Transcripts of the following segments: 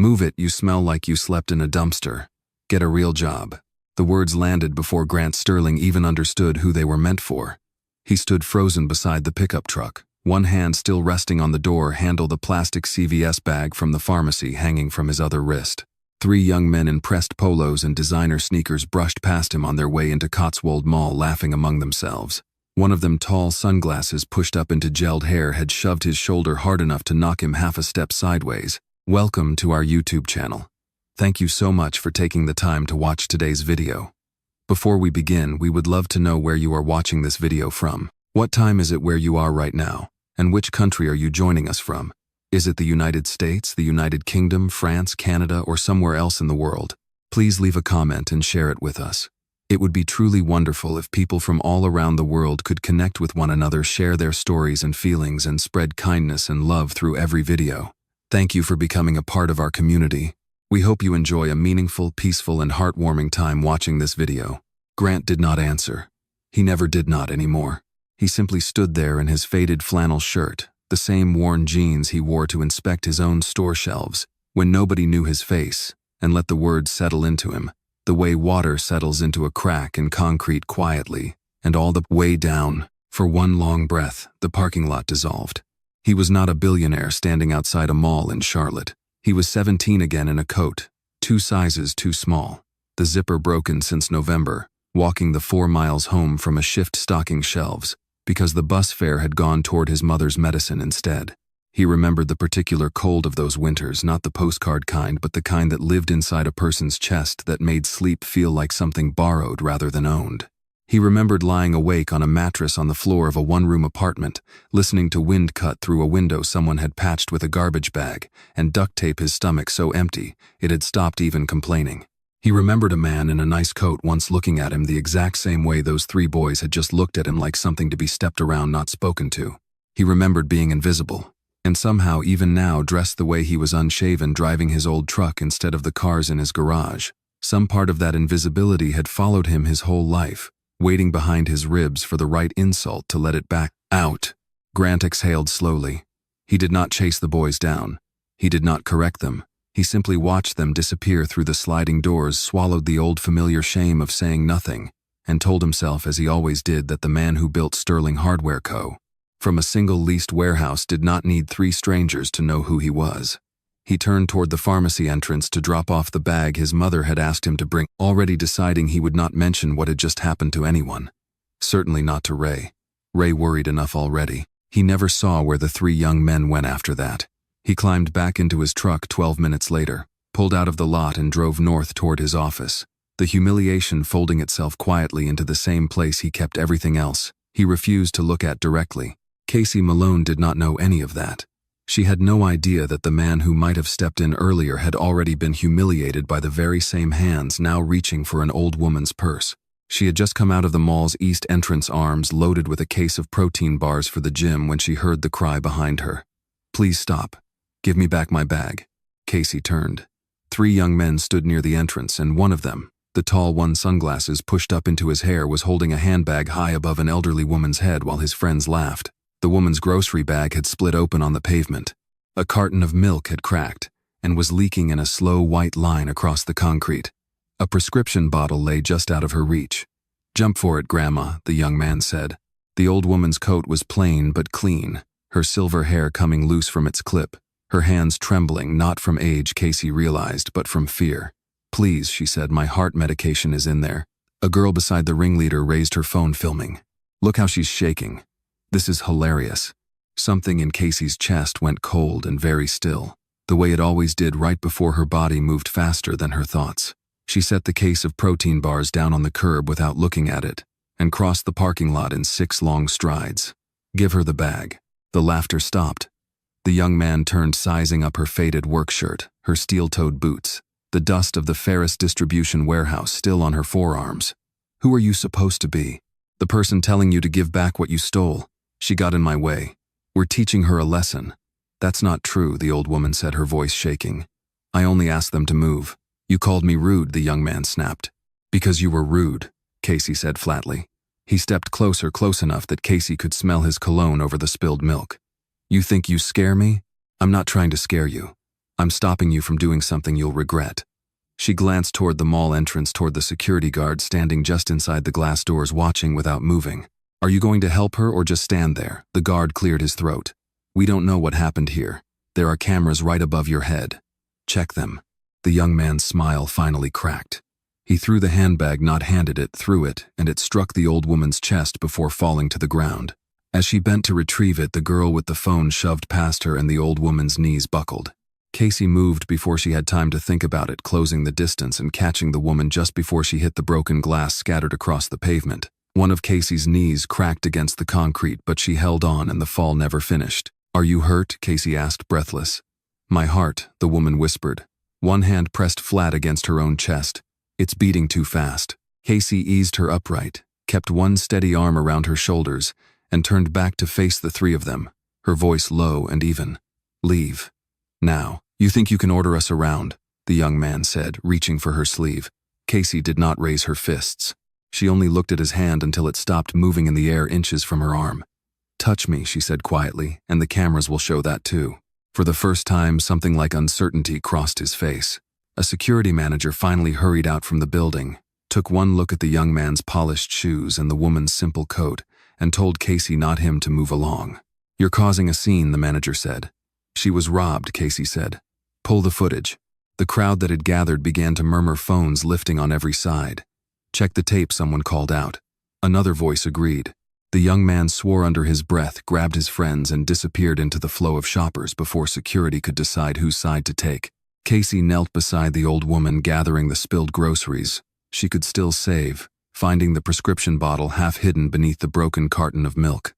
"Move it, you smell like you slept in a dumpster. Get a real job." The words landed before Grant Sterling even understood who they were meant for. He stood frozen beside the pickup truck, one hand still resting on the door handle, the plastic CVS bag from the pharmacy hanging from his other wrist. 3 young men in pressed polos and designer sneakers brushed past him on their way into Cotswold Mall, laughing among themselves. One of them, tall, sunglasses pushed up into gelled hair, had shoved his shoulder hard enough to knock him half a step sideways. "Welcome to our YouTube channel. Thank you so much for taking the time to watch today's video. Before we begin, we would love to know where you are watching this video from. What time is it where you are right now? And which country are you joining us from? Is it the United States, the United Kingdom, France, Canada, or somewhere else in the world? Please leave a comment and share it with us. It would be truly wonderful if people from all around the world could connect with one another, share their stories and feelings, and spread kindness and love through every video. Thank you for becoming a part of our community. We hope you enjoy a meaningful, peaceful, and heartwarming time watching this video." Grant did not answer. He never did not anymore. He simply stood there in his faded flannel shirt, the same worn jeans he wore to inspect his own store shelves, when nobody knew his face, and let the words settle into him, the way water settles into a crack in concrete quietly, and all the way down. For one long breath, the parking lot dissolved. He was not a billionaire standing outside a mall in Charlotte. He was 17 again, in a coat, 2 sizes too small, the zipper broken since November, walking the 4 miles home from a shift stocking shelves, because the bus fare had gone toward his mother's medicine instead. He remembered the particular cold of those winters, not the postcard kind, but the kind that lived inside a person's chest, that made sleep feel like something borrowed rather than owned. He remembered lying awake on a mattress on the floor of a 1-room apartment, listening to wind cut through a window someone had patched with a garbage bag, and duct tape his stomach so empty it had stopped even complaining. He remembered a man in a nice coat once looking at him the exact same way those 3 boys had just looked at him, like something to be stepped around, not spoken to. He remembered being invisible, and somehow even now dressed the way he was, unshaven, driving his old truck instead of the cars in his garage. Some part of that invisibility had followed him his whole life, waiting behind his ribs for the right insult to let it back out. Grant exhaled slowly. He did not chase the boys down. He did not correct them. He simply watched them disappear through the sliding doors, swallowed the old familiar shame of saying nothing, and told himself, as he always did, that the man who built Sterling Hardware Co. from a single leased warehouse did not need 3 strangers to know who he was. He turned toward the pharmacy entrance to drop off the bag his mother had asked him to bring, already deciding he would not mention what had just happened to anyone. Certainly not to Ray. Ray worried enough already. He never saw where the 3 young men went after that. He climbed back into his truck 12 minutes later, pulled out of the lot, and drove north toward his office, the humiliation folding itself quietly into the same place he kept everything else he refused to look at directly. Casey Malone did not know any of that. She had no idea that the man who might have stepped in earlier had already been humiliated by the very same hands now reaching for an old woman's purse. She had just come out of the mall's east entrance, arms loaded with a case of protein bars for the gym, when she heard the cry behind her. "Please stop. Give me back my bag." Casey turned. 3 young men stood near the entrance, and one of them, the tall one, sunglasses pushed up into his hair, was holding a handbag high above an elderly woman's head while his friends laughed. The woman's grocery bag had split open on the pavement. A carton of milk had cracked and was leaking in a slow white line across the concrete. A prescription bottle lay just out of her reach. "Jump for it, Grandma," the young man said. The old woman's coat was plain but clean, her silver hair coming loose from its clip, her hands trembling, not from age, Casey realized, but from fear. "Please," she said, "my heart medication is in there." A girl beside the ringleader raised her phone, filming. "Look how she's shaking. This is hilarious." Something in Casey's chest went cold and very still, the way it always did right before her body moved faster than her thoughts. She set the case of protein bars down on the curb without looking at it, and crossed the parking lot in 6 long strides. "Give her the bag." The laughter stopped. The young man turned, sizing up her faded work shirt, her steel-toed boots, the dust of the Ferris distribution warehouse still on her forearms. "Who are you supposed to be? The person telling you to give back what you stole. She got in my way. We're teaching her a lesson." "That's not true," the old woman said, her voice shaking. "I only asked them to move." "You called me rude," the young man snapped. "Because you were rude," Casey said flatly. He stepped closer, close enough that Casey could smell his cologne over the spilled milk. "You think you scare me? I'm not trying to scare you. I'm stopping you from doing something you'll regret." She glanced toward the mall entrance toward the security guard standing just inside the glass doors watching without moving. "Are you going to help her or just stand there?" The guard cleared his throat. "We don't know what happened here. There are cameras right above your head. Check them." The young man's smile finally cracked. He threw the handbag, not handed it, through it, and it struck the old woman's chest before falling to the ground. As she bent to retrieve it, the girl with the phone shoved past her and the old woman's knees buckled. Casey moved before she had time to think about it, closing the distance and catching the woman just before she hit the broken glass scattered across the pavement. One of Casey's knees cracked against the concrete, but she held on and the fall never finished. "Are you hurt?" Casey asked, breathless. "My heart," the woman whispered. One hand pressed flat against her own chest. "It's beating too fast." Casey eased her upright, kept one steady arm around her shoulders, and turned back to face the three of them, her voice low and even. "Leave. Now. You think you can order us around?" the young man said, reaching for her sleeve. Casey did not raise her fists. She only looked at his hand until it stopped moving in the air inches from her arm. "Touch me," she said quietly, "and the cameras will show that too." For the first time, something like uncertainty crossed his face. A security manager finally hurried out from the building, took one look at the young man's polished shoes and the woman's simple coat, and told Casey not him to move along. "You're causing a scene," the manager said. "She was robbed," Casey said. "Pull the footage." The crowd that had gathered began to murmur, phones lifting on every side. "Check the tape," someone called out. Another voice agreed. The young man swore under his breath, grabbed his friends, and disappeared into the flow of shoppers before security could decide whose side to take. Casey knelt beside the old woman, gathering the spilled groceries. She could still save, finding the prescription bottle half hidden beneath the broken carton of milk.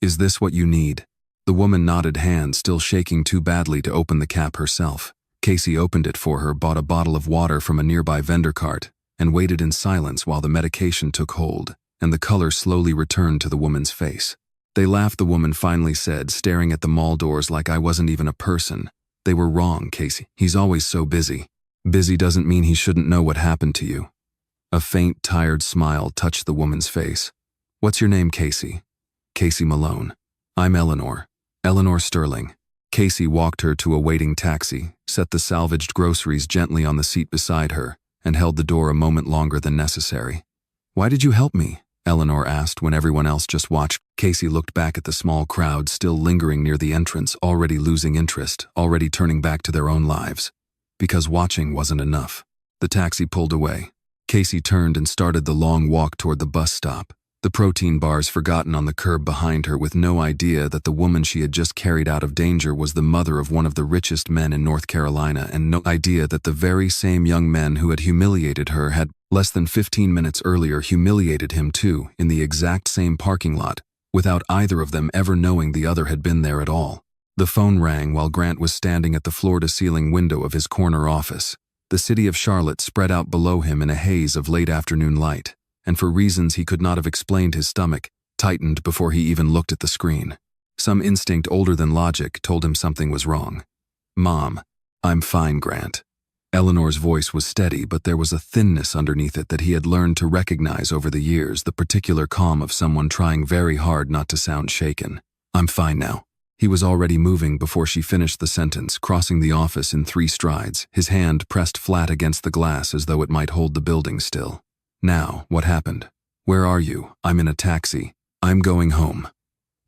"Is this what you need?" The woman nodded, hand still shaking too badly to open the cap herself. Casey opened it for her, bought a bottle of water from a nearby vendor cart, and waited in silence while the medication took hold, and the color slowly returned to the woman's face. "They laughed," the woman finally said, staring at the mall doors like I wasn't even a person. "They were wrong, Casey. He's always so busy." "Busy doesn't mean he shouldn't know what happened to you." A faint, tired smile touched the woman's face. "What's your name, Casey?" "Casey Malone." "I'm Eleanor. Eleanor Sterling." Casey walked her to a waiting taxi, set the salvaged groceries gently on the seat beside her, and held the door a moment longer than necessary. "Why did you help me?" Eleanor asked when everyone else just watched. Casey looked back at the small crowd still lingering near the entrance, already losing interest, already turning back to their own lives. Because watching wasn't enough. The taxi pulled away. Casey turned and started the long walk toward the bus stop, the protein bars forgotten on the curb behind her, with no idea that the woman she had just carried out of danger was the mother of one of the richest men in North Carolina, and no idea that the very same young men who had humiliated her had, less than 15 minutes earlier, humiliated him too, in the exact same parking lot, without either of them ever knowing the other had been there at all. The phone rang while Grant was standing at the floor-to-ceiling window of his corner office. The city of Charlotte spread out below him in a haze of late afternoon light, and for reasons he could not have explained, his stomach tightened before he even looked at the screen. Some instinct older than logic told him something was wrong. "Mom, I'm fine, Grant." Eleanor's voice was steady, but there was a thinness underneath it that he had learned to recognize over the years, the particular calm of someone trying very hard not to sound shaken. "I'm fine now." He was already moving before she finished the sentence, crossing the office in 3 strides, his hand pressed flat against the glass as though it might hold the building still. "Now, what happened? Where are you?" "I'm in a taxi. I'm going home."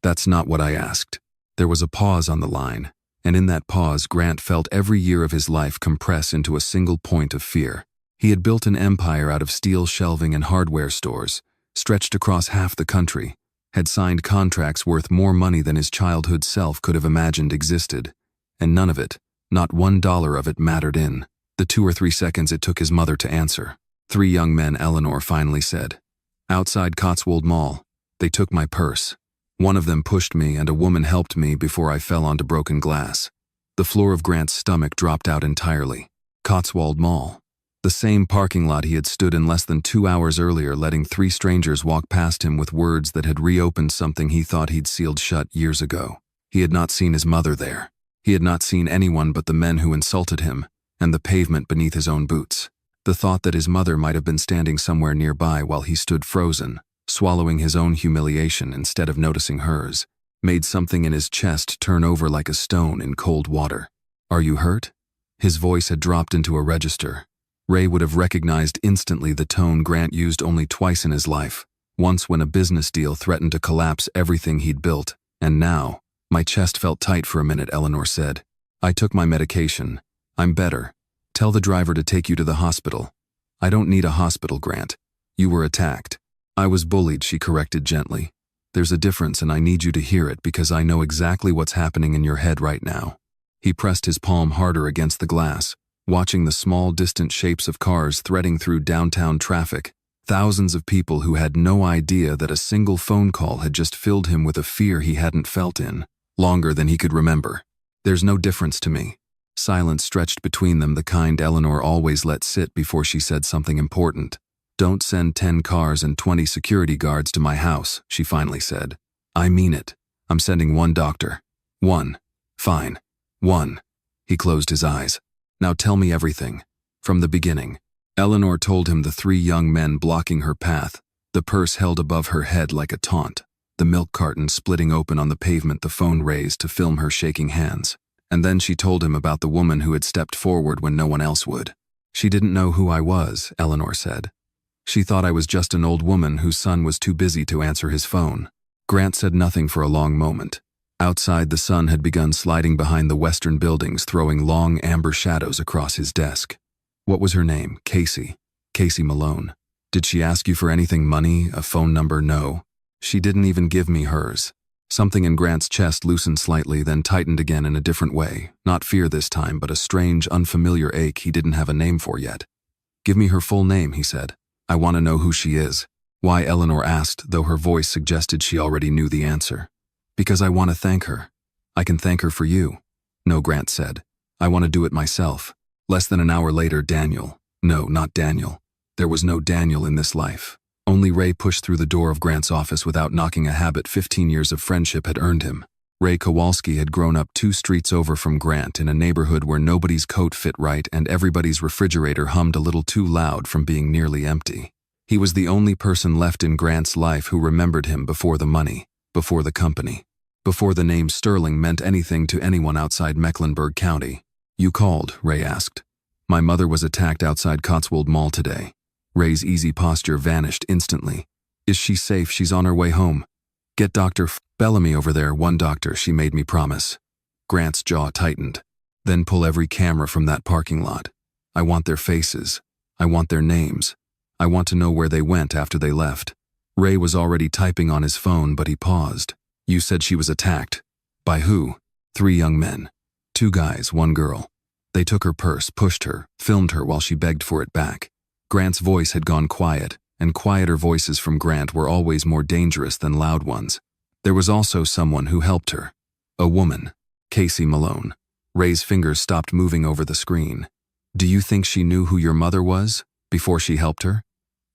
"That's not what I asked." There was a pause on the line, and in that pause Grant felt every year of his life compress into a single point of fear. He had built an empire out of steel shelving and hardware stores, stretched across half the country, had signed contracts worth more money than his childhood self could have imagined existed, and none of it, not $1 of it, mattered in the 2 or 3 seconds it took his mother to answer. 3 young men, Eleanor finally said. "Outside Cotswold Mall. They took my purse. One of them pushed me and a woman helped me before I fell onto broken glass." The floor of Grant's stomach dropped out entirely. Cotswold Mall. The same parking lot he had stood in less than 2 hours earlier, letting 3 strangers walk past him with words that had reopened something he thought he'd sealed shut years ago. He had not seen his mother there. He had not seen anyone but the men who insulted him, and the pavement beneath his own boots. The thought that his mother might have been standing somewhere nearby while he stood frozen, swallowing his own humiliation instead of noticing hers, made something in his chest turn over like a stone in cold water. "Are you hurt?" His voice had dropped into a register. Ray would have recognized instantly the tone Grant used only twice in his life, once when a business deal threatened to collapse everything he'd built, and now. My chest felt tight for a minute, Eleanor said. I took my medication. I'm better. Tell the driver to take you to the hospital. I don't need a hospital, Grant. You were attacked. I was bullied, she corrected gently. There's a difference and I need you to hear it because I know exactly what's happening in your head right now. He pressed his palm harder against the glass, watching the small, distant shapes of cars threading through downtown traffic, thousands of people who had no idea that a single phone call had just filled him with a fear he hadn't felt in longer than he could remember. There's no difference to me. Silence stretched between them, the kind Eleanor always let sit before she said something important. Don't send 10 cars and 20 security guards to my house, she finally said. I mean it. I'm sending one doctor. One. Fine. One. He closed his eyes. Now tell me everything. From the beginning. Eleanor told him the 3 young men blocking her path, the purse held above her head like a taunt, the milk carton splitting open on the pavement, the phone raised to film her shaking hands. And then she told him about the woman who had stepped forward when no one else would. She didn't know who I was, Eleanor said. She thought I was just an old woman whose son was too busy to answer his phone. Grant said nothing for a long moment. Outside, the sun had begun sliding behind the western buildings, throwing long amber shadows across his desk. What was her name? Casey. Casey Malone. Did she ask you for anything, money, a phone number? No. She didn't even give me hers. Something in Grant's chest loosened slightly, then tightened again in a different way. Not fear this time, but a strange, unfamiliar ache he didn't have a name for yet. Give me her full name, he said. I want to know who she is. Why, Eleanor asked, though her voice suggested she already knew the answer. Because I want to thank her. I can thank her for you. No, Grant said. I want to do it myself. Less than an hour later, Daniel. No, not Daniel. There was no Daniel in this life. Only Ray pushed through the door of Grant's office without knocking, a habit 15 years of friendship had earned him. Ray Kowalski had grown up 2 streets over from Grant in a neighborhood where nobody's coat fit right and everybody's refrigerator hummed a little too loud from being nearly empty. He was the only person left in Grant's life who remembered him before the money, before the company, before the name Sterling meant anything to anyone outside Mecklenburg County. You called, Ray asked. My mother was attacked outside Cotswold Mall today. Ray's easy posture vanished instantly. Is she safe? She's on her way home. Get Dr. Bellamy over there, one doctor, she made me promise. Grant's jaw tightened. Then pull every camera from that parking lot. I want their faces. I want their names. I want to know where they went after they left. Ray was already typing on his phone, but he paused. You said she was attacked. By who? 3 young men. 2 guys, 1 girl. They took her purse, pushed her, filmed her while she begged for it back. Grant's voice had gone quiet, and quieter voices from Grant were always more dangerous than loud ones. There was also someone who helped her. A woman. Casey Malone. Ray's fingers stopped moving over the screen. Do you think she knew who your mother was before she helped her?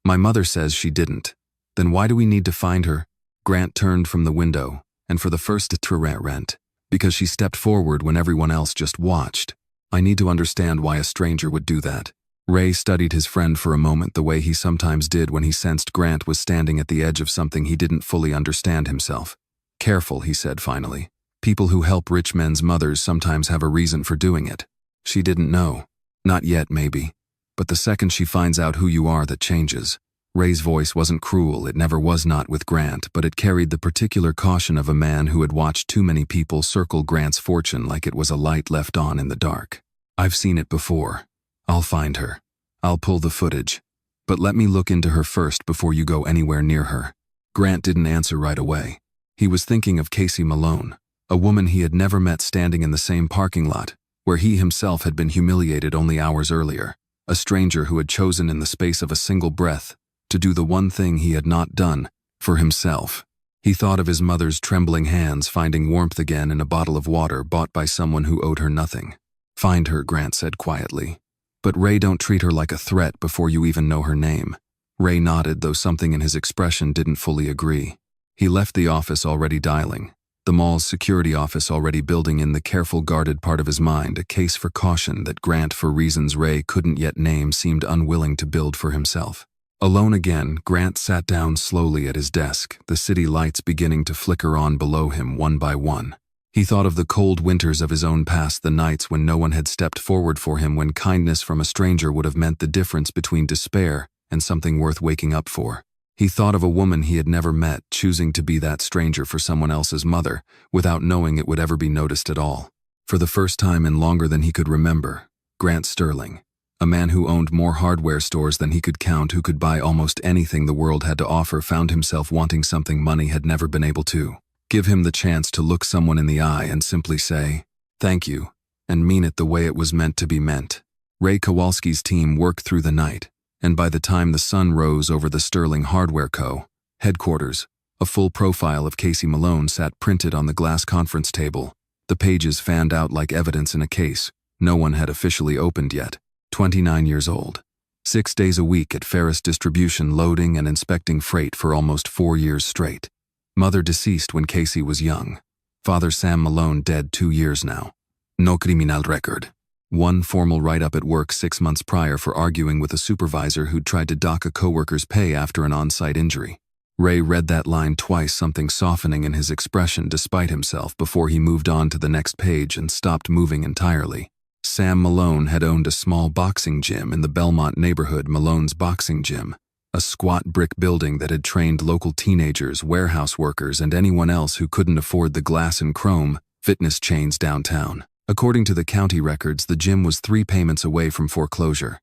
My mother says she didn't. Then why do we need to find her? Grant turned from the window, and for the first rent, because she stepped forward when everyone else just watched. I need to understand why a stranger would do that. Ray studied his friend for a moment, the way he sometimes did when he sensed Grant was standing at the edge of something he didn't fully understand himself. Careful, he said finally. People who help rich men's mothers sometimes have a reason for doing it. She didn't know. Not yet, maybe. But the second she finds out who you are, that changes. Ray's voice wasn't cruel, it never was, not with Grant, but it carried the particular caution of a man who had watched too many people circle Grant's fortune like it was a light left on in the dark. I've seen it before. I'll find her. I'll pull the footage. But let me look into her first before you go anywhere near her. Grant didn't answer right away. He was thinking of Casey Malone, a woman he had never met, standing in the same parking lot, where he himself had been humiliated only hours earlier. A stranger who had chosen in the space of a single breath to do the one thing he had not done for himself. He thought of his mother's trembling hands finding warmth again in a bottle of water bought by someone who owed her nothing. Find her, Grant said quietly. But Ray, don't treat her like a threat before you even know her name. Ray nodded, though something in his expression didn't fully agree. He left the office already dialing, the mall's security office already building in the careful, guarded part of his mind a case for caution that Grant, for reasons Ray couldn't yet name, seemed unwilling to build for himself. Alone again, Grant sat down slowly at his desk, the city lights beginning to flicker on below him one by one. He thought of the cold winters of his own past, the nights when no one had stepped forward for him, when kindness from a stranger would have meant the difference between despair and something worth waking up for. He thought of a woman he had never met, choosing to be that stranger for someone else's mother, without knowing it would ever be noticed at all. For the first time in longer than he could remember, Grant Sterling, a man who owned more hardware stores than he could count, who could buy almost anything the world had to offer, found himself wanting something money had never been able to. Give him the chance to look someone in the eye and simply say, "Thank you," and mean it the way it was meant to be meant. Ray Kowalski's team worked through the night, and by the time the sun rose over the Sterling Hardware Co. headquarters, a full profile of Casey Malone sat printed on the glass conference table, the pages fanned out like evidence in a case no one had officially opened yet. 29 years old. 6 days a week at Ferris Distribution, loading and inspecting freight for almost 4 years straight. Mother deceased when Casey was young. Father Sam Malone dead 2 years now. No criminal record. One formal write-up at work 6 months prior for arguing with a supervisor who'd tried to dock a coworker's pay after an on-site injury. Ray read that line twice, something softening in his expression despite himself, before he moved on to the next page and stopped moving entirely. Sam Malone had owned a small boxing gym in the Belmont neighborhood, Malone's Boxing Gym, a squat brick building that had trained local teenagers, warehouse workers, and anyone else who couldn't afford the glass and chrome fitness chains downtown. According to the county records, the gym was 3 payments away from foreclosure.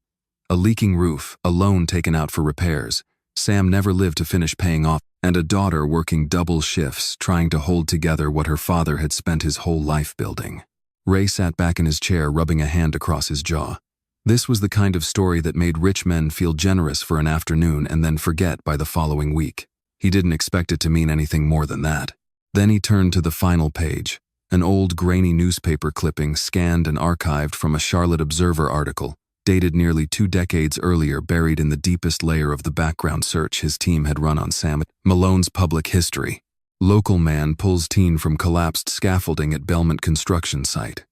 A leaking roof, a loan taken out for repairs, Sam never lived to finish paying off, and a daughter working double shifts trying to hold together what her father had spent his whole life building. Ray sat back in his chair, rubbing a hand across his jaw. This was the kind of story that made rich men feel generous for an afternoon and then forget by the following week. He didn't expect it to mean anything more than that. Then he turned to the final page, an old grainy newspaper clipping scanned and archived from a Charlotte Observer article, dated nearly 2 decades earlier, buried in the deepest layer of the background search his team had run on Sam Malone's public history. Local man pulls teen from collapsed scaffolding at Belmont construction site.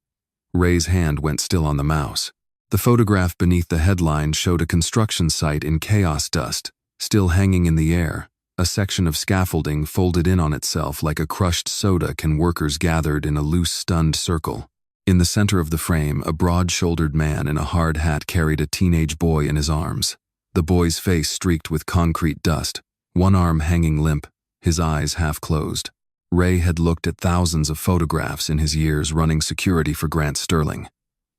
Ray's hand went still on the mouse. The photograph beneath the headline showed a construction site in chaos, dust still hanging in the air, a section of scaffolding folded in on itself like a crushed soda can, workers gathered in a loose, stunned circle. In the center of the frame, a broad-shouldered man in a hard hat carried a teenage boy in his arms. The boy's face streaked with concrete dust, one arm hanging limp, his eyes half closed. Ray had looked at thousands of photographs in his years running security for Grant Sterling.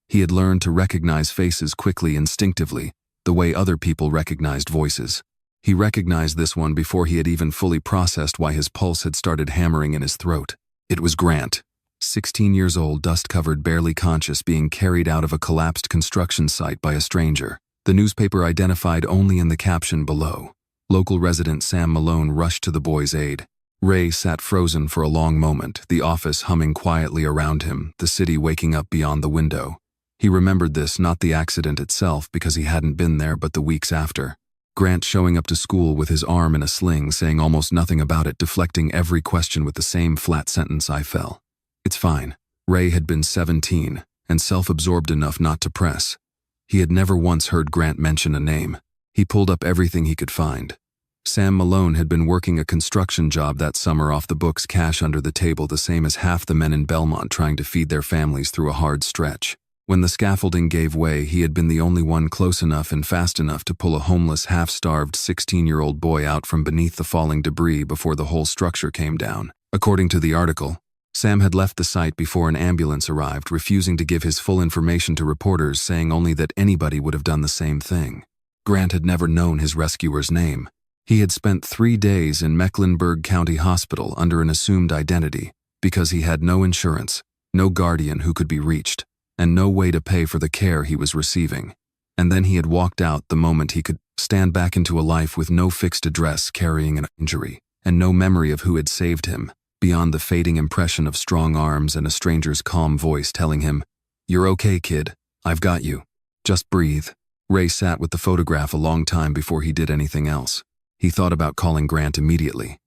He had learned to recognize faces quickly, instinctively, the way other people recognized voices. He recognized this one before he had even fully processed why his pulse had started hammering in his throat. It was Grant, 16 years old, dust-covered, barely conscious, being carried out of a collapsed construction site by a stranger. The newspaper identified only in the caption below. Local resident Sam Malone rushed to the boy's aid. Ray sat frozen for a long moment, the office humming quietly around him, the city waking up beyond the window. He remembered this, not the accident itself because he hadn't been there, but the weeks after. Grant showing up to school with his arm in a sling, saying almost nothing about it, deflecting every question with the same flat sentence, "I fell. It's fine." Ray had been 17 and self-absorbed enough not to press. He had never once heard Grant mention a name. He pulled up everything he could find. Sam Malone had been working a construction job that summer, off the books, cash under the table, the same as half the men in Belmont trying to feed their families through a hard stretch. When the scaffolding gave way, he had been the only one close enough and fast enough to pull a homeless, half-starved 16-year-old boy out from beneath the falling debris before the whole structure came down. According to the article, Sam had left the site before an ambulance arrived, refusing to give his full information to reporters, saying only that anybody would have done the same thing. Grant had never known his rescuer's name. He had spent 3 days in Mecklenburg County Hospital under an assumed identity because he had no insurance, no guardian who could be reached, and no way to pay for the care he was receiving. And then he had walked out the moment he could, stand back into a life with no fixed address, carrying an injury, and no memory of who had saved him, beyond the fading impression of strong arms and a stranger's calm voice telling him, "You're okay, kid. I've got you. Just breathe." Ray sat with the photograph a long time before he did anything else. He thought about calling Grant immediately.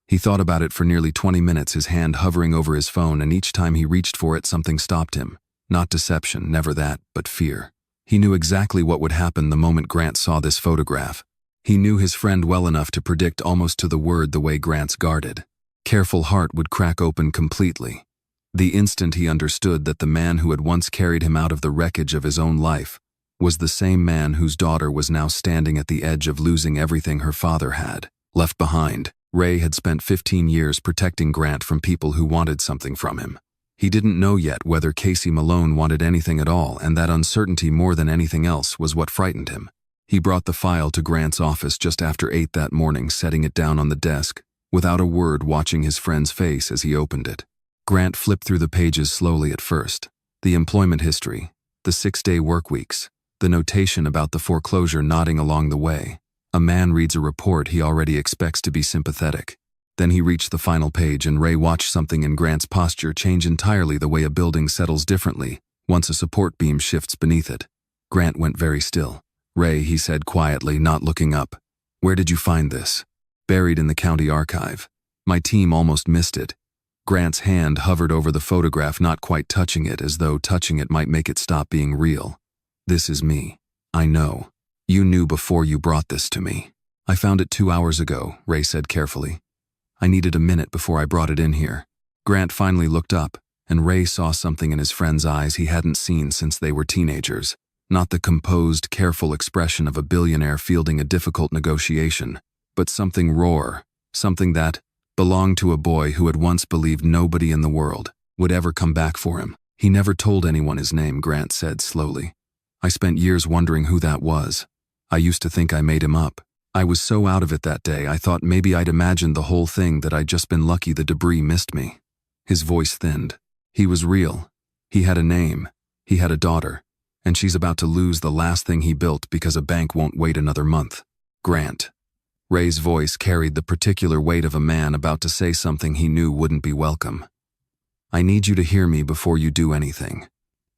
He thought about it for nearly 20 minutes, his hand hovering over his phone, and each time he reached for it, something stopped him. Not deception, never that, but fear. He knew exactly what would happen the moment Grant saw this photograph. He knew his friend well enough to predict almost to the word the way Grant's guarded. Careful heart would crack open completely. The instant he understood that the man who had once carried him out of the wreckage of his own life was the same man whose daughter was now standing at the edge of losing everything her father had left behind. Ray had spent 15 years protecting Grant from people who wanted something from him. He didn't know yet whether Casey Malone wanted anything at all, and that uncertainty more than anything else was what frightened him. He brought the file to Grant's office just after 8 that morning, setting it down on the desk, without a word, watching his friend's face as he opened it. Grant flipped through the pages slowly at first. The employment history, the 6-day work weeks, the notation about the foreclosure nodding along the way. A man reads a report he already expects to be sympathetic. Then he reached the final page, and Ray watched something in Grant's posture change entirely, the way a building settles differently once a support beam shifts beneath it. Grant went very still. "Ray," he said quietly, not looking up, "where did you find this?" "Buried in the county archive. My team almost missed it." Grant's hand hovered over the photograph, not quite touching it, as though touching it might make it stop being real. "This is me. I know. You knew before you brought this to me." "I found it 2 hours ago," Ray said carefully. "I needed a minute before I brought it in here." Grant finally looked up, and Ray saw something in his friend's eyes he hadn't seen since they were teenagers. Not the composed, careful expression of a billionaire fielding a difficult negotiation, but something raw, something that belonged to a boy who had once believed nobody in the world would ever come back for him. "He never told anyone his name," Grant said slowly. "I spent years wondering who that was. I used to think I made him up. I was so out of it that day, I thought maybe I'd imagined the whole thing, that I'd just been lucky the debris missed me." His voice thinned. "He was real. He had a name. He had a daughter. And she's about to lose the last thing he built because a bank won't wait another month." "Grant." Ray's voice carried the particular weight of a man about to say something he knew wouldn't be welcome. "I need you to hear me before you do anything.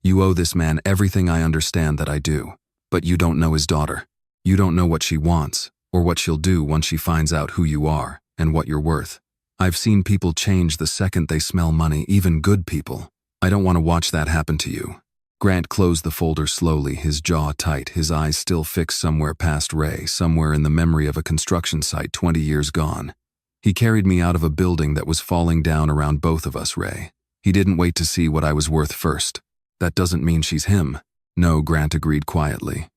You owe this man everything. I understand that, I do. But you don't know his daughter. You don't know what she wants, or what she'll do once she finds out who you are and what you're worth. I've seen people change the second they smell money, even good people. I don't want to watch that happen to you." Grant closed the folder slowly, his jaw tight, his eyes still fixed somewhere past Ray, somewhere in the memory of a construction site 20 years gone. "He carried me out of a building that was falling down around both of us, Ray. He didn't wait to see what I was worth first. That doesn't mean she's him." "No," Grant agreed quietly.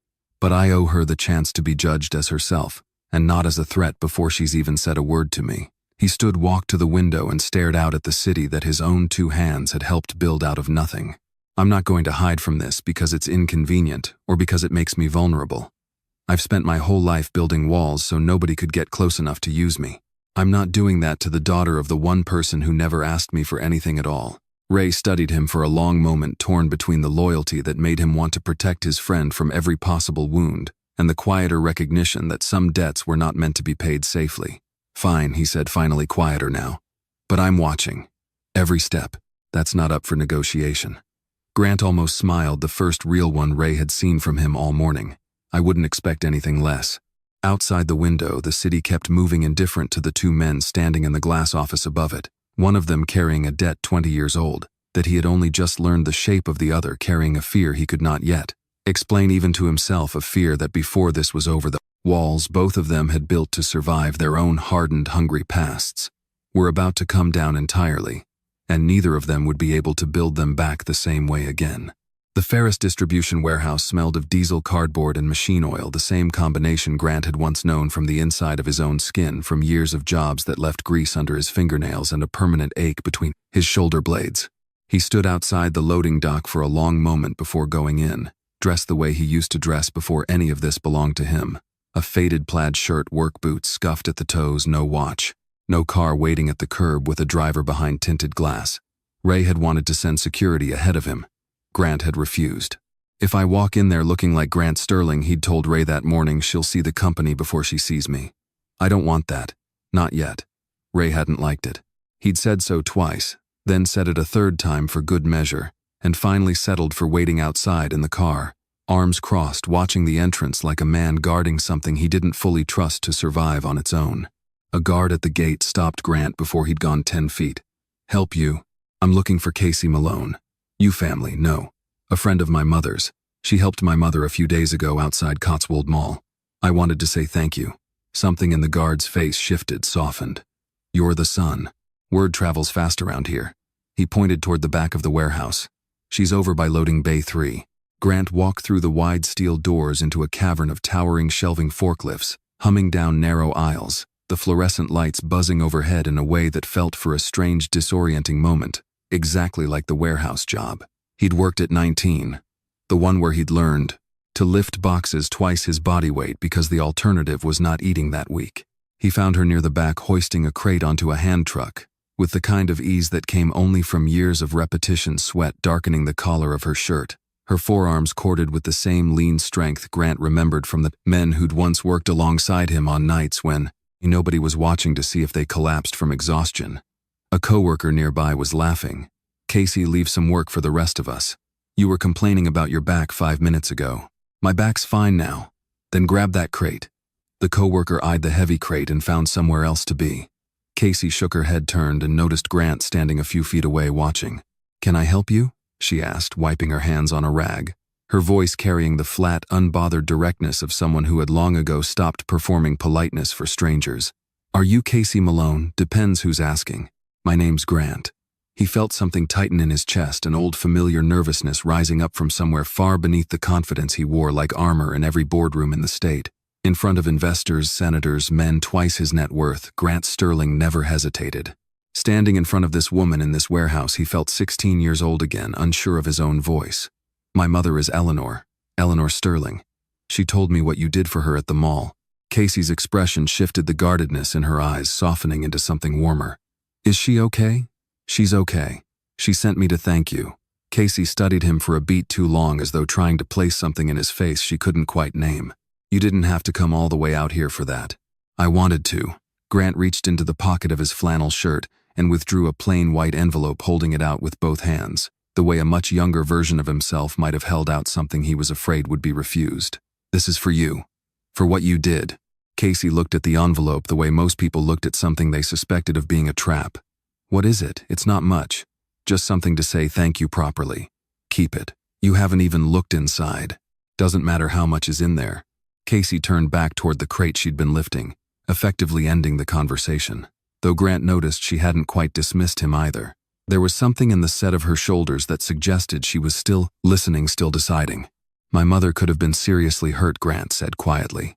"But I owe her the chance to be judged as herself, and not as a threat before she's even said a word to me." He walked to the window and stared out at the city that his own 2 hands had helped build out of nothing. "I'm not going to hide from this because it's inconvenient or because it makes me vulnerable. I've spent my whole life building walls so nobody could get close enough to use me. I'm not doing that to the daughter of the one person who never asked me for anything at all." Ray studied him for a long moment, torn between the loyalty that made him want to protect his friend from every possible wound and the quieter recognition that some debts were not meant to be paid safely. "Fine," he said, finally quieter now. "But I'm watching. Every step. That's not up for negotiation." Grant almost smiled, the first real one Ray had seen from him all morning. "I wouldn't expect anything less." Outside the window, the city kept moving, indifferent to the 2 men standing in the glass office above it, one of them carrying a debt 20 years old, that he had only just learned the shape of, the other carrying a fear he could not yet explain even to himself, a fear that before this was over, the walls both of them had built to survive their own hardened, hungry pasts were about to come down entirely, and neither of them would be able to build them back the same way again. The Ferris distribution warehouse smelled of diesel, cardboard, and machine oil, the same combination Grant had once known from the inside of his own skin, from years of jobs that left grease under his fingernails and a permanent ache between his shoulder blades. He stood outside the loading dock for a long moment before going in, dressed the way he used to dress before any of this belonged to him. A faded plaid shirt, work boots scuffed at the toes, no watch. No car waiting at the curb with a driver behind tinted glass. Ray had wanted to send security ahead of him. Grant had refused. "If I walk in there looking like Grant Sterling," he'd told Ray that morning, "she'll see the company before she sees me. I don't want that. Not yet." Ray hadn't liked it. He'd said so twice, then said it a third time for good measure, and finally settled for waiting outside in the car, arms crossed, watching the entrance like a man guarding something he didn't fully trust to survive on its own. A guard at the gate stopped Grant before he'd gone 10 feet. "Help you? I'm looking for Casey Malone." "You family?" "No. A friend of my mother's. She helped my mother a few days ago outside Cotswold Mall. I wanted to say thank you." Something in the guard's face shifted, softened. "You're the son. Word travels fast around here. He pointed toward the back of the warehouse. She's over by loading bay 3. Grant walked through the wide steel doors into a cavern of towering shelving forklifts, humming down narrow aisles, the fluorescent lights buzzing overhead in a way that felt for a strange, disorienting moment, exactly like the warehouse job he'd worked at 19, the one where he'd learned to lift boxes twice his body weight because the alternative was not eating that week. He found her near the back hoisting a crate onto a hand truck, with the kind of ease that came only from years of repetition, sweat darkening the collar of her shirt, her forearms corded with the same lean strength Grant remembered from the men who'd once worked alongside him on nights when nobody was watching to see if they collapsed from exhaustion. A coworker nearby was laughing. "Casey, leave some work for the rest of us. You were complaining about your back 5 minutes ago." "My back's fine now." "Then grab that crate." The coworker eyed the heavy crate and found somewhere else to be. Casey shook her head, turned, and noticed Grant standing a few feet away watching. "Can I help you?" she asked, wiping her hands on a rag, her voice carrying the flat, unbothered directness of someone who had long ago stopped performing politeness for strangers. "Are you Casey Malone? Depends who's asking." "My name's Grant." He felt something tighten in his chest, an old familiar nervousness rising up from somewhere far beneath the confidence he wore like armor in every boardroom in the state. In front of investors, senators, men twice his net worth, Grant Sterling never hesitated. Standing in front of this woman in this warehouse, he felt 16 years old again, unsure of his own voice. "My mother is Eleanor Sterling. She told me what you did for her at the mall." Casey's expression shifted, the guardedness in her eyes softening into something warmer. "Is she okay?" "She's okay. She sent me to thank you." Casey studied him for a beat too long, as though trying to place something in his face she couldn't quite name. "You didn't have to come all the way out here for that." "I wanted to." Grant reached into the pocket of his flannel shirt and withdrew a plain white envelope, holding it out with both hands, the way a much younger version of himself might have held out something he was afraid would be refused. "This is for you. For what you did." Casey looked at the envelope the way most people looked at something they suspected of being a trap. "What is it?" "It's not much. Just something to say thank you properly." "Keep it. You haven't even looked inside. Doesn't matter how much is in there." Casey turned back toward the crate she'd been lifting, effectively ending the conversation, though Grant noticed she hadn't quite dismissed him either. There was something in the set of her shoulders that suggested she was still listening, still deciding. "My mother could have been seriously hurt," Grant said quietly.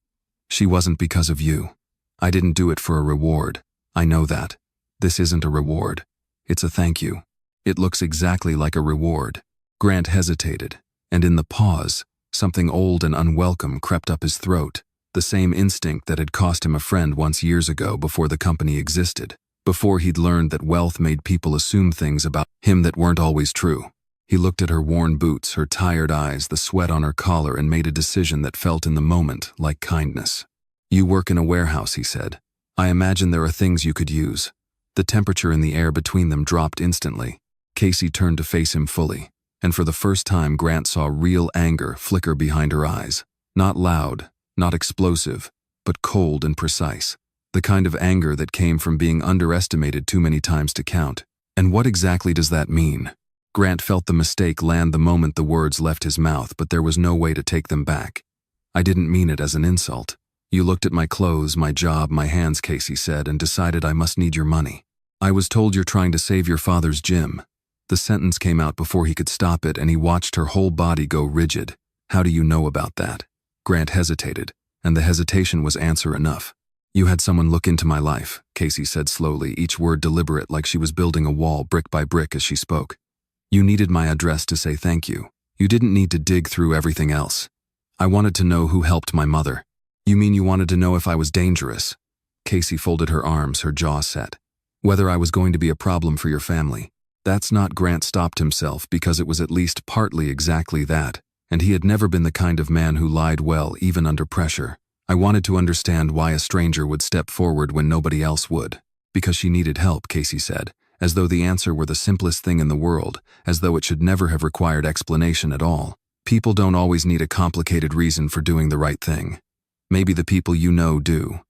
"She wasn't because of you. I didn't do it for a reward. I know that. This isn't a reward. It's a thank you." "It looks exactly like a reward." Grant hesitated, and in the pause, something old and unwelcome crept up his throat, the same instinct that had cost him a friend once years ago before the company existed, before he'd learned that wealth made people assume things about him that weren't always true. He looked at her worn boots, her tired eyes, the sweat on her collar, and made a decision that felt in the moment like kindness. "You work in a warehouse," he said. "I imagine there are things you could use." The temperature in the air between them dropped instantly. Casey turned to face him fully, and for the first time Grant saw real anger flicker behind her eyes. Not loud, not explosive, but cold and precise. The kind of anger that came from being underestimated too many times to count. And what exactly does that mean? Grant felt the mistake land the moment the words left his mouth, but there was no way to take them back. "I didn't mean it as an insult. You looked at my clothes, my job, my hands," Casey said, "and decided I must need your money. I was told you're trying to save your father's gym." The sentence came out before he could stop it, and he watched her whole body go rigid. "How do you know about that?" Grant hesitated, and the hesitation was answer enough. "You had someone look into my life," Casey said slowly, each word deliberate, like she was building a wall brick by brick as she spoke. "You needed my address to say thank you. You didn't need to dig through everything else. I wanted to know who helped my mother." "You mean you wanted to know if I was dangerous?" Casey folded her arms, her jaw set. "Whether I was going to be a problem for your family." "That's not." Grant stopped himself, because it was at least partly exactly that, and he had never been the kind of man who lied well, even under pressure. "I wanted to understand why a stranger would step forward when nobody else would." "Because she needed help," Casey said, as though the answer were the simplest thing in the world, as though it should never have required explanation at all. "People don't always need a complicated reason for doing the right thing. Maybe the people you know do.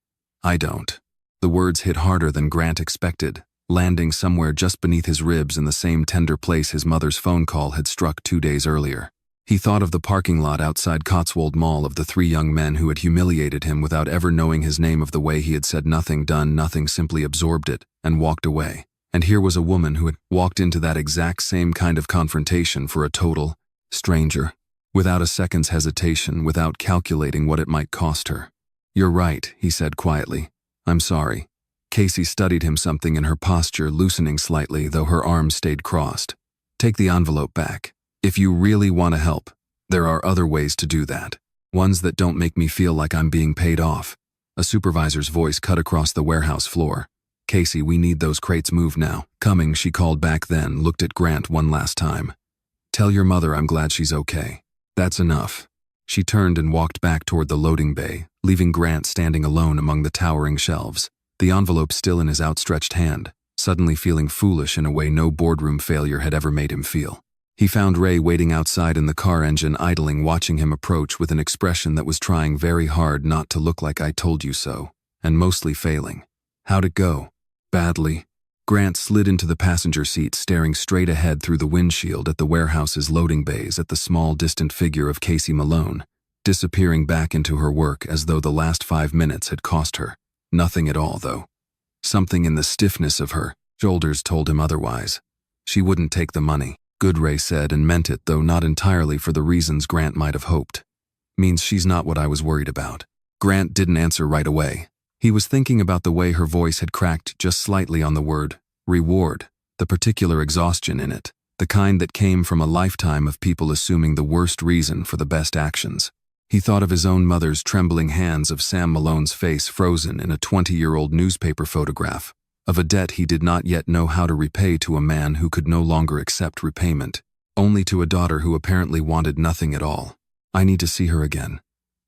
I don't." The words hit harder than Grant expected, landing somewhere just beneath his ribs in the same tender place his mother's phone call had struck 2 days earlier. He thought of the parking lot outside Cotswold Mall, of the 3 young men who had humiliated him without ever knowing his name, of the way he had said nothing, done nothing, simply absorbed it, and walked away. And here was a woman who had walked into that exact same kind of confrontation for a total stranger, without a second's hesitation, without calculating what it might cost her. "You're right," he said quietly. "I'm sorry." Casey studied him, something in her posture loosening slightly, though her arms stayed crossed. "Take the envelope back. If you really want to help, there are other ways to do that. Ones that don't make me feel like I'm being paid off." A supervisor's voice cut across the warehouse floor. "Casey, we need those crates moved now." Coming, she called back, then looked at Grant one last time. "Tell your mother I'm glad she's okay." "That's enough." She turned and walked back toward the loading bay, leaving Grant standing alone among the towering shelves, the envelope still in his outstretched hand, suddenly feeling foolish in a way no boardroom failure had ever made him feel. He found Ray waiting outside in the car engine, idling, watching him approach with an expression that was trying very hard not to look like "I told you so," and mostly failing. "How'd it go?" "Badly." Grant slid into the passenger seat, staring straight ahead through the windshield at the warehouse's loading bays, at the small, distant figure of Casey Malone, disappearing back into her work as though the last 5 minutes had cost her nothing at all, though. Something in the stiffness of her shoulders told him otherwise. She wouldn't take the money. "Good," Ray said, and meant it, though not entirely for the reasons Grant might have hoped. "Means she's not what I was worried about." Grant didn't answer right away. He was thinking about the way her voice had cracked just slightly on the word reward, the particular exhaustion in it, the kind that came from a lifetime of people assuming the worst reason for the best actions. He thought of his own mother's trembling hands, of Sam Malone's face frozen in a 20-year-old newspaper photograph, of a debt he did not yet know how to repay to a man who could no longer accept repayment, only to a daughter who apparently wanted nothing at all. "I need to see her again,"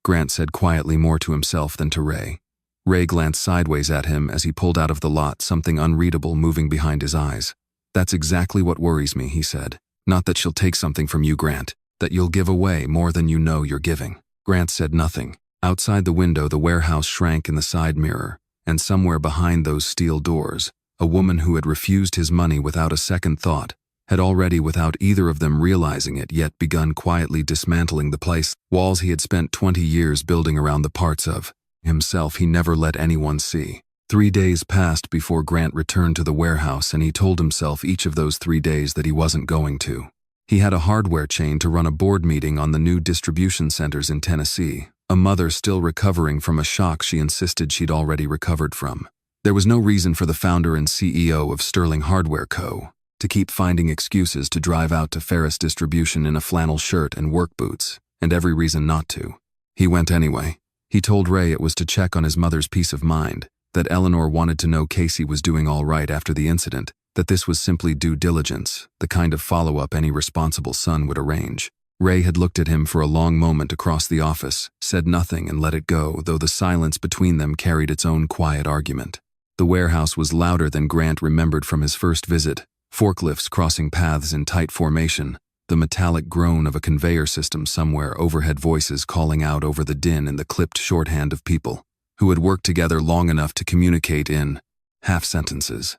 Grant said quietly, more to himself than to Ray. Ray glanced sideways at him as he pulled out of the lot, something unreadable moving behind his eyes. "That's exactly what worries me," he said. "Not that she'll take something from you, Grant, that you'll give away more than you know you're giving." Grant said nothing. Outside the window, the warehouse shrank in the side mirror, and somewhere behind those steel doors, a woman who had refused his money without a second thought had already, without either of them realizing it yet, begun quietly dismantling the place, walls he had spent 20 years building around the parts of himself he never let anyone see. 3 days passed before Grant returned to the warehouse, and he told himself each of those 3 days that he wasn't going to. He had a hardware chain to run a board meeting on the new distribution centers in Tennessee, a mother still recovering from a shock she insisted she'd already recovered from. There was no reason for the founder and CEO of Sterling Hardware Co. to keep finding excuses to drive out to Ferris Distribution in a flannel shirt and work boots, and every reason not to. He went anyway. He told Ray it was to check on his mother's peace of mind, that Eleanor wanted to know Casey was doing all right after the incident, that this was simply due diligence, the kind of follow-up any responsible son would arrange. Ray had looked at him for a long moment across the office, said nothing, and let it go, though the silence between them carried its own quiet argument. The warehouse was louder than Grant remembered from his first visit, forklifts crossing paths in tight formation, the metallic groan of a conveyor system somewhere, overhead voices calling out over the din in the clipped shorthand of people who had worked together long enough to communicate in half-sentences.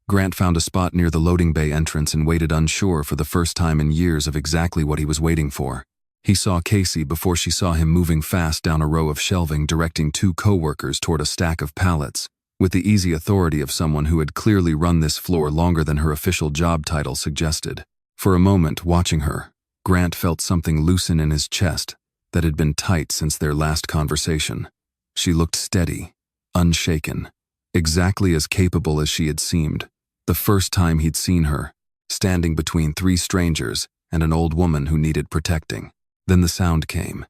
Grant found a spot near the loading bay entrance and waited, unsure for the first time in years of exactly what he was waiting for. He saw Casey before she saw him, moving fast down a row of shelving, directing 2 co-workers toward a stack of pallets, with the easy authority of someone who had clearly run this floor longer than her official job title suggested. For a moment, watching her, Grant felt something loosen in his chest that had been tight since their last conversation. She looked steady, unshaken, exactly as capable as she had seemed the first time he'd seen her, standing between 3 strangers and an old woman who needed protecting. Then the sound came.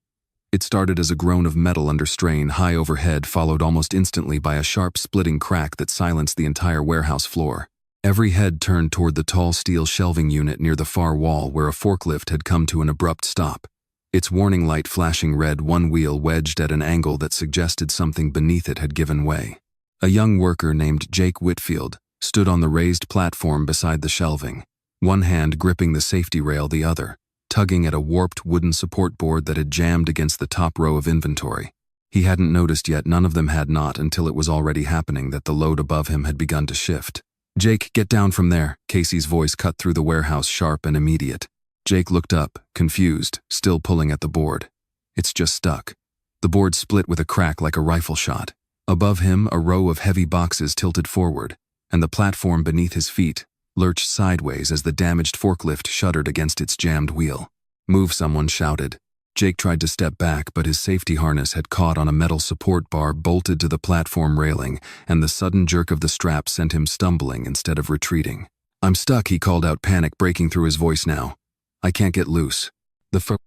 It started as a groan of metal under strain high overhead, followed almost instantly by a sharp splitting crack that silenced the entire warehouse floor. Every head turned toward the tall steel shelving unit near the far wall, where a forklift had come to an abrupt stop, its warning light flashing red, one wheel wedged at an angle that suggested something beneath it had given way. A young worker named Jake Whitfield stood on the raised platform beside the shelving, one hand gripping the safety rail, the other tugging at a warped wooden support board that had jammed against the top row of inventory. He hadn't noticed yet, none of them had not, until it was already happening, that the load above him had begun to shift. "Jake, get down from there," Casey's voice cut through the warehouse, sharp and immediate. Jake looked up, confused, still pulling at the board. "It's just stuck." The board split with a crack like a rifle shot. Above him, a row of heavy boxes tilted forward, and the platform beneath his feet lurched sideways as the damaged forklift shuddered against its jammed wheel. "Move," someone shouted. Jake tried to step back, but his safety harness had caught on a metal support bar bolted to the platform railing, and the sudden jerk of the strap sent him stumbling instead of retreating. "I'm stuck," he called out, panic breaking through his voice now. "I can't get loose."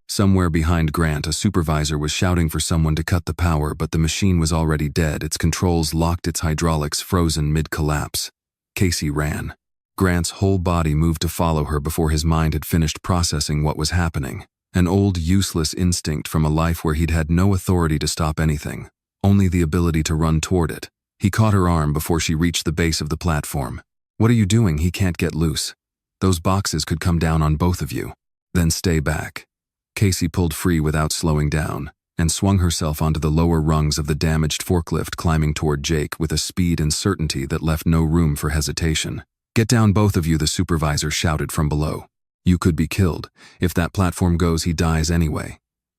Somewhere behind Grant, a supervisor was shouting for someone to cut the power, but the machine was already dead, its controls locked, its hydraulics frozen mid-collapse. Casey ran. Grant's whole body moved to follow her before his mind had finished processing what was happening. An old, useless instinct from a life where he'd had no authority to stop anything, only the ability to run toward it. He caught her arm before she reached the base of the platform. "What are you doing? He can't get loose. Those boxes could come down on both of you." "Then stay back." Casey pulled free without slowing down and swung herself onto the lower rungs of the damaged forklift, climbing toward Jake with a speed and certainty that left no room for hesitation. "Get down, both of you," the supervisor shouted from below. "You could be killed. If that platform goes, he dies anyway."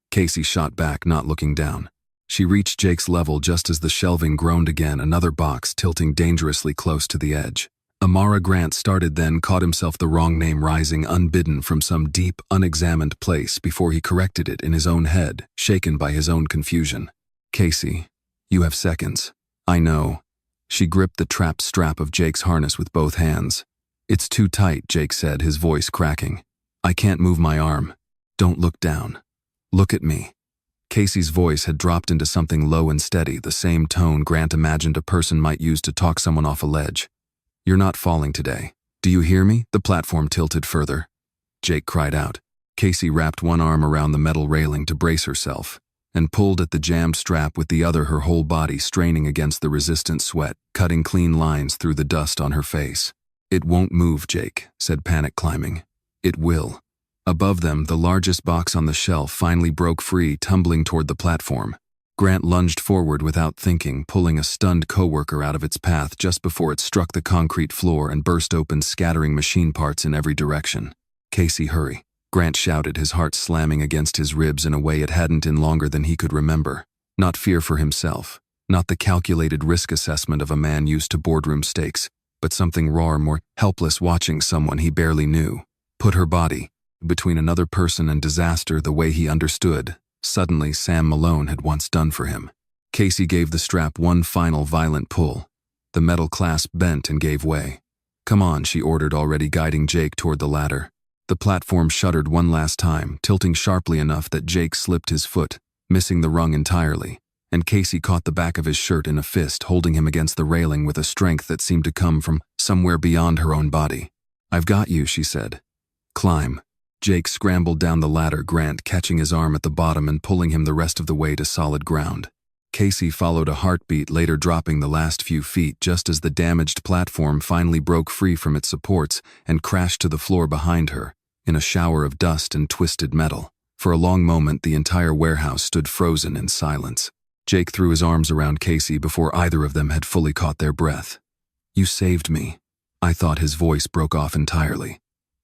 Casey shot back, not looking down. She reached Jake's level just as the shelving groaned again, another box tilting dangerously close to the edge. Amara Grant started, then caught himself the wrong name rising unbidden from some deep, unexamined place before he corrected it in his own head, shaken by his own confusion. "Casey, you have seconds." "I know." She gripped the trapped strap of Jake's harness with both hands. "It's too tight," Jake said, his voice cracking. "I can't move my arm." "Don't look down. Look at me." Casey's voice had dropped into something low and steady, the same tone Grant imagined a person might use to talk someone off a ledge. "You're not falling today. Do you hear me?" The platform tilted further. Jake cried out. Casey wrapped one arm around the metal railing to brace herself and pulled at the jammed strap with the other, her whole body straining against the resistant sweat, cutting clean lines through the dust on her face. "It won't move," Jake said, panic climbing. "It will." Above them, the largest box on the shelf finally broke free, tumbling toward the platform. Grant lunged forward without thinking, pulling a stunned coworker out of its path just before it struck the concrete floor and burst open, scattering machine parts in every direction. "Casey, hurry," Grant shouted, his heart slamming against his ribs in a way it hadn't in longer than he could remember. Not fear for himself, not the calculated risk assessment of a man used to boardroom stakes, but something raw, more helpless, watching someone he barely knew put her body between another person and disaster the way he understood. Suddenly, Sam Malone had once done for him. Casey gave the strap one final violent pull. The metal clasp bent and gave way. "Come on," she ordered, already guiding Jake toward the ladder. The platform shuddered one last time, tilting sharply enough that Jake slipped his foot, missing the rung entirely, and Casey caught the back of his shirt in a fist, holding him against the railing with a strength that seemed to come from somewhere beyond her own body. "I've got you," she said. "Climb." Jake scrambled down the ladder, Grant catching his arm at the bottom and pulling him the rest of the way to solid ground. Casey followed a heartbeat, later dropping the last few feet just as the damaged platform finally broke free from its supports and crashed to the floor behind her, in a shower of dust and twisted metal. For a long moment, the entire warehouse stood frozen in silence. Jake threw his arms around Casey before either of them had fully caught their breath. "You saved me." I thought his voice broke off entirely.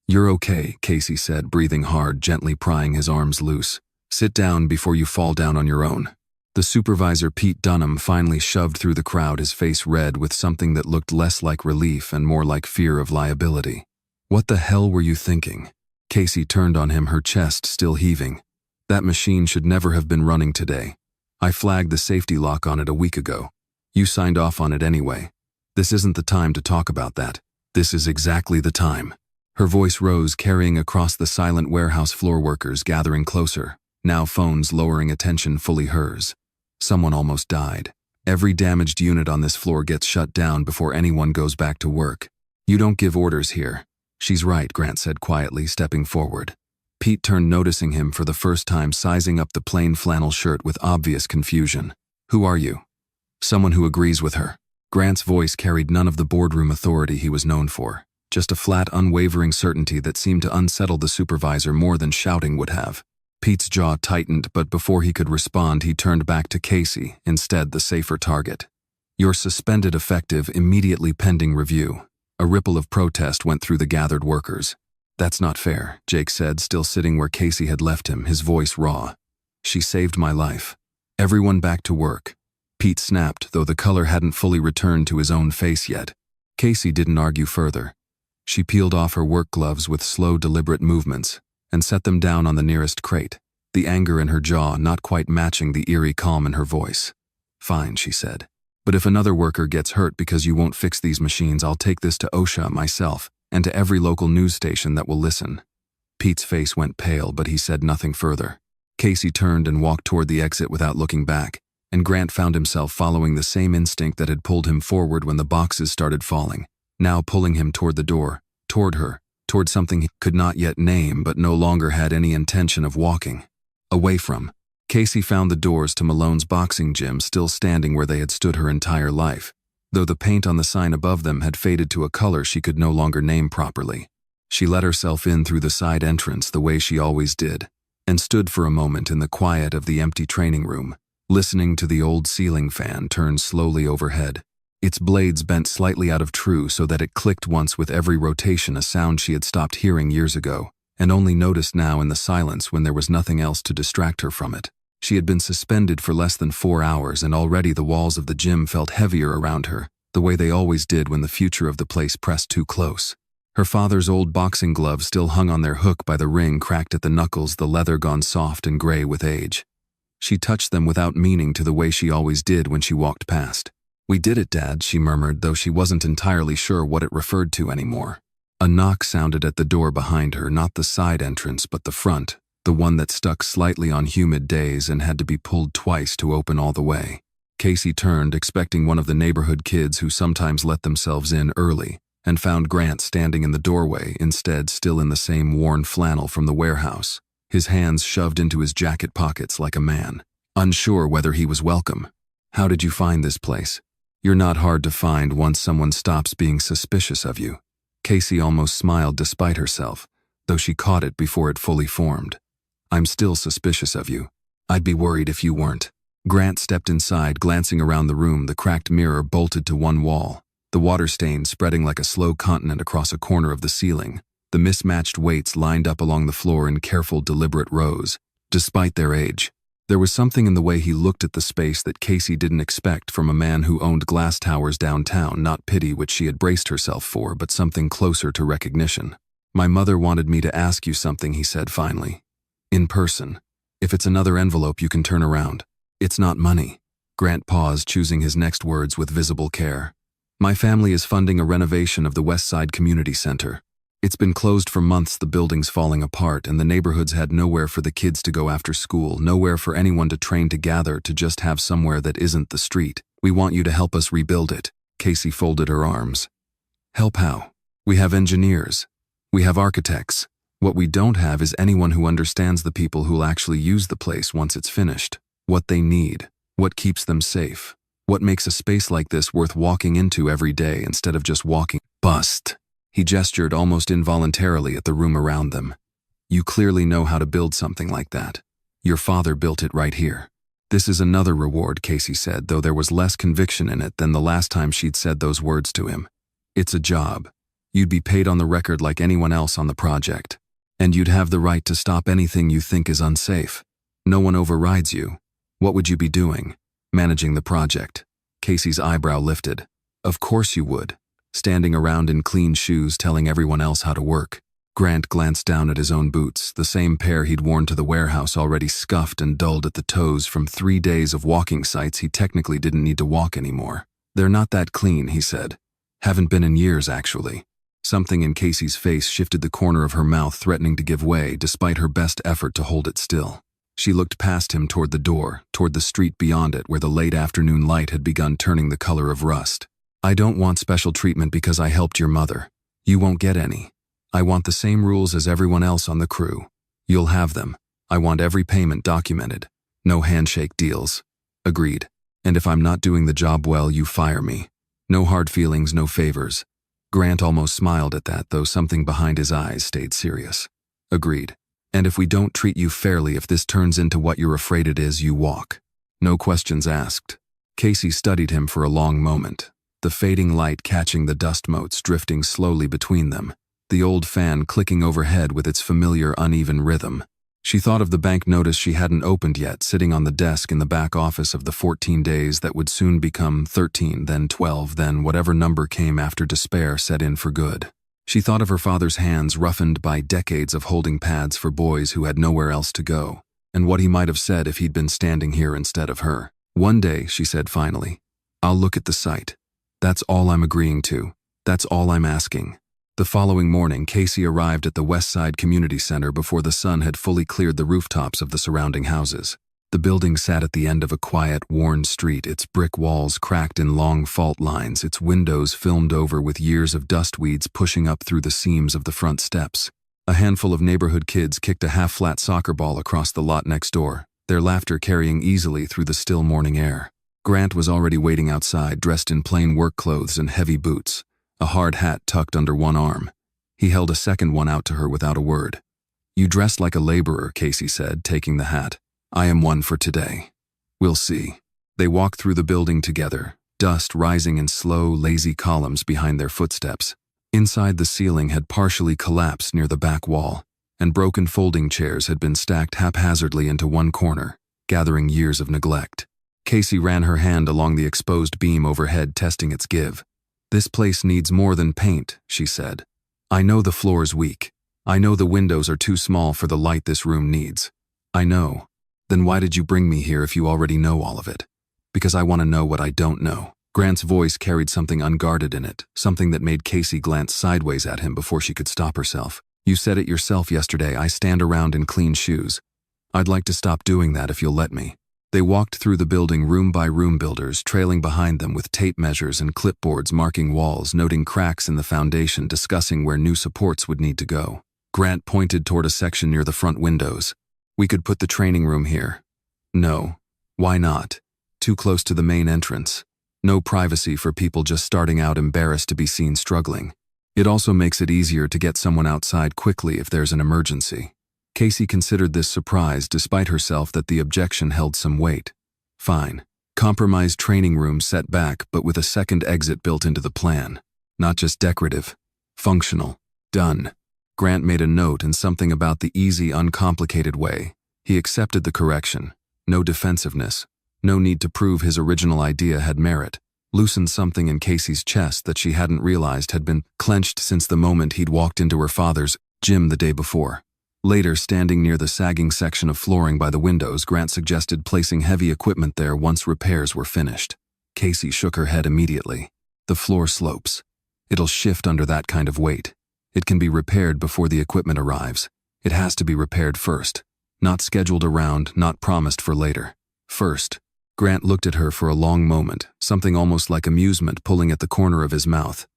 "You're okay," Casey said, breathing hard, gently prying his arms loose. "Sit down before you fall down on your own." The supervisor, Pete Dunham, finally shoved through the crowd, his face red with something that looked less like relief and more like fear of liability. "What the hell were you thinking?" Casey turned on him, her chest still heaving. "That machine should never have been running today. I flagged the safety lock on it a week ago. You signed off on it anyway. This isn't the time to talk about that. This is exactly the time." Her voice rose, carrying across the silent warehouse floor workers gathering closer, now phones lowering attention fully hers. "Someone almost died. Every damaged unit on this floor gets shut down before anyone goes back to work. You don't give orders here." "She's right," Grant said quietly, stepping forward. Pete turned, noticing him for the first time, sizing up the plain flannel shirt with obvious confusion. "Who are you?" "Someone who agrees with her." Grant's voice carried none of the boardroom authority he was known for, just a flat, unwavering certainty that seemed to unsettle the supervisor more than shouting would have. Pete's jaw tightened, but before he could respond, he turned back to Casey, instead the safer target. "You're suspended effective immediately pending review." A ripple of protest went through the gathered workers. "That's not fair," Jake said, still sitting where Casey had left him, his voice raw. "She saved my life. Everyone back to work." Pete snapped, though the color hadn't fully returned to his own face yet. Casey didn't argue further. She peeled off her work gloves with slow, deliberate movements and set them down on the nearest crate, the anger in her jaw not quite matching the eerie calm in her voice. "Fine," she said. "But if another worker gets hurt because you won't fix these machines, I'll take this to OSHA myself and to every local news station that will listen." Pete's face went pale, but he said nothing further. Casey turned and walked toward the exit without looking back, and Grant found himself following the same instinct that had pulled him forward when the boxes started falling, now pulling him toward the door, toward her, toward something he could not yet name but no longer had any intention of walking away from. Casey found the doors to Malone's boxing gym still standing where they had stood her entire life, though the paint on the sign above them had faded to a color she could no longer name properly. She let herself in through the side entrance the way she always did, and stood for a moment in the quiet of the empty training room, listening to the old ceiling fan turn slowly overhead. Its blades bent slightly out of true so that it clicked once with every rotation, a sound she had stopped hearing years ago, and only noticed now in the silence when there was nothing else to distract her from it. She had been suspended for less than 4 hours, and already the walls of the gym felt heavier around her, the way they always did when the future of the place pressed too close. Her father's old boxing gloves still hung on their hook by the ring cracked at the knuckles, the leather gone soft and gray with age. She touched them without meaning to the way she always did when she walked past. "We did it, Dad," she murmured, though she wasn't entirely sure what it referred to anymore. A knock sounded at the door behind her, not the side entrance but the front, the one that stuck slightly on humid days and had to be pulled twice to open all the way. Casey turned, expecting one of the neighborhood kids who sometimes let themselves in early, and found Grant standing in the doorway, instead still in the same worn flannel from the warehouse, his hands shoved into his jacket pockets like a man, unsure whether he was welcome. "How did you find this place? You're not hard to find once someone stops being suspicious of you." Casey almost smiled despite herself, though she caught it before it fully formed. "I'm still suspicious of you. I'd be worried if you weren't." Grant stepped inside, glancing around the room, the cracked mirror bolted to one wall, the water stain spreading like a slow continent across a corner of the ceiling, the mismatched weights lined up along the floor in careful, deliberate rows, despite their age. There was something in the way he looked at the space that Casey didn't expect from a man who owned glass towers downtown, not pity which she had braced herself for, but something closer to recognition. "My mother wanted me to ask you something," he said finally. "In person. If it's another envelope, you can turn around. It's not money." Grant paused, choosing his next words with visible care. "My family is funding a renovation of the West Side Community Center. It's been closed for months, the building's falling apart, and the neighborhood's had nowhere for the kids to go after school, nowhere for anyone to train to gather, to just have somewhere that isn't the street. We want you to help us rebuild it." Casey folded her arms. "Help how? We have engineers. We have architects. What we don't have is anyone who understands the people who'll actually use the place once it's finished. What they need. What keeps them safe. What makes a space like this worth walking into every day instead of just walking." "Bust." He gestured almost involuntarily at the room around them. "You clearly know how to build something like that. Your father built it right here." "This is another reward," Casey said, though there was less conviction in it than the last time she'd said those words to him. "It's a job. You'd be paid on the record like anyone else on the project. And you'd have the right to stop anything you think is unsafe. No one overrides you. What would you be doing? Managing the project?" Casey's eyebrow lifted. "Of course you would. Standing around in clean shoes telling everyone else how to work." Grant glanced down at his own boots, the same pair he'd worn to the warehouse, already scuffed and dulled at the toes from 3 days of walking sites he technically didn't need to walk anymore. "They're not that clean," he said. "Haven't been in years, actually." Something in Casey's face shifted the corner of her mouth, threatening to give way, despite her best effort to hold it still. She looked past him toward the door, toward the street beyond it where the late afternoon light had begun turning the color of rust. "I don't want special treatment because I helped your mother. You won't get any. I want the same rules as everyone else on the crew. You'll have them. I want every payment documented. No handshake deals." "Agreed. And if I'm not doing the job well, you fire me. No hard feelings, no favors." Grant almost smiled at that, though something behind his eyes stayed serious. "Agreed. And if we don't treat you fairly, if this turns into what you're afraid it is, you walk. No questions asked." Casey studied him for a long moment, the fading light catching the dust motes drifting slowly between them, the old fan clicking overhead with its familiar uneven rhythm. She thought of the bank notice she hadn't opened yet, sitting on the desk in the back office of the 14 days that would soon become 13, then 12, then whatever number came after despair set in for good. She thought of her father's hands roughened by decades of holding pads for boys who had nowhere else to go, and what he might have said if he'd been standing here instead of her. One day, she said finally, "I'll look at the site. That's all I'm agreeing to. That's all I'm asking." The following morning, Casey arrived at the West Side Community Center before the sun had fully cleared the rooftops of the surrounding houses. The building sat at the end of a quiet, worn street, its brick walls cracked in long fault lines, its windows filmed over with years of dust weeds pushing up through the seams of the front steps. A handful of neighborhood kids kicked a half-flat soccer ball across the lot next door, their laughter carrying easily through the still morning air. Grant was already waiting outside, dressed in plain work clothes and heavy boots, a hard hat tucked under one arm. He held a second one out to her without a word. "You dress like a laborer," Casey said, taking the hat. "I am one for today. We'll see." They walked through the building together, dust rising in slow, lazy columns behind their footsteps. Inside, the ceiling had partially collapsed near the back wall, and broken folding chairs had been stacked haphazardly into one corner, gathering years of neglect. Casey ran her hand along the exposed beam overhead, testing its give. "This place needs more than paint," she said. "I know the floor's weak. I know the windows are too small for the light this room needs. I know. Then why did you bring me here if you already know all of it?" "Because I want to know what I don't know." Grant's voice carried something unguarded in it, something that made Casey glance sideways at him before she could stop herself. "You said it yourself yesterday, I stand around in clean shoes. I'd like to stop doing that if you'll let me." They walked through the building room by room, builders trailing behind them with tape measures and clipboards marking walls, noting cracks in the foundation, discussing where new supports would need to go. Grant pointed toward a section near the front windows. "We could put the training room here." "No. Why not? Too close to the main entrance. No privacy for people just starting out, embarrassed to be seen struggling. It also makes it easier to get someone outside quickly if there's an emergency." Casey considered this, surprised despite herself that the objection held some weight. "Fine. Compromised training room set back, but with a second exit built into the plan. Not just decorative. Functional. Done." Grant made a note, and something about the easy, uncomplicated way. He accepted the correction. No defensiveness. No need to prove his original idea had merit. Loosened something in Casey's chest that she hadn't realized had been clenched since the moment he'd walked into her father's gym the day before. Later, standing near the sagging section of flooring by the windows, Grant suggested placing heavy equipment there once repairs were finished. Casey shook her head immediately. "The floor slopes. It'll shift under that kind of weight. It can be repaired before the equipment arrives. It has to be repaired first. Not scheduled around, not promised for later. First." Grant looked at her for a long moment, something almost like amusement pulling at the corner of his mouth.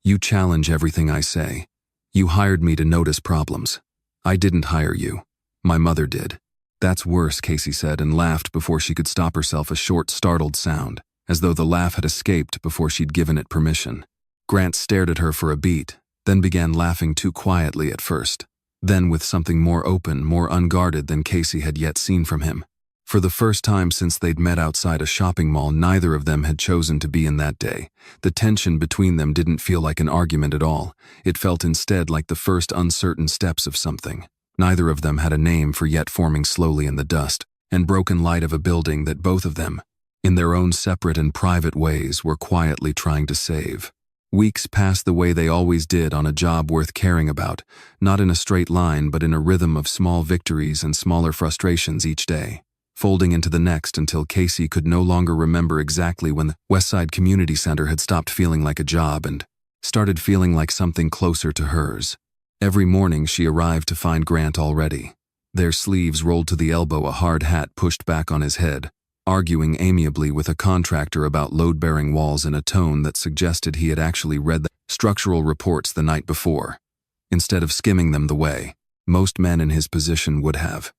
"You challenge everything I say. You hired me to notice problems. I didn't hire you. My mother did." "That's worse," Casey said, and laughed before she could stop herself, a short, startled sound, as though the laugh had escaped before she'd given it permission. Grant stared at her for a beat, then began laughing too quietly at first, then with something more open, more unguarded than Casey had yet seen from him. For the first time since they'd met outside a shopping mall, neither of them had chosen to be in that day. The tension between them didn't feel like an argument at all. It felt instead like the first uncertain steps of something. Neither of them had a name for yet forming slowly in the dust and broken light of a building that both of them, in their own separate and private ways, were quietly trying to save. Weeks passed the way they always did on a job worth caring about, not in a straight line but in a rhythm of small victories and smaller frustrations each day, folding into the next until Casey could no longer remember exactly when the Westside Community Center had stopped feeling like a job and started feeling like something closer to hers. Every morning she arrived to find Grant already, their sleeves rolled to the elbow, a hard hat pushed back on his head, arguing amiably with a contractor about load-bearing walls in a tone that suggested he had actually read the structural reports the night before, instead of skimming them the way most men in his position would have.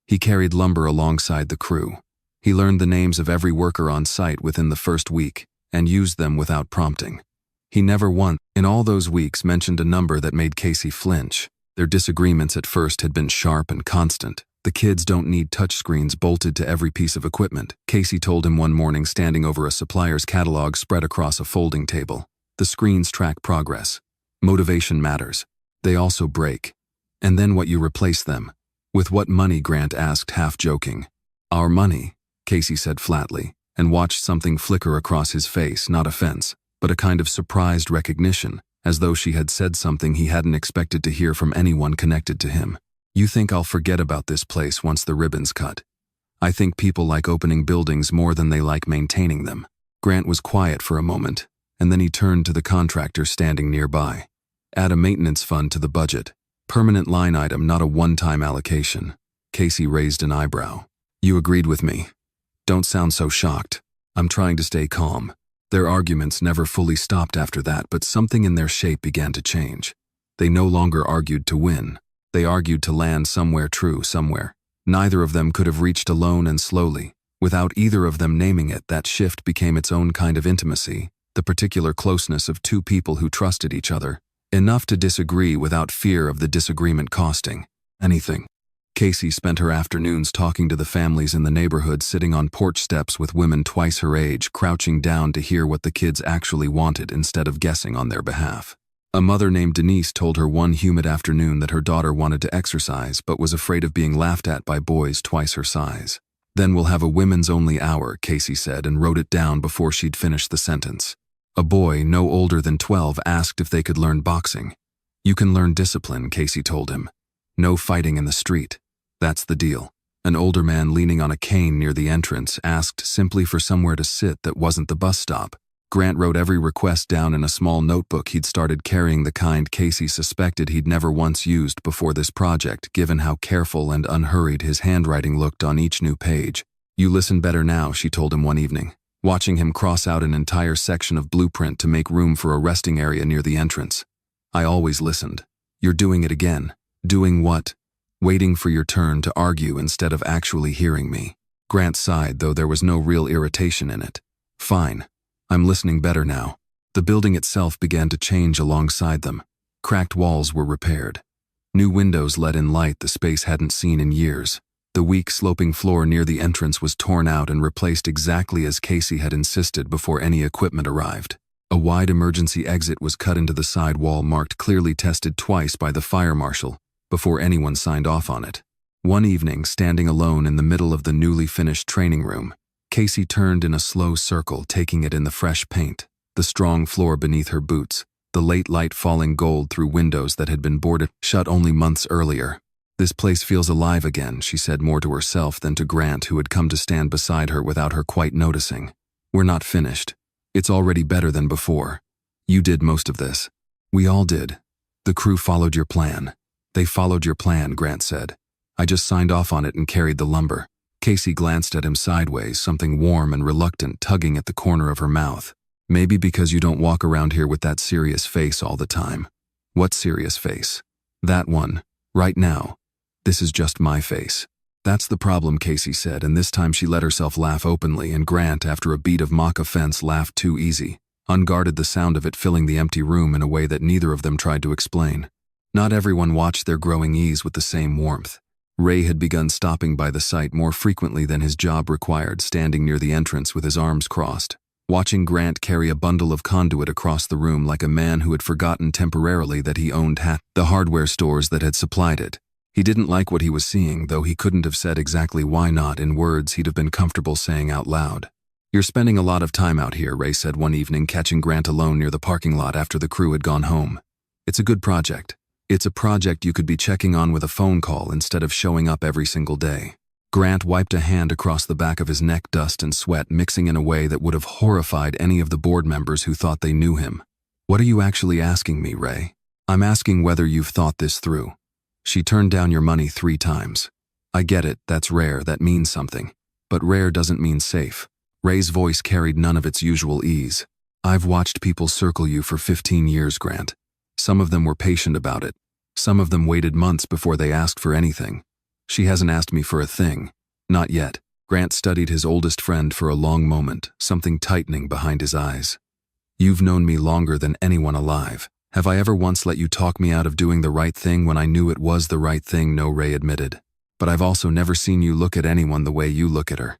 He carried lumber alongside the crew. He learned the names of every worker on site within the first week and used them without prompting. He never once, in all those weeks, mentioned a number that made Casey flinch. Their disagreements at first had been sharp and constant. "The kids don't need touchscreens bolted to every piece of equipment," Casey told him one morning, standing over a supplier's catalog spread across a folding table. "The screens track progress. Motivation matters. They also break. And then what you replace them. With what money? Grant asked, half joking. Our money, Casey said flatly, and watched something flicker across his face, not offense, but a kind of surprised recognition, as though she had said something he hadn't expected to hear from anyone connected to him. You think I'll forget about this place once the ribbon's cut? I think people like opening buildings more than they like maintaining them. Grant was quiet for a moment, and then he turned to the contractor standing nearby. Add a maintenance fund to the budget. Permanent line item, not a one-time allocation. Casey raised an eyebrow. You agreed with me. Don't sound so shocked. I'm trying to stay calm. Their arguments never fully stopped after that, but something in their shape began to change. They no longer argued to win. They argued to land somewhere true, somewhere. Neither of them could have reached alone, and slowly, without either of them naming it, that shift became its own kind of intimacy, the particular closeness of two people who trusted each other, enough to disagree without fear of the disagreement costing anything. Casey spent her afternoons talking to the families in the neighborhood, sitting on porch steps with women twice her age, crouching down to hear what the kids actually wanted instead of guessing on their behalf. A mother named Denise told her one humid afternoon that her daughter wanted to exercise but was afraid of being laughed at by boys twice her size. Then we'll have a women's only hour, Casey said, and wrote it down before she'd finished the sentence. A boy, no older than 12, asked if they could learn boxing. You can learn discipline, Casey told him. No fighting in the street. That's the deal. An older man leaning on a cane near the entrance asked simply for somewhere to sit that wasn't the bus stop. Grant wrote every request down in a small notebook he'd started carrying, the kind Casey suspected he'd never once used before this project, given how careful and unhurried his handwriting looked on each new page. You listen better now, she told him one evening, watching him cross out an entire section of blueprint to make room for a resting area near the entrance. I always listened. You're doing it again. Doing what? Waiting for your turn to argue instead of actually hearing me. Grant sighed, though there was no real irritation in it. Fine. I'm listening better now. The building itself began to change alongside them. Cracked walls were repaired. New windows let in light the space hadn't seen in years. The weak sloping floor near the entrance was torn out and replaced exactly as Casey had insisted before any equipment arrived. A wide emergency exit was cut into the side wall, marked clearly tested twice by the fire marshal, before anyone signed off on it. One evening, standing alone in the middle of the newly finished training room, Casey turned in a slow circle, taking it in the fresh paint, the strong floor beneath her boots, the late light falling gold through windows that had been boarded shut only months earlier. This place feels alive again, she said, more to herself than to Grant, who had come to stand beside her without her quite noticing. We're not finished. It's already better than before. You did most of this. We all did. The crew followed your plan. They followed your plan, Grant said. I just signed off on it and carried the lumber. Casey glanced at him sideways, something warm and reluctant tugging at the corner of her mouth. Maybe because you don't walk around here with that serious face all the time. What serious face? That one. Right now. This is just my face. That's the problem, Casey said, and this time she let herself laugh openly, and Grant, after a beat of mock offense, laughed too easy, unguarded, the sound of it filling the empty room in a way that neither of them tried to explain. Not everyone watched their growing ease with the same warmth. Ray had begun stopping by the site more frequently than his job required, standing near the entrance with his arms crossed, watching Grant carry a bundle of conduit across the room like a man who had forgotten temporarily that he owned the hardware stores that had supplied it. He didn't like what he was seeing, though he couldn't have said exactly why not in words he'd have been comfortable saying out loud. You're spending a lot of time out here, Ray said one evening, catching Grant alone near the parking lot after the crew had gone home. It's a good project. It's a project you could be checking on with a phone call instead of showing up every single day. Grant wiped a hand across the back of his neck, dust and sweat mixing in a way that would have horrified any of the board members who thought they knew him. What are you actually asking me, Ray? I'm asking whether you've thought this through. She turned down your money 3 times. I get it, that's rare, that means something. But rare doesn't mean safe. Ray's voice carried none of its usual ease. I've watched people circle you for 15 years, Grant. Some of them were patient about it. Some of them waited months before they asked for anything. She hasn't asked me for a thing. Not yet. Grant studied his oldest friend for a long moment, something tightening behind his eyes. You've known me longer than anyone alive. Have I ever once let you talk me out of doing the right thing when I knew it was the right thing? No, Ray admitted. But I've also never seen you look at anyone the way you look at her.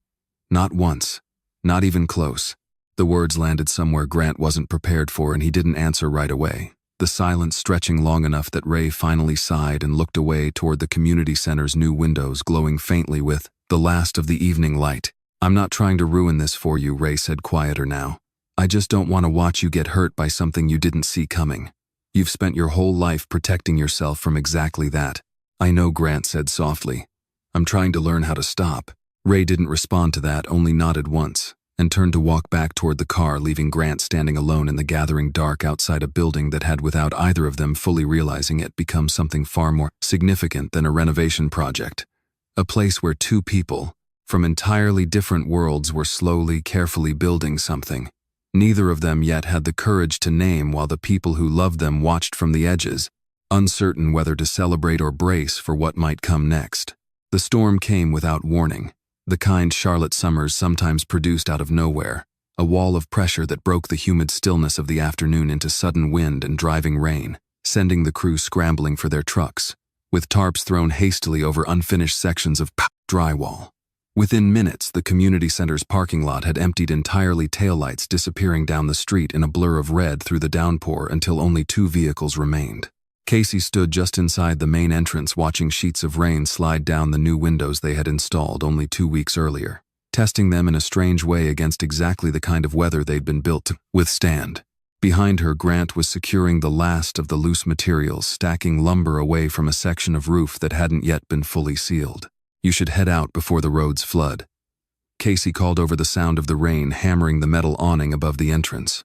Not once. Not even close. The words landed somewhere Grant wasn't prepared for, and he didn't answer right away. the silence stretching long enough that Ray finally sighed and looked away toward the community center's new windows glowing faintly with the last of the evening light. "I'm not trying to ruin this for you," Ray said, quieter now. "I just don't want to watch you get hurt by something you didn't see coming. You've spent your whole life protecting yourself from exactly that." "I know," Grant said softly. "I'm trying to learn how to stop." Ray didn't respond to that, only nodded once, and turned to walk back toward the car, leaving Grant standing alone in the gathering dark outside a building that had, without either of them fully realizing it, become something far more significant than a renovation project. A place where two people, from entirely different worlds, were slowly, carefully building something. Neither of them yet had the courage to name, while the people who loved them watched from the edges, uncertain whether to celebrate or brace for what might come next. The storm came without warning. The kind Charlotte summers sometimes produced out of nowhere, a wall of pressure that broke the humid stillness of the afternoon into sudden wind and driving rain, sending the crew scrambling for their trucks, with tarps thrown hastily over unfinished sections of drywall. Within minutes, the community center's parking lot had emptied entirely, taillights disappearing down the street in a blur of red through the downpour until only 2 vehicles remained. Casey stood just inside the main entrance, watching sheets of rain slide down the new windows they had installed only 2 weeks earlier, testing them in a strange way against exactly the kind of weather they'd been built to withstand. Behind her, Grant was securing the last of the loose materials, stacking lumber away from a section of roof that hadn't yet been fully sealed. "You should head out before the roads flood," Casey called over the sound of the rain hammering the metal awning above the entrance.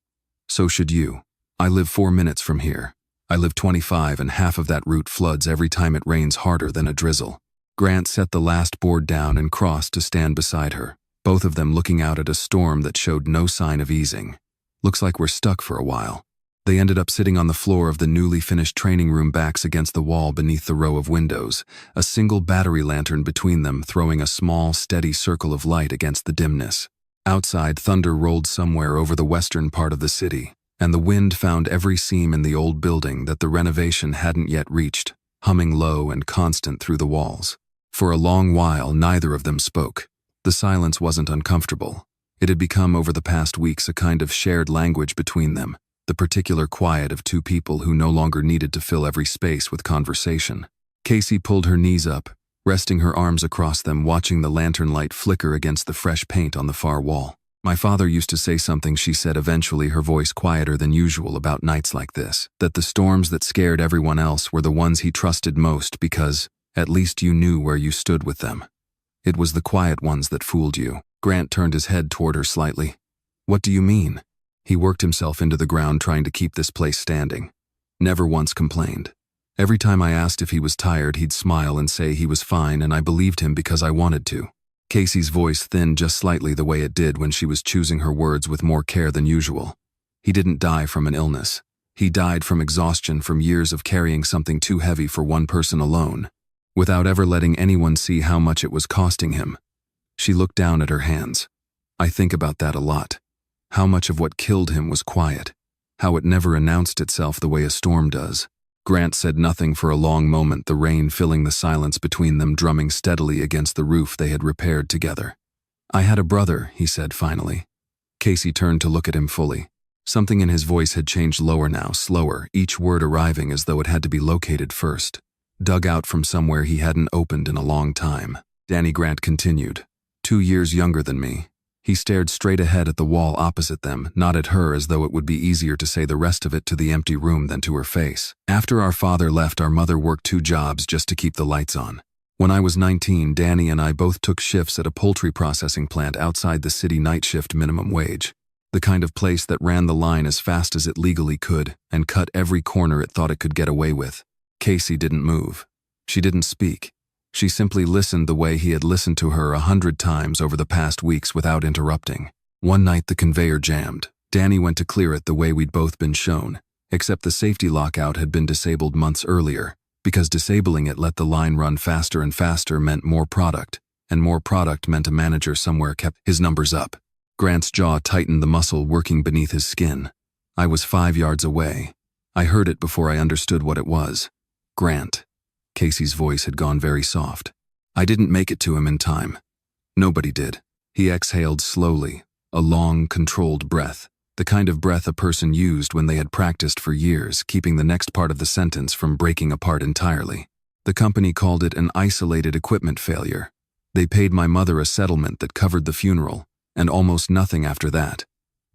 "So should you. I live 4 minutes from here. I live 25, and half of that route floods every time it rains harder than a drizzle." Grant set the last board down and crossed to stand beside her, both of them looking out at a storm that showed no sign of easing. "Looks like we're stuck for a while." They ended up sitting on the floor of the newly finished training room, backs against the wall beneath the row of windows, a single battery lantern between them throwing a small, steady circle of light against the dimness. Outside, thunder rolled somewhere over the western part of the city, and the wind found every seam in the old building that the renovation hadn't yet reached, humming low and constant through the walls. For a long while, neither of them spoke. The silence wasn't uncomfortable. It had become, over the past weeks, a kind of shared language between them, the particular quiet of two people who no longer needed to fill every space with conversation. Casey pulled her knees up, resting her arms across them, watching the lantern light flicker against the fresh paint on the far wall. "My father used to say something," she said eventually, her voice quieter than usual, "about nights like this, that the storms that scared everyone else were the ones he trusted most because, at least, you knew where you stood with them. It was the quiet ones that fooled you." Grant turned his head toward her slightly. "What do you mean?" He worked himself into the ground, trying to keep this place standing. "Never once complained. Every time I asked if he was tired, he'd smile and say he was fine, and I believed him because I wanted to." Casey's voice thinned just slightly, the way it did when she was choosing her words with more care than usual. "He didn't die from an illness. He died from exhaustion, from years of carrying something too heavy for one person alone, without ever letting anyone see how much it was costing him." She looked down at her hands. "I think about that a lot. How much of what killed him was quiet. How it never announced itself the way a storm does." Grant said nothing for a long moment, the rain filling the silence between them, drumming steadily against the roof they had repaired together. "I had a brother," he said finally. Casey turned to look at him fully. Something in his voice had changed, lower now, slower, each word arriving as though it had to be located first, dug out from somewhere he hadn't opened in a long time. Danny, Grant continued. 2 years younger than me. He stared straight ahead at the wall opposite them, not at her, as though it would be easier to say the rest of it to the empty room than to her face. "After our father left, our mother worked 2 jobs just to keep the lights on. When I was 19, Danny and I both took shifts at a poultry processing plant outside the city, night shift, minimum wage. The kind of place that ran the line as fast as it legally could and cut every corner it thought it could get away with." Casey didn't move. She didn't speak. She simply listened the way he had listened to her 100 times over the past weeks without interrupting. One night the conveyor jammed. Danny went to clear it the way we'd both been shown, except the safety lockout had been disabled months earlier, because disabling it let the line run faster, and faster meant more product, and more product meant a manager somewhere kept his numbers up. Grant's jaw tightened, the muscle working beneath his skin. "I was 5 yards away. I heard it before I understood what it was. Grant." Casey's voice had gone very soft. "I didn't make it to him in time. Nobody did." He exhaled slowly, a long, controlled breath, the kind of breath a person used when they had practiced for years, keeping the next part of the sentence from breaking apart entirely. The company called it an isolated equipment failure. They paid my mother a settlement that covered the funeral, and almost nothing after that.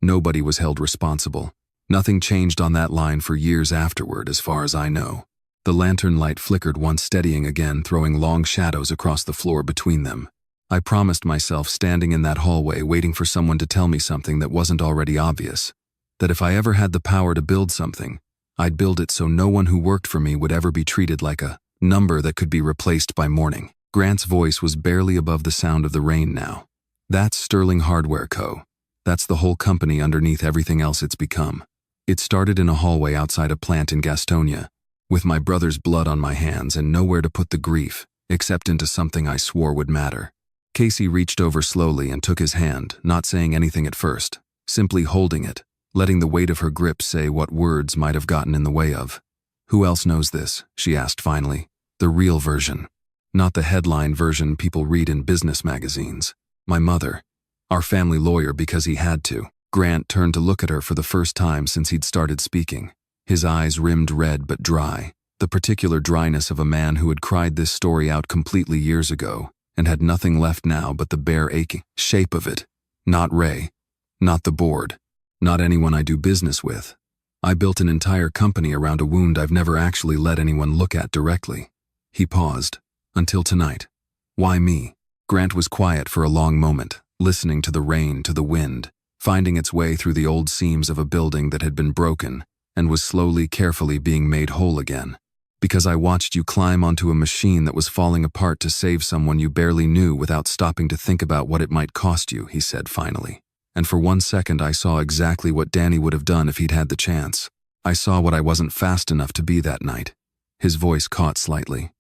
Nobody was held responsible. Nothing changed on that line for years afterward, as far as I know. The lantern light flickered once, steadying again, throwing long shadows across the floor between them. I promised myself, standing in that hallway, waiting for someone to tell me something that wasn't already obvious, that if I ever had the power to build something, I'd build it so no one who worked for me would ever be treated like a number that could be replaced by morning. Grant's voice was barely above the sound of the rain now. That's Sterling Hardware Co. That's the whole company underneath everything else it's become. It started in a hallway outside a plant in Gastonia, with my brother's blood on my hands and nowhere to put the grief, except into something I swore would matter. Casey reached over slowly and took his hand, not saying anything at first, simply holding it, letting the weight of her grip say what words might have gotten in the way of. "Who else knows this?" she asked finally. "The real version. Not the headline version people read in business magazines. My mother. Our family lawyer, because he had to." Grant turned to look at her for the first time since he'd started speaking. His eyes rimmed red but dry, the particular dryness of a man who had cried this story out completely years ago, and had nothing left now but the bare aching shape of it. "Not Ray. Not the board. Not anyone I do business with. I built an entire company around a wound I've never actually let anyone look at directly." He paused. "Until tonight. Why me?" Grant was quiet for a long moment, listening to the rain, to the wind, finding its way through the old seams of a building that had been broken and was slowly, carefully being made whole again. "Because I watched you climb onto a machine that was falling apart to save someone you barely knew without stopping to think about what it might cost you," he said finally. "And for 1 second I saw exactly what Danny would have done if he'd had the chance. I saw what I wasn't fast enough to be that night." His voice caught slightly.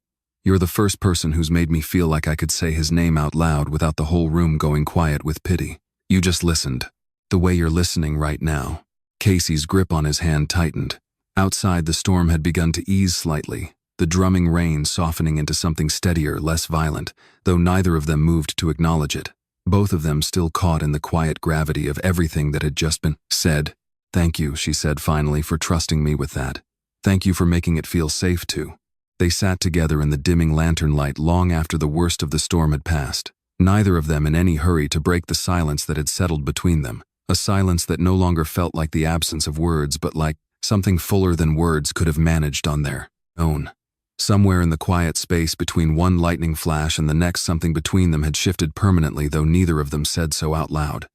"You're the first person who's made me feel like I could say his name out loud without the whole room going quiet with pity. You just listened. The way you're listening right now." Casey's grip on his hand tightened. Outside, the storm had begun to ease slightly, the drumming rain softening into something steadier, less violent, though neither of them moved to acknowledge it. Both of them still caught in the quiet gravity of everything that had just been said. "Thank you," she said finally, "for trusting me with that. Thank you for making it feel safe too." They sat together in the dimming lantern light long after the worst of the storm had passed, neither of them in any hurry to break the silence that had settled between them, a silence that no longer felt like the absence of words but like something fuller than words could have managed on their own. Somewhere in the quiet space between one lightning flash and the next, something between them had shifted permanently, though neither of them said so out loud.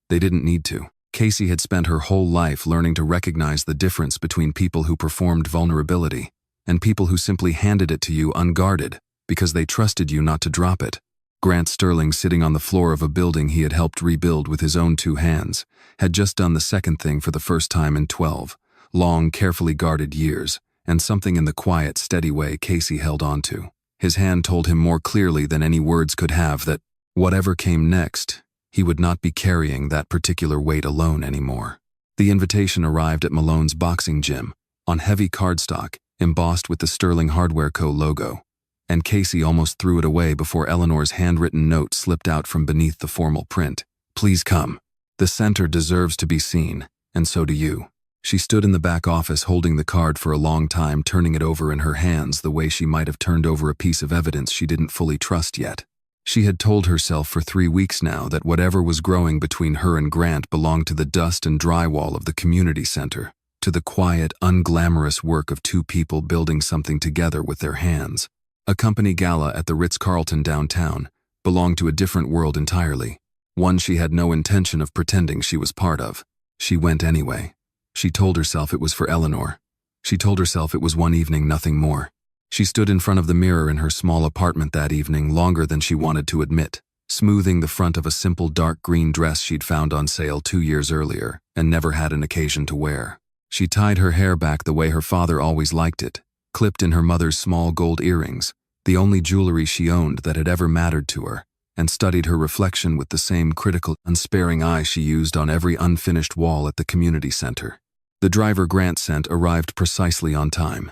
They didn't need to. Casey had spent her whole life learning to recognize the difference between people who performed vulnerability and people who simply handed it to you unguarded because they trusted you not to drop it. Grant Sterling, sitting on the floor of a building he had helped rebuild with his own 2 hands, had just done the second thing for the first time in 12 long, carefully guarded years, and something in the quiet, steady way Casey held on to. His hand told him more clearly than any words could have that, whatever came next, he would not be carrying that particular weight alone anymore. The invitation arrived at Malone's boxing gym, on heavy cardstock, embossed with the Sterling Hardware Co. logo, and Casey almost threw it away before Eleanor's handwritten note slipped out from beneath the formal print. "Please come. The center deserves to be seen, and so do you." She stood in the back office holding the card for a long time, turning it over in her hands the way she might have turned over a piece of evidence she didn't fully trust yet. She had told herself for 3 weeks now that whatever was growing between her and Grant belonged to the dust and drywall of the community center, to the quiet, unglamorous work of 2 people building something together with their hands. A company gala at the Ritz-Carlton downtown belonged to a different world entirely, one she had no intention of pretending she was part of. She went anyway. She told herself it was for Eleanor. She told herself it was one evening, nothing more. She stood in front of the mirror in her small apartment that evening longer than she wanted to admit, smoothing the front of a simple dark green dress she'd found on sale 2 years earlier and never had an occasion to wear. She tied her hair back the way her father always liked it, clipped in her mother's small gold earrings, the only jewelry she owned that had ever mattered to her, and studied her reflection with the same critical, unsparing eye she used on every unfinished wall at the community center. The driver Grant sent arrived precisely on time.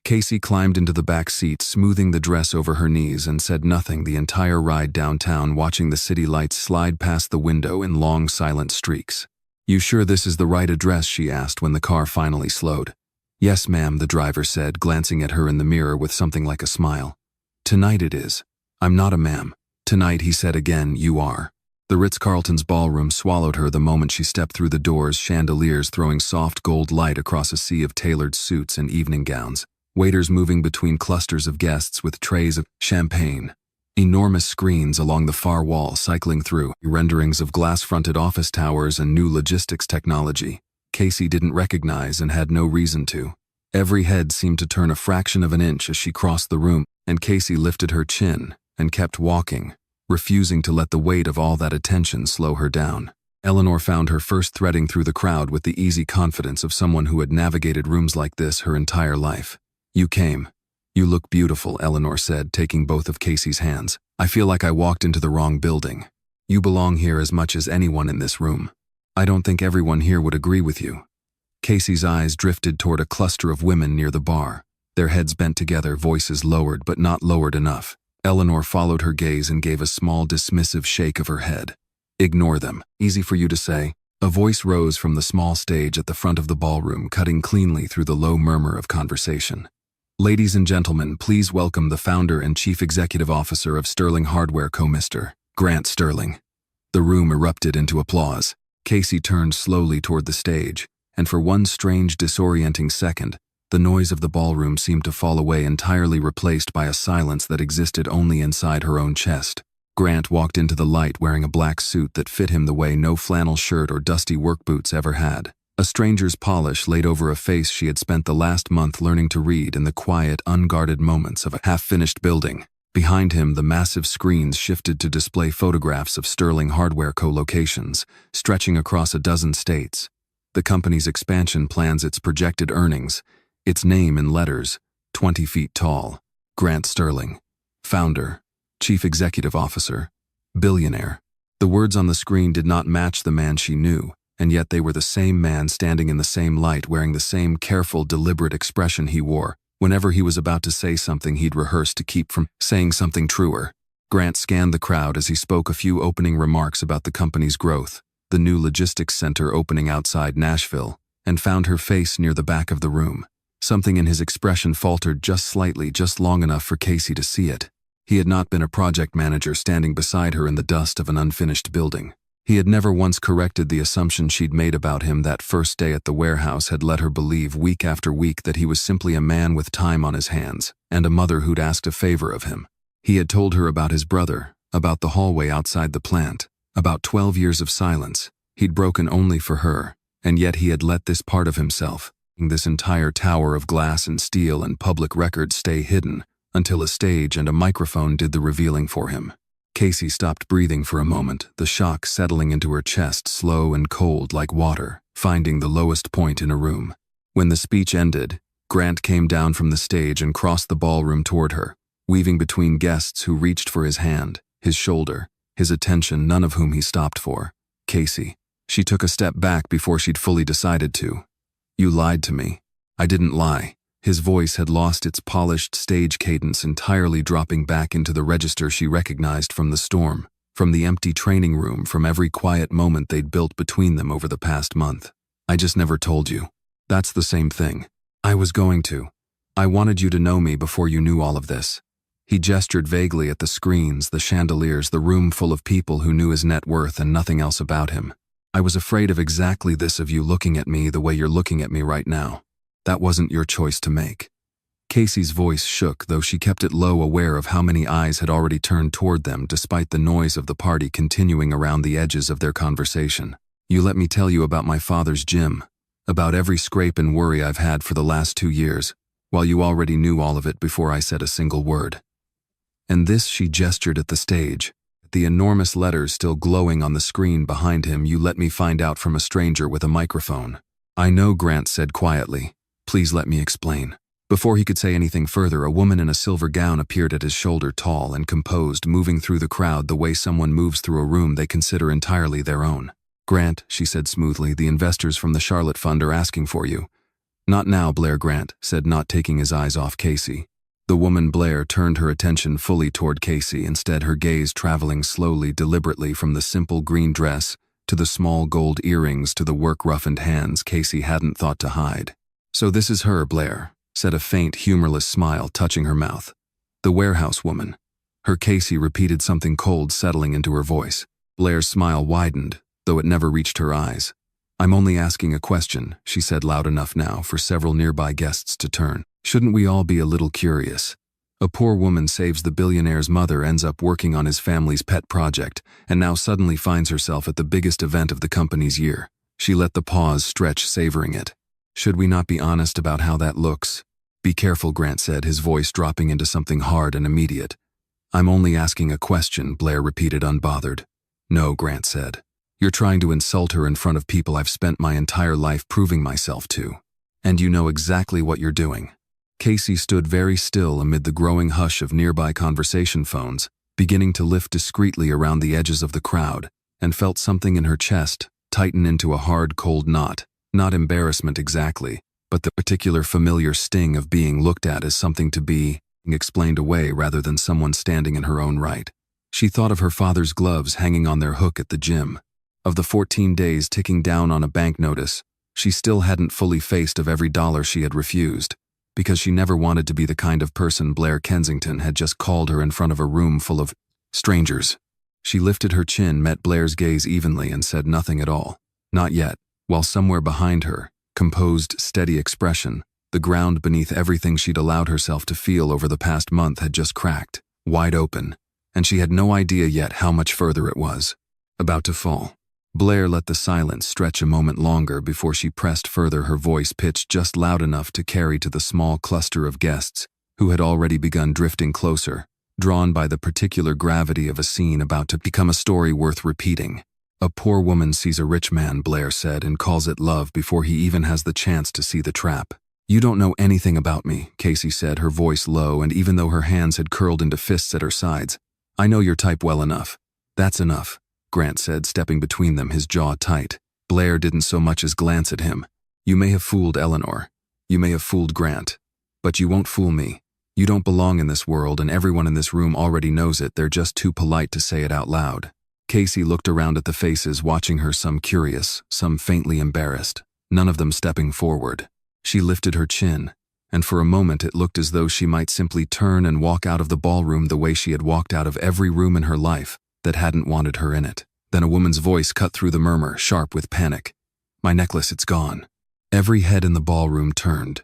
Casey climbed into the back seat, smoothing the dress over her knees, and said nothing the entire ride downtown, watching the city lights slide past the window in long, silent streaks. "You sure this is the right address?" she asked when the car finally slowed. "Yes, ma'am," the driver said, glancing at her in the mirror with something like a smile. "Tonight it is." "I'm not a ma'am." "Tonight," he said again, "you are." The Ritz-Carlton's ballroom swallowed her the moment she stepped through the doors, chandeliers throwing soft gold light across a sea of tailored suits and evening gowns, waiters moving between clusters of guests with trays of champagne. Enormous screens along the far wall cycling through, renderings of glass-fronted office towers and new logistics technology Casey didn't recognize and had no reason to. Every head seemed to turn a fraction of an inch as she crossed the room, and Casey lifted her chin and kept walking, refusing to let the weight of all that attention slow her down. Eleanor found her first threading through the crowd with the easy confidence of someone who had navigated rooms like this her entire life. "You came. You look beautiful," Eleanor said, taking both of Casey's hands. "I feel like I walked into the wrong building. You belong here as much as anyone in this room. I don't think everyone here would agree with you." Casey's eyes drifted toward a cluster of women near the bar, their heads bent together, voices lowered but not lowered enough. Eleanor followed her gaze and gave a small dismissive shake of her head. "Ignore them. Easy for you to say." A voice rose from the small stage at the front of the ballroom, cutting cleanly through the low murmur of conversation. "Ladies and gentlemen, please welcome the founder and chief executive officer of Sterling Hardware Co., Mr. Grant Sterling." The room erupted into applause. Casey turned slowly toward the stage, and for one strange, disorienting second, the noise of the ballroom seemed to fall away, entirely replaced by a silence that existed only inside her own chest. Grant walked into the light wearing a black suit that fit him the way no flannel shirt or dusty work boots ever had. A stranger's polish laid over a face she had spent the last month learning to read in the quiet, unguarded moments of a half-finished building. Behind him, the massive screens shifted to display photographs of Sterling Hardware Co. locations, stretching across a dozen states. The company's expansion plans, its projected earnings, its name in letters, 20 feet tall. Grant Sterling, founder, chief executive officer, billionaire. The words on the screen did not match the man she knew, and yet they were the same man standing in the same light, wearing the same careful, deliberate expression he wore whenever he was about to say something he'd rehearsed to keep from saying something truer. Grant scanned the crowd as he spoke a few opening remarks about the company's growth, the new logistics center opening outside Nashville, and found her face near the back of the room. Something in his expression faltered just slightly, just long enough for Casey to see it. He had not been a project manager standing beside her in the dust of an unfinished building. He had never once corrected the assumption she'd made about him that first day at the warehouse, had let her believe week after week that he was simply a man with time on his hands and a mother who'd asked a favor of him. He had told her about his brother, about the hallway outside the plant, about 12 years of silence he'd broken only for her, and yet he had let this part of himself, this entire tower of glass and steel and public records, stay hidden until a stage and a microphone did the revealing for him. Casey stopped breathing for a moment, the shock settling into her chest, slow and cold like water, finding the lowest point in a room. When the speech ended, Grant came down from the stage and crossed the ballroom toward her, weaving between guests who reached for his hand, his shoulder, his attention, none of whom he stopped for. "Casey." She took a step back before she'd fully decided to. "You lied to me." "I didn't lie." His voice had lost its polished stage cadence, entirely dropping back into the register she recognized from the storm, from the empty training room, from every quiet moment they'd built between them over the past month. "I just never told you." "That's the same thing." "I was going to. I wanted you to know me before you knew all of this." He gestured vaguely at the screens, the chandeliers, the room full of people who knew his net worth and nothing else about him. "I was afraid of exactly this, of you looking at me the way you're looking at me right now. That wasn't your choice to make." Casey's voice shook, though she kept it low, aware of how many eyes had already turned toward them despite the noise of the party continuing around the edges of their conversation. "You let me tell you about my father's gym, about every scrape and worry I've had for the last 2 years, while you already knew all of it before I said a single word." And this, she gestured at the stage, the enormous letters still glowing on the screen behind him. "You let me find out from a stranger with a microphone." "I know," Grant said quietly. "Please let me explain." Before he could say anything further, a woman in a silver gown appeared at his shoulder, tall and composed, moving through the crowd the way someone moves through a room they consider entirely their own. "Grant," she said smoothly, "the investors from the Charlotte Fund are asking for you." "Not now," Blair Grant said, not taking his eyes off Casey. The woman Blair turned her attention fully toward Casey, instead her gaze traveling slowly, deliberately from the simple green dress to the small gold earrings to the work-roughened hands Casey hadn't thought to hide. "So this is her, Blair," said a faint, humorless smile touching her mouth. "The warehouse woman." Her Casey repeated something cold settling into her voice. Blair's smile widened, though it never reached her eyes. "I'm only asking a question," she said loud enough now for several nearby guests to turn. "Shouldn't we all be a little curious? A poor woman saves the billionaire's mother, ends up working on his family's pet project, and now suddenly finds herself at the biggest event of the company's year." She let the pause stretch, savoring it. "Should we not be honest about how that looks?" "Be careful," Grant said, his voice dropping into something hard and immediate. "I'm only asking a question," Blair repeated, unbothered. "No," Grant said. "You're trying to insult her in front of people I've spent my entire life proving myself to. And you know exactly what you're doing." Casey stood very still amid the growing hush of nearby conversation phones, beginning to lift discreetly around the edges of the crowd, and felt something in her chest tighten into a hard, cold knot. Not embarrassment exactly, but the particular familiar sting of being looked at as something to be explained away rather than someone standing in her own right. She thought of her father's gloves hanging on their hook at the gym, of the 14 days ticking down on a bank notice she still hadn't fully faced, of every dollar she had refused, because she never wanted to be the kind of person Blair Kensington had just called her in front of a room full of strangers. She lifted her chin, met Blair's gaze evenly, and said nothing at all. Not yet, while somewhere behind her, composed, steady expression, the ground beneath everything she'd allowed herself to feel over the past month had just cracked, wide open, and she had no idea yet how much further it was. About to fall. Blair let the silence stretch a moment longer before she pressed further, her voice pitched just loud enough to carry to the small cluster of guests who had already begun drifting closer, drawn by the particular gravity of a scene about to become a story worth repeating. "A poor woman sees a rich man," Blair said, "and calls it love before he even has the chance to see the trap." "You don't know anything about me," Casey said, her voice low, and even though her hands had curled into fists at her sides, "I know your type well enough." "That's enough," Grant said, stepping between them, his jaw tight. Blair didn't so much as glance at him. "You may have fooled Eleanor. You may have fooled Grant. But you won't fool me. You don't belong in this world, and everyone in this room already knows it. They're just too polite to say it out loud." Casey looked around at the faces watching her, some curious, some faintly embarrassed, none of them stepping forward. She lifted her chin, and for a moment it looked as though she might simply turn and walk out of the ballroom the way she had walked out of every room in her life that hadn't wanted her in it. Then a woman's voice cut through the murmur, sharp with panic. "My necklace, it's gone." Every head in the ballroom turned.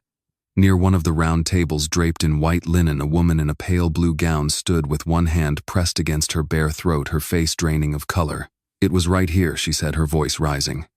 Near one of the round tables draped in white linen, a woman in a pale blue gown stood with one hand pressed against her bare throat, her face draining of color. "It was right here," she said, her voice rising.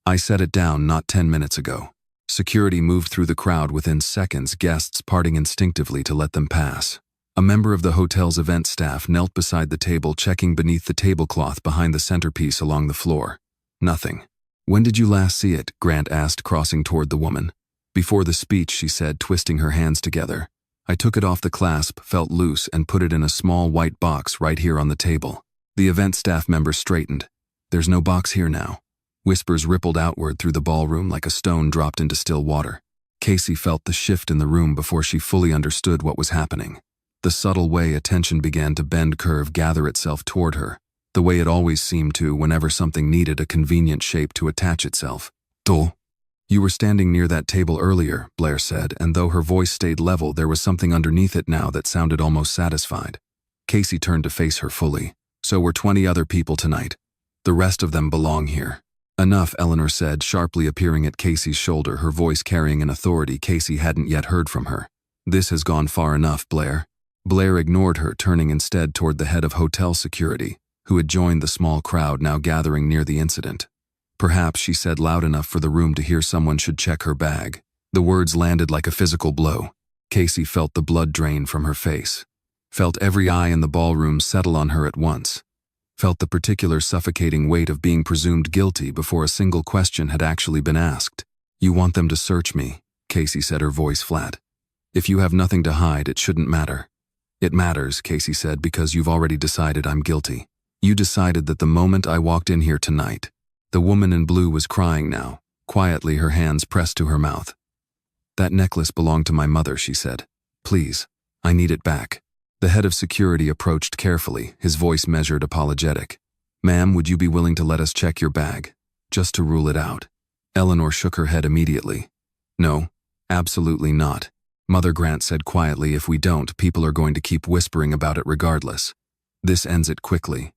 "I set it down not 10 minutes ago." Security moved through the crowd within seconds, guests parting instinctively to let them pass. A member of the hotel's event staff knelt beside the table, checking beneath the tablecloth behind the centerpiece along the floor. "Nothing." "When did you last see it?" Grant asked, crossing toward the woman. "Before the speech," she said, twisting her hands together. "I took it off the clasp, felt loose, and put it in a small white box right here on the table." The event staff member straightened. "There's no box here now." Whispers rippled outward through the ballroom like a stone dropped into still water. Casey felt the shift in the room before she fully understood what was happening. The subtle way attention began to bend, curve, gather itself toward her, the way it always seemed to whenever something needed a convenient shape to attach itself. "Duh. You were standing near that table earlier," Blair said, and though her voice stayed level, there was something underneath it now that sounded almost satisfied. Casey turned to face her fully. "So were 20 other people tonight. The rest of them belong here." "Enough," Eleanor said, sharply appearing at Casey's shoulder, her voice carrying an authority Casey hadn't yet heard from her. "This has gone far enough, Blair." Blair ignored her, turning instead toward the head of hotel security, who had joined the small crowd now gathering near the incident. "Perhaps," she said loud enough for the room to hear, "someone should check her bag." The words landed like a physical blow. Casey felt the blood drain from her face, felt every eye in the ballroom settle on her at once, felt the particular suffocating weight of being presumed guilty before a single question had actually been asked. "You want them to search me," Casey said, her voice flat. "If you have nothing to hide, it shouldn't matter." "It matters," Casey said, "because you've already decided I'm guilty. You decided that the moment I walked in here tonight." The woman in blue was crying now, quietly, her hands pressed to her mouth. "That necklace belonged to my mother," she said. "Please, I need it back." The head of security approached carefully, his voice measured, apologetic. "Ma'am, would you be willing to let us check your bag? Just to rule it out." Eleanor shook her head immediately. "No, absolutely not," Mother Grant said quietly. "If we don't, people are going to keep whispering about it regardless. This ends it quickly.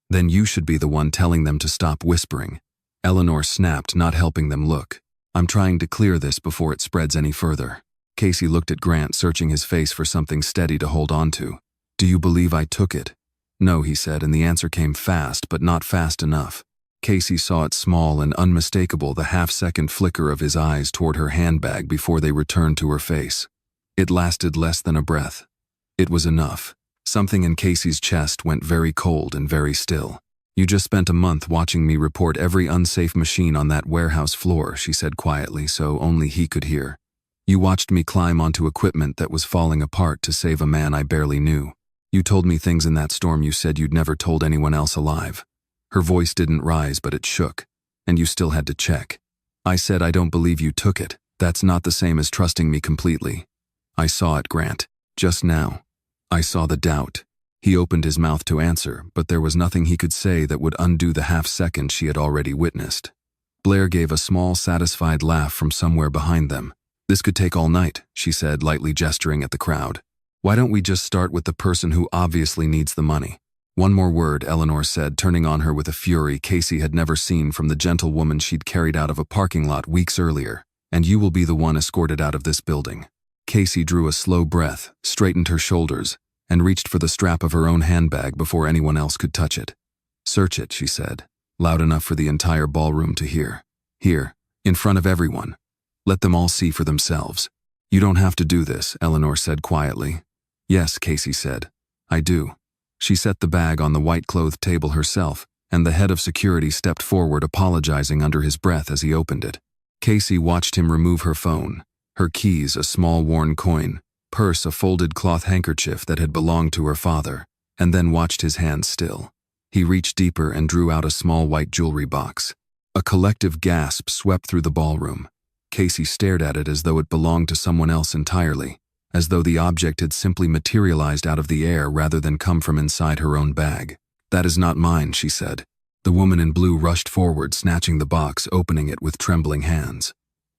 Then you should be the one telling them to stop whispering." Eleanor snapped, not helping them look. "I'm trying to clear this before it spreads any further." Casey looked at Grant, searching his face for something steady to hold on to. "Do you believe I took it?" "No," he said, and the answer came fast, but not fast enough. Casey saw it, small and unmistakable, the half-second flicker of his eyes toward her handbag before they returned to her face. It lasted less than a breath. It was enough. Something in Casey's chest went very cold and very still. "You just spent a month watching me report every unsafe machine on that warehouse floor," she said quietly, so only he could hear. "You watched me climb onto equipment that was falling apart to save a man I barely knew. You told me things in that storm you said you'd never told anyone else alive." Her voice didn't rise, but it shook. "And you still had to check. I said I don't believe you took it. That's not the same as trusting me completely." "I saw it, Grant. Just now. I saw the doubt." He opened his mouth to answer, but there was nothing he could say that would undo the half-second she had already witnessed. Blair gave a small, satisfied laugh from somewhere behind them. "This could take all night," she said, lightly gesturing at the crowd. "Why don't we just start with the person who obviously needs the money?" "One more word," Eleanor said, turning on her with a fury Casey had never seen from the gentle woman she'd carried out of a parking lot weeks earlier, "and you will be the one escorted out of this building." Casey drew a slow breath, straightened her shoulders, and reached for the strap of her own handbag before anyone else could touch it. "Search it," she said, loud enough for the entire ballroom to hear. "Here, in front of everyone. Let them all see for themselves." "You don't have to do this," Eleanor said quietly. "Yes," Casey said. "I do." She set the bag on the white-clothed table herself, and the head of security stepped forward, apologizing under his breath as he opened it. Casey watched him remove her phone, her keys, a small worn coin, purse, a folded cloth handkerchief that had belonged to her father, and then watched his hands still. He reached deeper and drew out a small white jewelry box. A collective gasp swept through the ballroom. Casey stared at it as though it belonged to someone else entirely, as though the object had simply materialized out of the air rather than come from inside her own bag. "That is not mine," she said. The woman in blue rushed forward, snatching the box, opening it with trembling hands.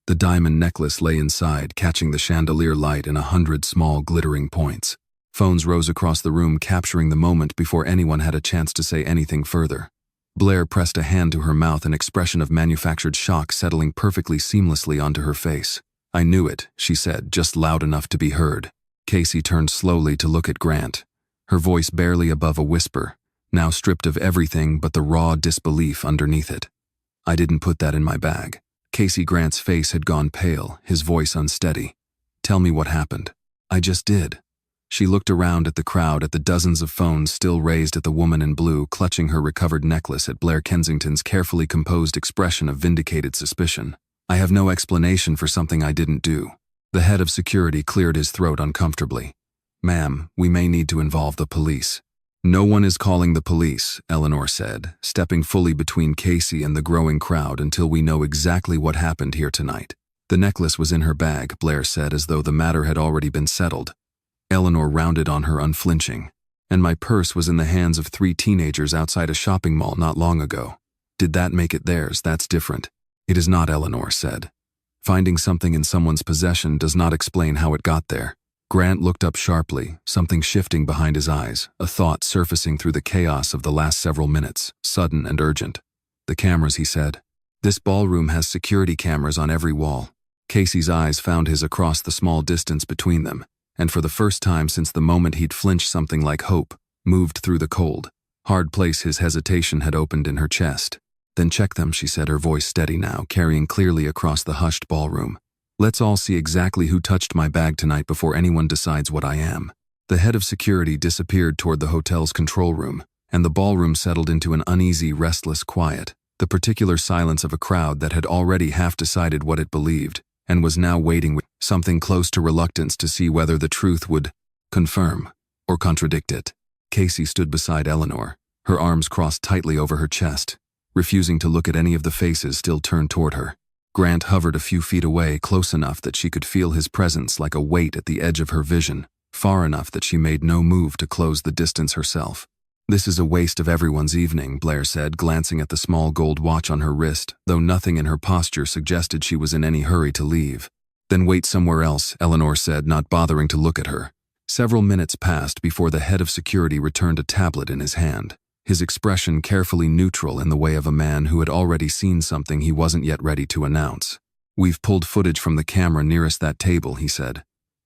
The diamond necklace lay inside, catching the chandelier light in 100 small, glittering points. Phones rose across the room, capturing the moment before anyone had a chance to say anything further. Blair pressed a hand to her mouth, an expression of manufactured shock settling perfectly seamlessly onto her face. "I knew it," she said, just loud enough to be heard. Casey turned slowly to look at Grant, her voice barely above a whisper, now stripped of everything but the raw disbelief underneath it. "I didn't put that in my bag." Casey Grant's face had gone pale, his voice unsteady. "Tell me what happened." "I just did." She looked around at the crowd, at the dozens of phones still raised, at the woman in blue clutching her recovered necklace, at Blair Kensington's carefully composed expression of vindicated suspicion. "I have no explanation for something I didn't do." The head of security cleared his throat uncomfortably. "Ma'am, we may need to involve the police." "No one is calling the police," Eleanor said, stepping fully between Casey and the growing crowd, "until we know exactly what happened here tonight." "The necklace was in her bag," Blair said, as though the matter had already been settled. Eleanor rounded on her, unflinching. "And my purse was in the hands of 3 teenagers outside a shopping mall not long ago." "Did that make it theirs? That's different." "It is not," Eleanor said. "Finding something in someone's possession does not explain how it got there." Grant looked up sharply, something shifting behind his eyes, a thought surfacing through the chaos of the last several minutes, sudden and urgent. "The cameras," he said. "This ballroom has security cameras on every wall." Casey's eyes found his across the small distance between them, and for the first time since the moment he'd flinched, something like hope moved through the cold, hard place his hesitation had opened in her chest. "Then check them," she said, her voice steady now, carrying clearly across the hushed ballroom. "Let's all see exactly who touched my bag tonight before anyone decides what I am." The head of security disappeared toward the hotel's control room, and the ballroom settled into an uneasy, restless quiet, the particular silence of a crowd that had already half decided what it believed, and was now waiting with something close to reluctance to see whether the truth would confirm or contradict it. Casey stood beside Eleanor, her arms crossed tightly over her chest, refusing to look at any of the faces still turned toward her. Grant hovered a few feet away, close enough that she could feel his presence like a weight at the edge of her vision, far enough that she made no move to close the distance herself. "This is a waste of everyone's evening," Blair said, glancing at the small gold watch on her wrist, though nothing in her posture suggested she was in any hurry to leave. "Then wait somewhere else," Eleanor said, not bothering to look at her. Several minutes passed before the head of security returned a tablet in his hand, his expression carefully neutral in the way of a man who had already seen something he wasn't yet ready to announce. "We've pulled footage from the camera nearest that table," he said.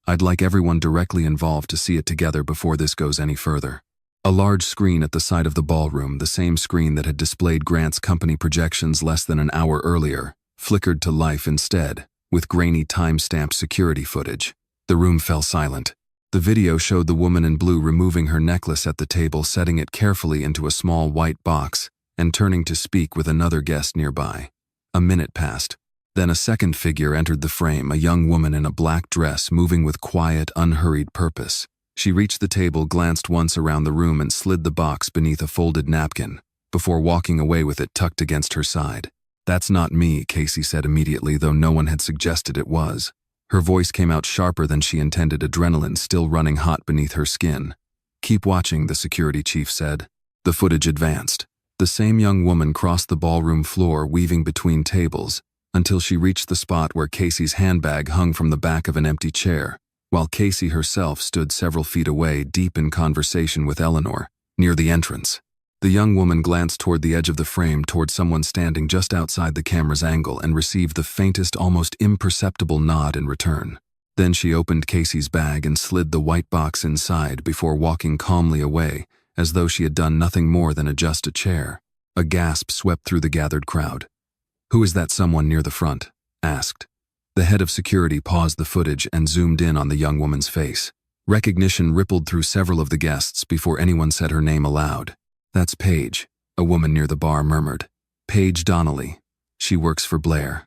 "I'd like everyone directly involved to see it together before this goes any further." A large screen at the side of the ballroom, the same screen that had displayed Grant's company projections less than an hour earlier, flickered to life instead, with grainy time-stamped security footage. The room fell silent. The video showed the woman in blue removing her necklace at the table, setting it carefully into a small white box, and turning to speak with another guest nearby. A minute passed. Then a second figure entered the frame, a young woman in a black dress moving with quiet, unhurried purpose. She reached the table, glanced once around the room, and slid the box beneath a folded napkin, before walking away with it tucked against her side. "That's not me," Casey said immediately, though no one had suggested it was. Her voice came out sharper than she intended, adrenaline still running hot beneath her skin. "Keep watching," the security chief said. The footage advanced. The same young woman crossed the ballroom floor, weaving between tables, until she reached the spot where Casey's handbag hung from the back of an empty chair, while Casey herself stood several feet away, deep in conversation with Eleanor, near the entrance. The young woman glanced toward the edge of the frame, toward someone standing just outside the camera's angle, and received the faintest, almost imperceptible nod in return. Then she opened Casey's bag and slid the white box inside before walking calmly away, as though she had done nothing more than adjust a chair. A gasp swept through the gathered crowd. "Who is that someone near the front?" asked. The head of security paused the footage and zoomed in on the young woman's face. Recognition rippled through several of the guests before anyone said her name aloud. "That's Paige," a woman near the bar murmured. "Paige Donnelly. She works for Blair."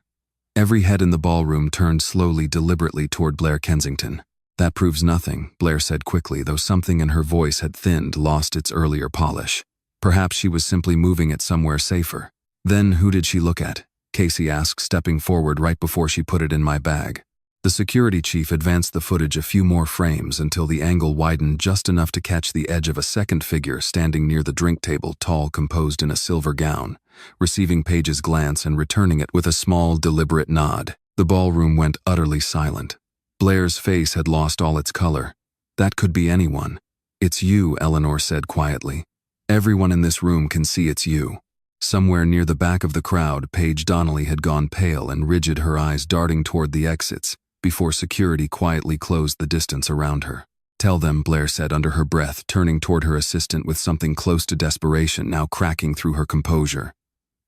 Every head in the ballroom turned slowly, deliberately toward Blair Kensington. "That proves nothing," Blair said quickly, though something in her voice had thinned, lost its earlier polish. "Perhaps she was simply moving it somewhere safer." "Then who did she look at?" Casey asked, stepping forward right before she put it in my bag. The security chief advanced the footage a few more frames until the angle widened just enough to catch the edge of a second figure standing near the drink table, tall, composed in a silver gown, receiving Paige's glance and returning it with a small, deliberate nod. The ballroom went utterly silent. Blair's face had lost all its color. "That could be anyone." "It's you," Eleanor said quietly. "Everyone in this room can see it's you." Somewhere near the back of the crowd, Paige Donnelly had gone pale and rigid, her eyes darting toward the exits, before security quietly closed the distance around her. "Tell them," Blair said under her breath, turning toward her assistant with something close to desperation now cracking through her composure.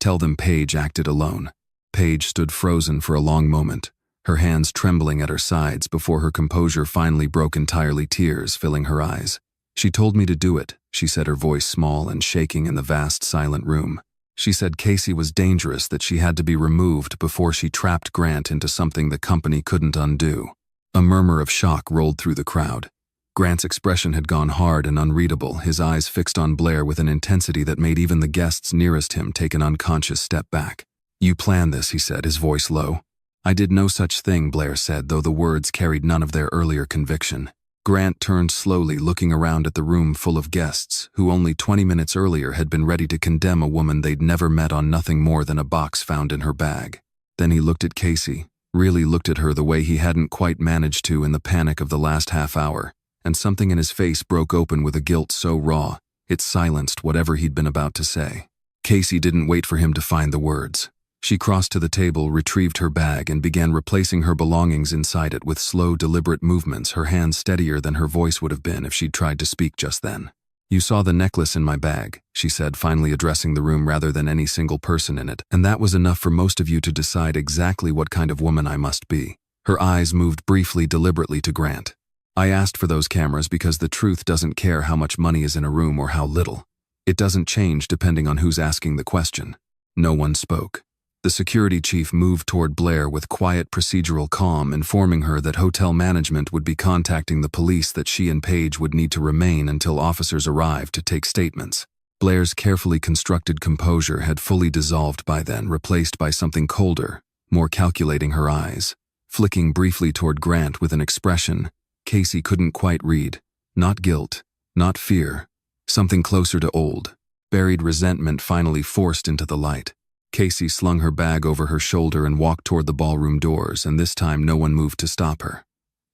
"Tell them Paige acted alone." Paige stood frozen for a long moment, her hands trembling at her sides before her composure finally broke entirely, tears filling her eyes. "She told me to do it," she said, her voice small and shaking in the vast, silent room. "She said Casey was dangerous, that she had to be removed before she trapped Grant into something the company couldn't undo." A murmur of shock rolled through the crowd. Grant's expression had gone hard and unreadable, his eyes fixed on Blair with an intensity that made even the guests nearest him take an unconscious step back. "You planned this," he said, his voice low. "I did no such thing," Blair said, though the words carried none of their earlier conviction. Grant turned slowly, looking around at the room full of guests who only 20 minutes earlier had been ready to condemn a woman they'd never met on nothing more than a box found in her bag. Then he looked at Casey, really looked at her the way he hadn't quite managed to in the panic of the last half hour, and something in his face broke open with a guilt so raw, it silenced whatever he'd been about to say. Casey didn't wait for him to find the words. She crossed to the table, retrieved her bag, and began replacing her belongings inside it with slow, deliberate movements, her hands steadier than her voice would have been if she'd tried to speak just then. "You saw the necklace in my bag," she said, finally addressing the room rather than any single person in it, "and that was enough for most of you to decide exactly what kind of woman I must be." Her eyes moved briefly, deliberately to Grant. "I asked for those cameras because the truth doesn't care how much money is in a room or how little. It doesn't change depending on who's asking the question." No one spoke. The security chief moved toward Blair with quiet procedural calm, informing her that hotel management would be contacting the police, that she and Paige would need to remain until officers arrived to take statements. Blair's carefully constructed composure had fully dissolved by then, replaced by something colder, more calculating, her eyes flicking briefly toward Grant with an expression Casey couldn't quite read. Not guilt, not fear, Something closer to old, buried resentment finally forced into the light. Casey slung her bag over her shoulder and walked toward the ballroom doors, and this time no one moved to stop her.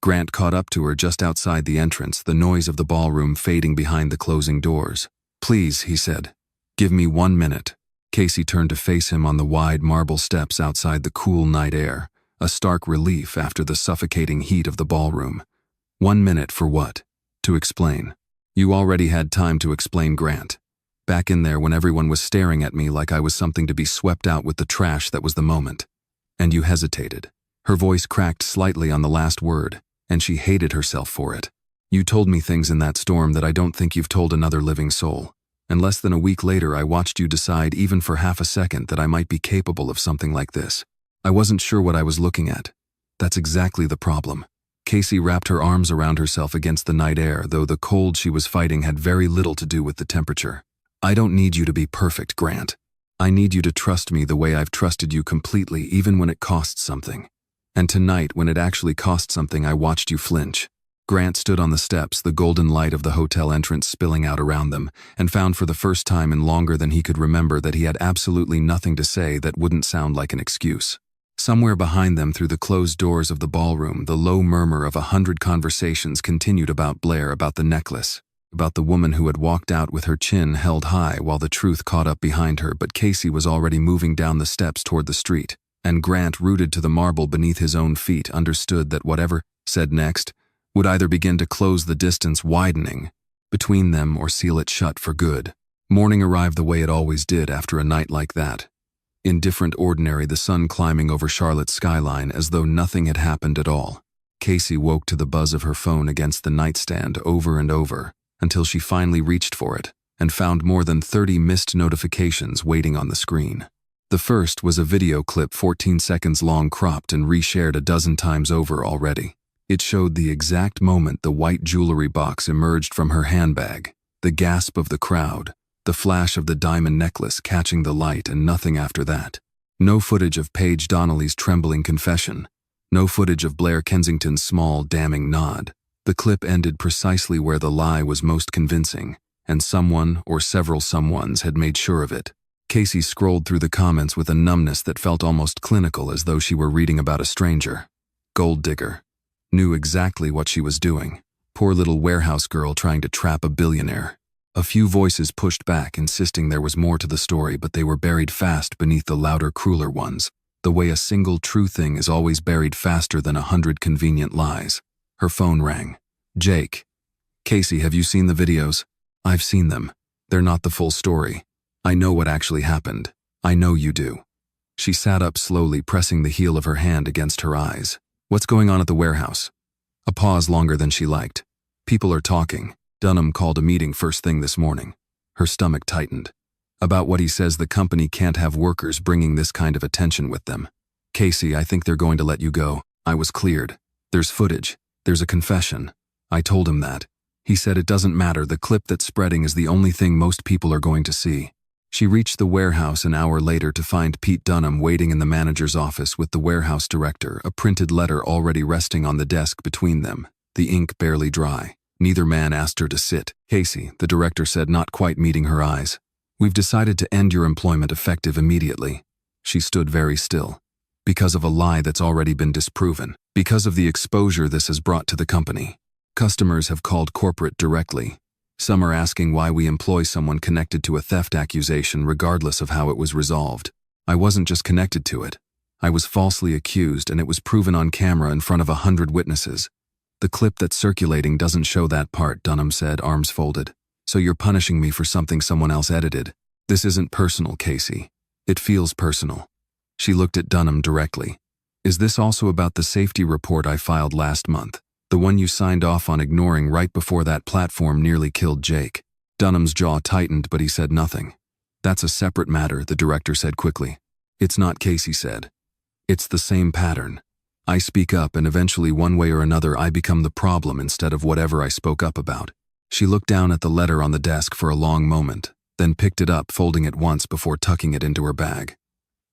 Grant caught up to her just outside the entrance, the noise of the ballroom fading behind the closing doors. "Please," he said. "Give me 1 minute." Casey turned to face him on the wide marble steps outside the cool night air, a stark relief after the suffocating heat of the ballroom. 1 minute for what? To explain. You already had time to explain, Grant. Back in there when everyone was staring at me like I was something to be swept out with the trash that was the moment. And you hesitated. Her voice cracked slightly on the last word, and she hated herself for it. You told me things in that storm that I don't think you've told another living soul. And less than a week later I watched you decide even for half a second that I might be capable of something like this. I wasn't sure what I was looking at. That's exactly the problem. Casey wrapped her arms around herself against the night air, though the cold she was fighting had very little to do with the temperature. I don't need you to be perfect, Grant. I need you to trust me the way I've trusted you completely, even when it costs something. And tonight, when it actually cost something, I watched you flinch. Grant stood on the steps, the golden light of the hotel entrance spilling out around them, and found for the first time in longer than he could remember that he had absolutely nothing to say that wouldn't sound like an excuse. Somewhere behind them, through the closed doors of the ballroom, the low murmur of 100 conversations continued about Blair, about the necklace, about the woman who had walked out with her chin held high while the truth caught up behind her. But Casey was already moving down the steps toward the street, and Grant, rooted to the marble beneath his own feet, understood that whatever said next would either begin to close the distance widening between them or seal it shut for good. Morning arrived the way it always did after a night like that. Indifferent, ordinary, the sun climbing over Charlotte's skyline as though nothing had happened at all. Casey woke to the buzz of her phone against the nightstand over and over, until she finally reached for it and found more than 30 missed notifications waiting on the screen. The first was a video clip 14 seconds long, cropped and reshared a dozen times over already. It showed the exact moment the white jewelry box emerged from her handbag, the gasp of the crowd, the flash of the diamond necklace catching the light, and nothing after that. No footage of Paige Donnelly's trembling confession. No footage of Blair Kensington's small, damning nod. The clip ended precisely where the lie was most convincing, and someone or several someones had made sure of it. Casey scrolled through the comments with a numbness that felt almost clinical, as though she were reading about a stranger. Gold digger. Knew exactly what she was doing. Poor little warehouse girl trying to trap a billionaire. A few voices pushed back, insisting there was more to the story, but they were buried fast beneath the louder, crueler ones, the way a single true thing is always buried faster than 100 convenient lies. Her phone rang. Jake. Casey, have you seen the videos? I've seen them. They're not the full story. I know what actually happened. I know you do. She sat up slowly, pressing the heel of her hand against her eyes. What's going on at the warehouse? A pause longer than she liked. People are talking. Dunham called a meeting first thing this morning. Her stomach tightened. About what he says the company can't have workers bringing this kind of attention with them. Casey, I think they're going to let you go. I was cleared. There's footage. There's a confession. I told him that. He said it doesn't matter. The clip that's spreading is the only thing most people are going to see. She reached the warehouse an hour later to find Pete Dunham waiting in the manager's office with the warehouse director, a printed letter already resting on the desk between them, the ink barely dry. Neither man asked her to sit. Casey, the director said, not quite meeting her eyes. We've decided to end your employment effective immediately. She stood very still. Because of a lie that's already been disproven. Because of the exposure this has brought to the company. Customers have called corporate directly. Some are asking why we employ someone connected to a theft accusation regardless of how it was resolved. I wasn't just connected to it. I was falsely accused, and it was proven on camera in front of 100 witnesses. The clip that's circulating doesn't show that part, Dunham said, arms folded. So you're punishing me for something someone else edited. This isn't personal, Casey. It feels personal. She looked at Dunham directly. Is this also about the safety report I filed last month? The one you signed off on ignoring right before that platform nearly killed Jake? Dunham's jaw tightened, but he said nothing. That's a separate matter, the director said quickly. It's not, Casey said. It's the same pattern. I speak up, and eventually, one way or another, I become the problem instead of whatever I spoke up about. She looked down at the letter on the desk for a long moment, then picked it up, folding it once before tucking it into her bag.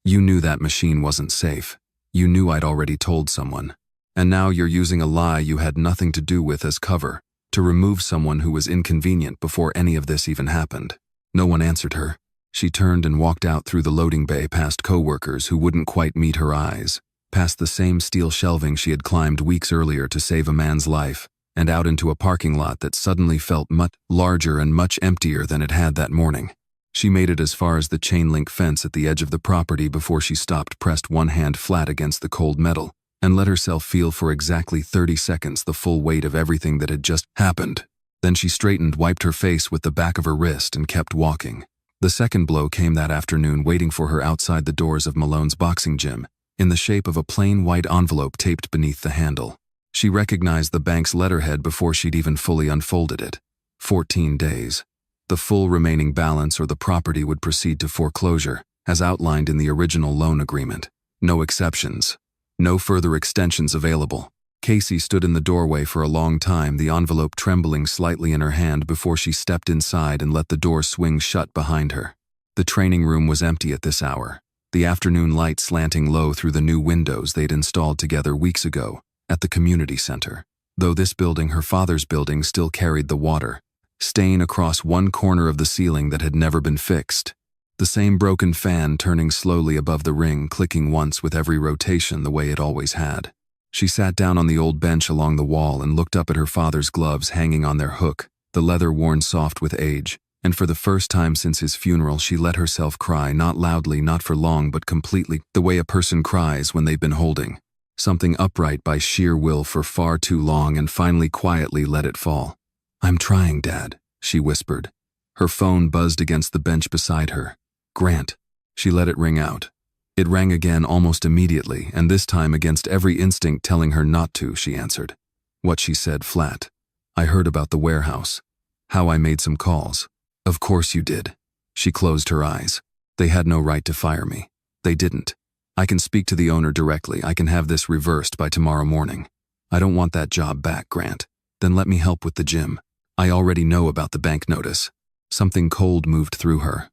You knew that machine wasn't safe. You knew I'd already told someone. And now you're using a lie you had nothing to do with as cover. to remove someone who was inconvenient before any of this even happened. No one answered her. She turned and walked out through the loading bay past coworkers who wouldn't quite meet her eyes, past the same steel shelving she had climbed weeks earlier to save a man's life, and out into a parking lot that suddenly felt much larger and much emptier than it had that morning. She made it as far as the chain-link fence at the edge of the property before she stopped, pressed one hand flat against the cold metal, and let herself feel for exactly 30 seconds the full weight of everything that had just happened. Then she straightened, wiped her face with the back of her wrist, and kept walking. The second blow came that afternoon, waiting for her outside the doors of Malone's boxing gym, in the shape of a plain white envelope taped beneath the handle. She recognized the bank's letterhead before she'd even fully unfolded it. 14 days. The full remaining balance or the property would proceed to foreclosure, as outlined in the original loan agreement. No exceptions. No further extensions available. Casey stood in the doorway for a long time, the envelope trembling slightly in her hand before she stepped inside and let the door swing shut behind her. The training room was empty at this hour, the afternoon light slanting low through the new windows they'd installed together weeks ago at the community center. Though this building, her father's building, still carried the water stain across one corner of the ceiling that had never been fixed. The same broken fan turning slowly above the ring, clicking once with every rotation the way it always had. She sat down on the old bench along the wall and looked up at her father's gloves hanging on their hook, the leather worn soft with age, and for the first time since his funeral she let herself cry, not loudly, not for long, but completely, the way a person cries when they've been holding something upright by sheer will for far too long, and finally quietly let it fall. "I'm trying, Dad," she whispered. Her phone buzzed against the bench beside her. "Grant." She let it ring out. It rang again almost immediately, and this time against every instinct telling her not to, she answered. What she said flat. "I heard about the warehouse. How I made some calls." "Of course you did." She closed her eyes. "They had no right to fire me. They didn't. I can speak to the owner directly. I can have this reversed by tomorrow morning. I don't want that job back, Grant." "Then let me help with the gym. I already know about the bank notice." Something cold moved through her.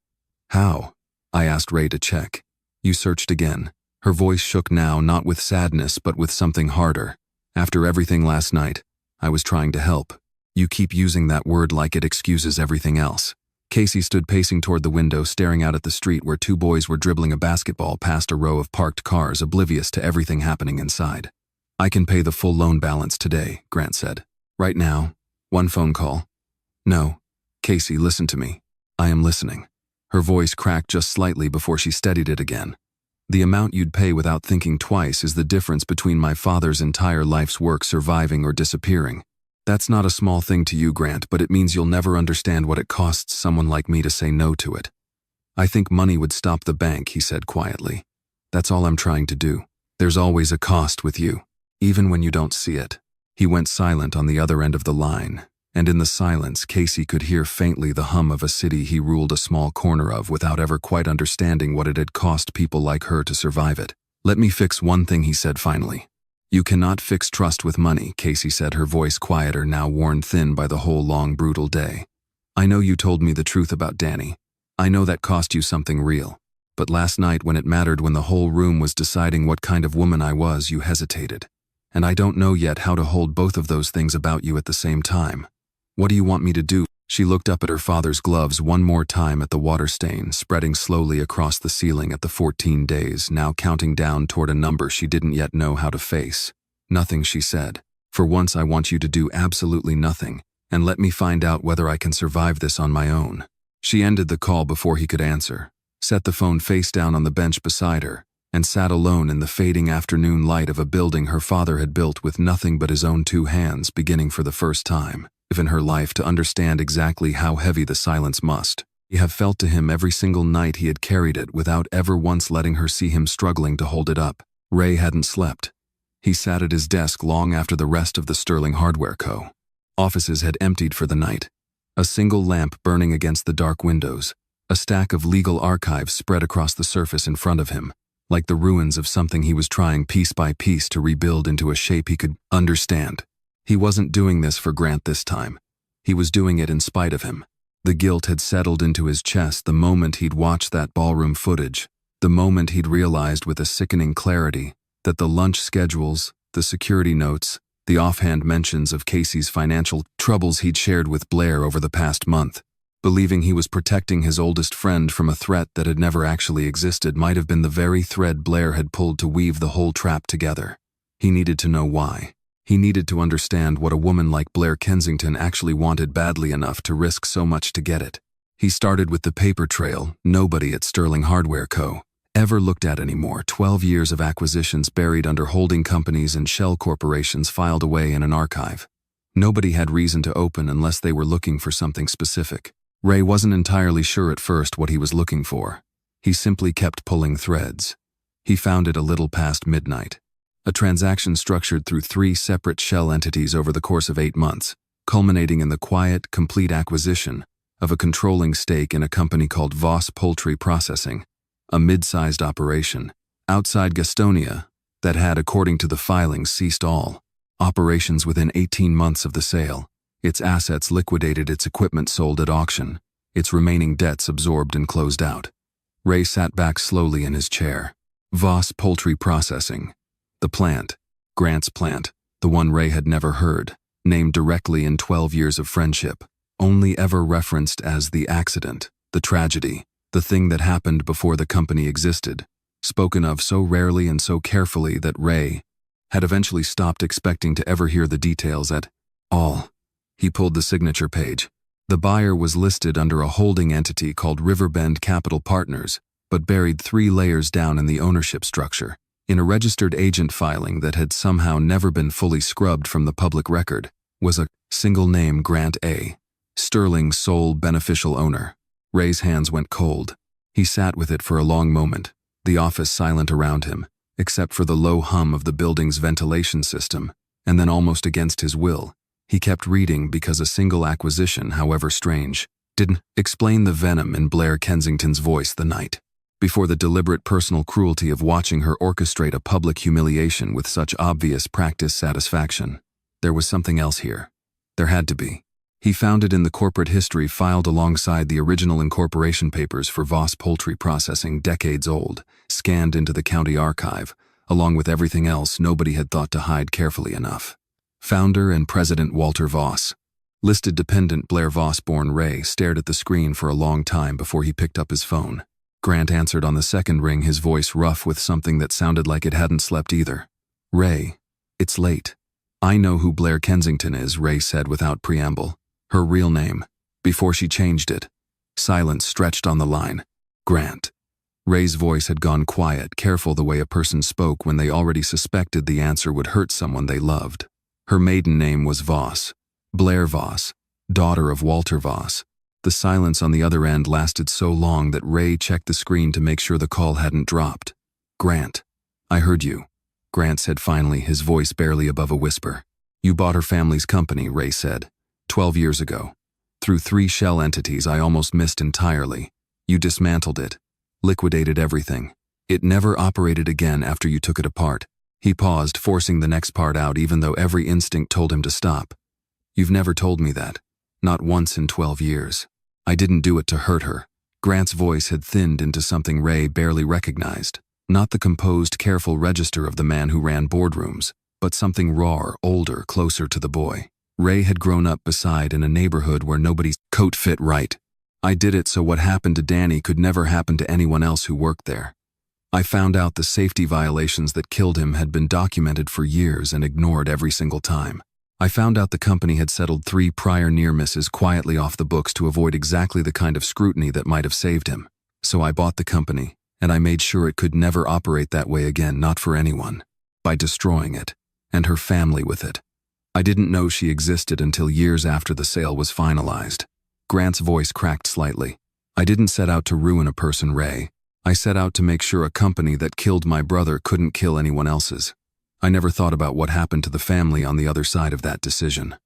"How?" I asked Ray to check. "You searched again." Her voice shook now, not with sadness but with something harder. "After everything last night, I was trying to help." "You keep using that word like it excuses everything else." Casey stood pacing toward the window, staring out at the street where two boys were dribbling a basketball past a row of parked cars, oblivious to everything happening inside. "I can pay the full loan balance today," Grant said. "Right now. One phone call." "No. Casey, listen to me." "I am listening." Her voice cracked just slightly before she steadied it again. "The amount you'd pay without thinking twice is the difference between my father's entire life's work surviving or disappearing. That's not a small thing to you, Grant, but it means you'll never understand what it costs someone like me to say no to it." "I think money would stop the bank," he said quietly. "That's all I'm trying to do. There's always a cost with you, even when you don't see it." He went silent on the other end of the line, and in the silence Casey could hear faintly the hum of a city he ruled a small corner of without ever quite understanding what it had cost people like her to survive it. "Let me fix one thing," he said finally. "You cannot fix trust with money," Casey said, her voice quieter, now worn thin by the whole long, brutal day. "I know you told me the truth about Danny. I know that cost you something real. But last night, when it mattered, when the whole room was deciding what kind of woman I was, you hesitated. And I don't know yet how to hold both of those things about you at the same time. What do you want me to do?" She looked up at her father's gloves one more time, at the water stain spreading slowly across the ceiling, at the 14 days, now counting down toward a number she didn't yet know how to face. "Nothing," she said. "For once I want you to do absolutely nothing, and let me find out whether I can survive this on my own." She ended the call before he could answer, set the phone face down on the bench beside her, and sat alone in the fading afternoon light of a building her father had built with nothing but his own two hands, beginning for the first time in her life to understand exactly how heavy the silence must have felt to him every single night he had carried it without ever once letting her see him struggling to hold it up. Ray hadn't slept. He sat at his desk long after the rest of the Sterling Hardware Co. offices had emptied for the night. A single lamp burning against the dark windows, a stack of legal archives spread across the surface in front of him, like the ruins of something he was trying piece by piece to rebuild into a shape he could understand. He wasn't doing this for Grant this time. He was doing it in spite of him. The guilt had settled into his chest the moment he'd watched that ballroom footage, the moment he'd realized with a sickening clarity that the lunch schedules, the security notes, the offhand mentions of Casey's financial troubles he'd shared with Blair over the past month. Believing he was protecting his oldest friend from a threat that had never actually existed might have been the very thread Blair had pulled to weave the whole trap together. He needed to know why. He needed to understand what a woman like Blair Kensington actually wanted badly enough to risk so much to get it. He started with the paper trail nobody at Sterling Hardware Co. ever looked at anymore. 12 years of acquisitions buried under holding companies and shell corporations filed away in an archive. Nobody had reason to open unless they were looking for something specific. Ray wasn't entirely sure at first what he was looking for. He simply kept pulling threads. He found it a little past midnight. A transaction structured through 3 separate shell entities over the course of 8 months, culminating in the quiet, complete acquisition of a controlling stake in a company called Voss Poultry Processing, a mid-sized operation outside Gastonia that had, according to the filings, ceased all operations within 18 months of the sale. Its assets liquidated, its equipment sold at auction, its remaining debts absorbed and closed out. Ray sat back slowly in his chair. Voss Poultry Processing. The plant. Grant's plant. The one Ray had never heard. Named directly in 12 years of friendship. Only ever referenced as the accident, the tragedy, the thing that happened before the company existed. Spoken of so rarely and so carefully that Ray had eventually stopped expecting to ever hear the details at all. He pulled the signature page. The buyer was listed under a holding entity called Riverbend Capital Partners, but buried 3 layers down in the ownership structure. In a registered agent filing that had somehow never been fully scrubbed from the public record, was a single name: Grant A. Sterling, sole beneficial owner. Ray's hands went cold. He sat with it for a long moment, the office silent around him, except for the low hum of the building's ventilation system, and then almost against his will, he kept reading because a single acquisition, however strange, didn't explain the venom in Blair Kensington's voice the night before the deliberate personal cruelty of watching her orchestrate a public humiliation with such obvious practice satisfaction. There was something else here. There had to be. He found it in the corporate history filed alongside the original incorporation papers for Voss Poultry Processing, decades old, scanned into the county archive, along with everything else nobody had thought to hide carefully enough. Founder and President Walter Voss. Listed dependent Blair Voss. Born Ray stared at the screen for a long time before he picked up his phone. Grant answered on the second ring, his voice rough with something that sounded like it hadn't slept either. Ray, it's late. I know who Blair Kensington is, Ray said without preamble. Her real name, before she changed it. Silence stretched on the line. Grant. Ray's voice had gone quiet, careful the way a person spoke when they already suspected the answer would hurt someone they loved. Her maiden name was Voss. Blair Voss, daughter of Walter Voss. The silence on the other end lasted so long that Ray checked the screen to make sure the call hadn't dropped. Grant. I heard you. Grant said finally, his voice barely above a whisper. You bought her family's company, Ray said. 12 years ago. Through 3 shell entities I almost missed entirely. You dismantled it. Liquidated everything. It never operated again after you took it apart. He paused, forcing the next part out even though every instinct told him to stop. You've never told me that. Not once in 12 years. I didn't do it to hurt her. Grant's voice had thinned into something Ray barely recognized. Not the composed, careful register of the man who ran boardrooms, but something rawer, older, closer to the boy Ray had grown up beside in a neighborhood where nobody's coat fit right. I did it so what happened to Danny could never happen to anyone else who worked there. I found out the safety violations that killed him had been documented for years and ignored every single time. I found out the company had settled 3 prior near misses quietly off the books to avoid exactly the kind of scrutiny that might have saved him. So I bought the company, and I made sure it could never operate that way again, not for anyone. By destroying it, and her family with it. I didn't know she existed until years after the sale was finalized. Grant's voice cracked slightly. I didn't set out to ruin a person, Ray. I set out to make sure a company that killed my brother couldn't kill anyone else's. I never thought about what happened to the family on the other side of that decision.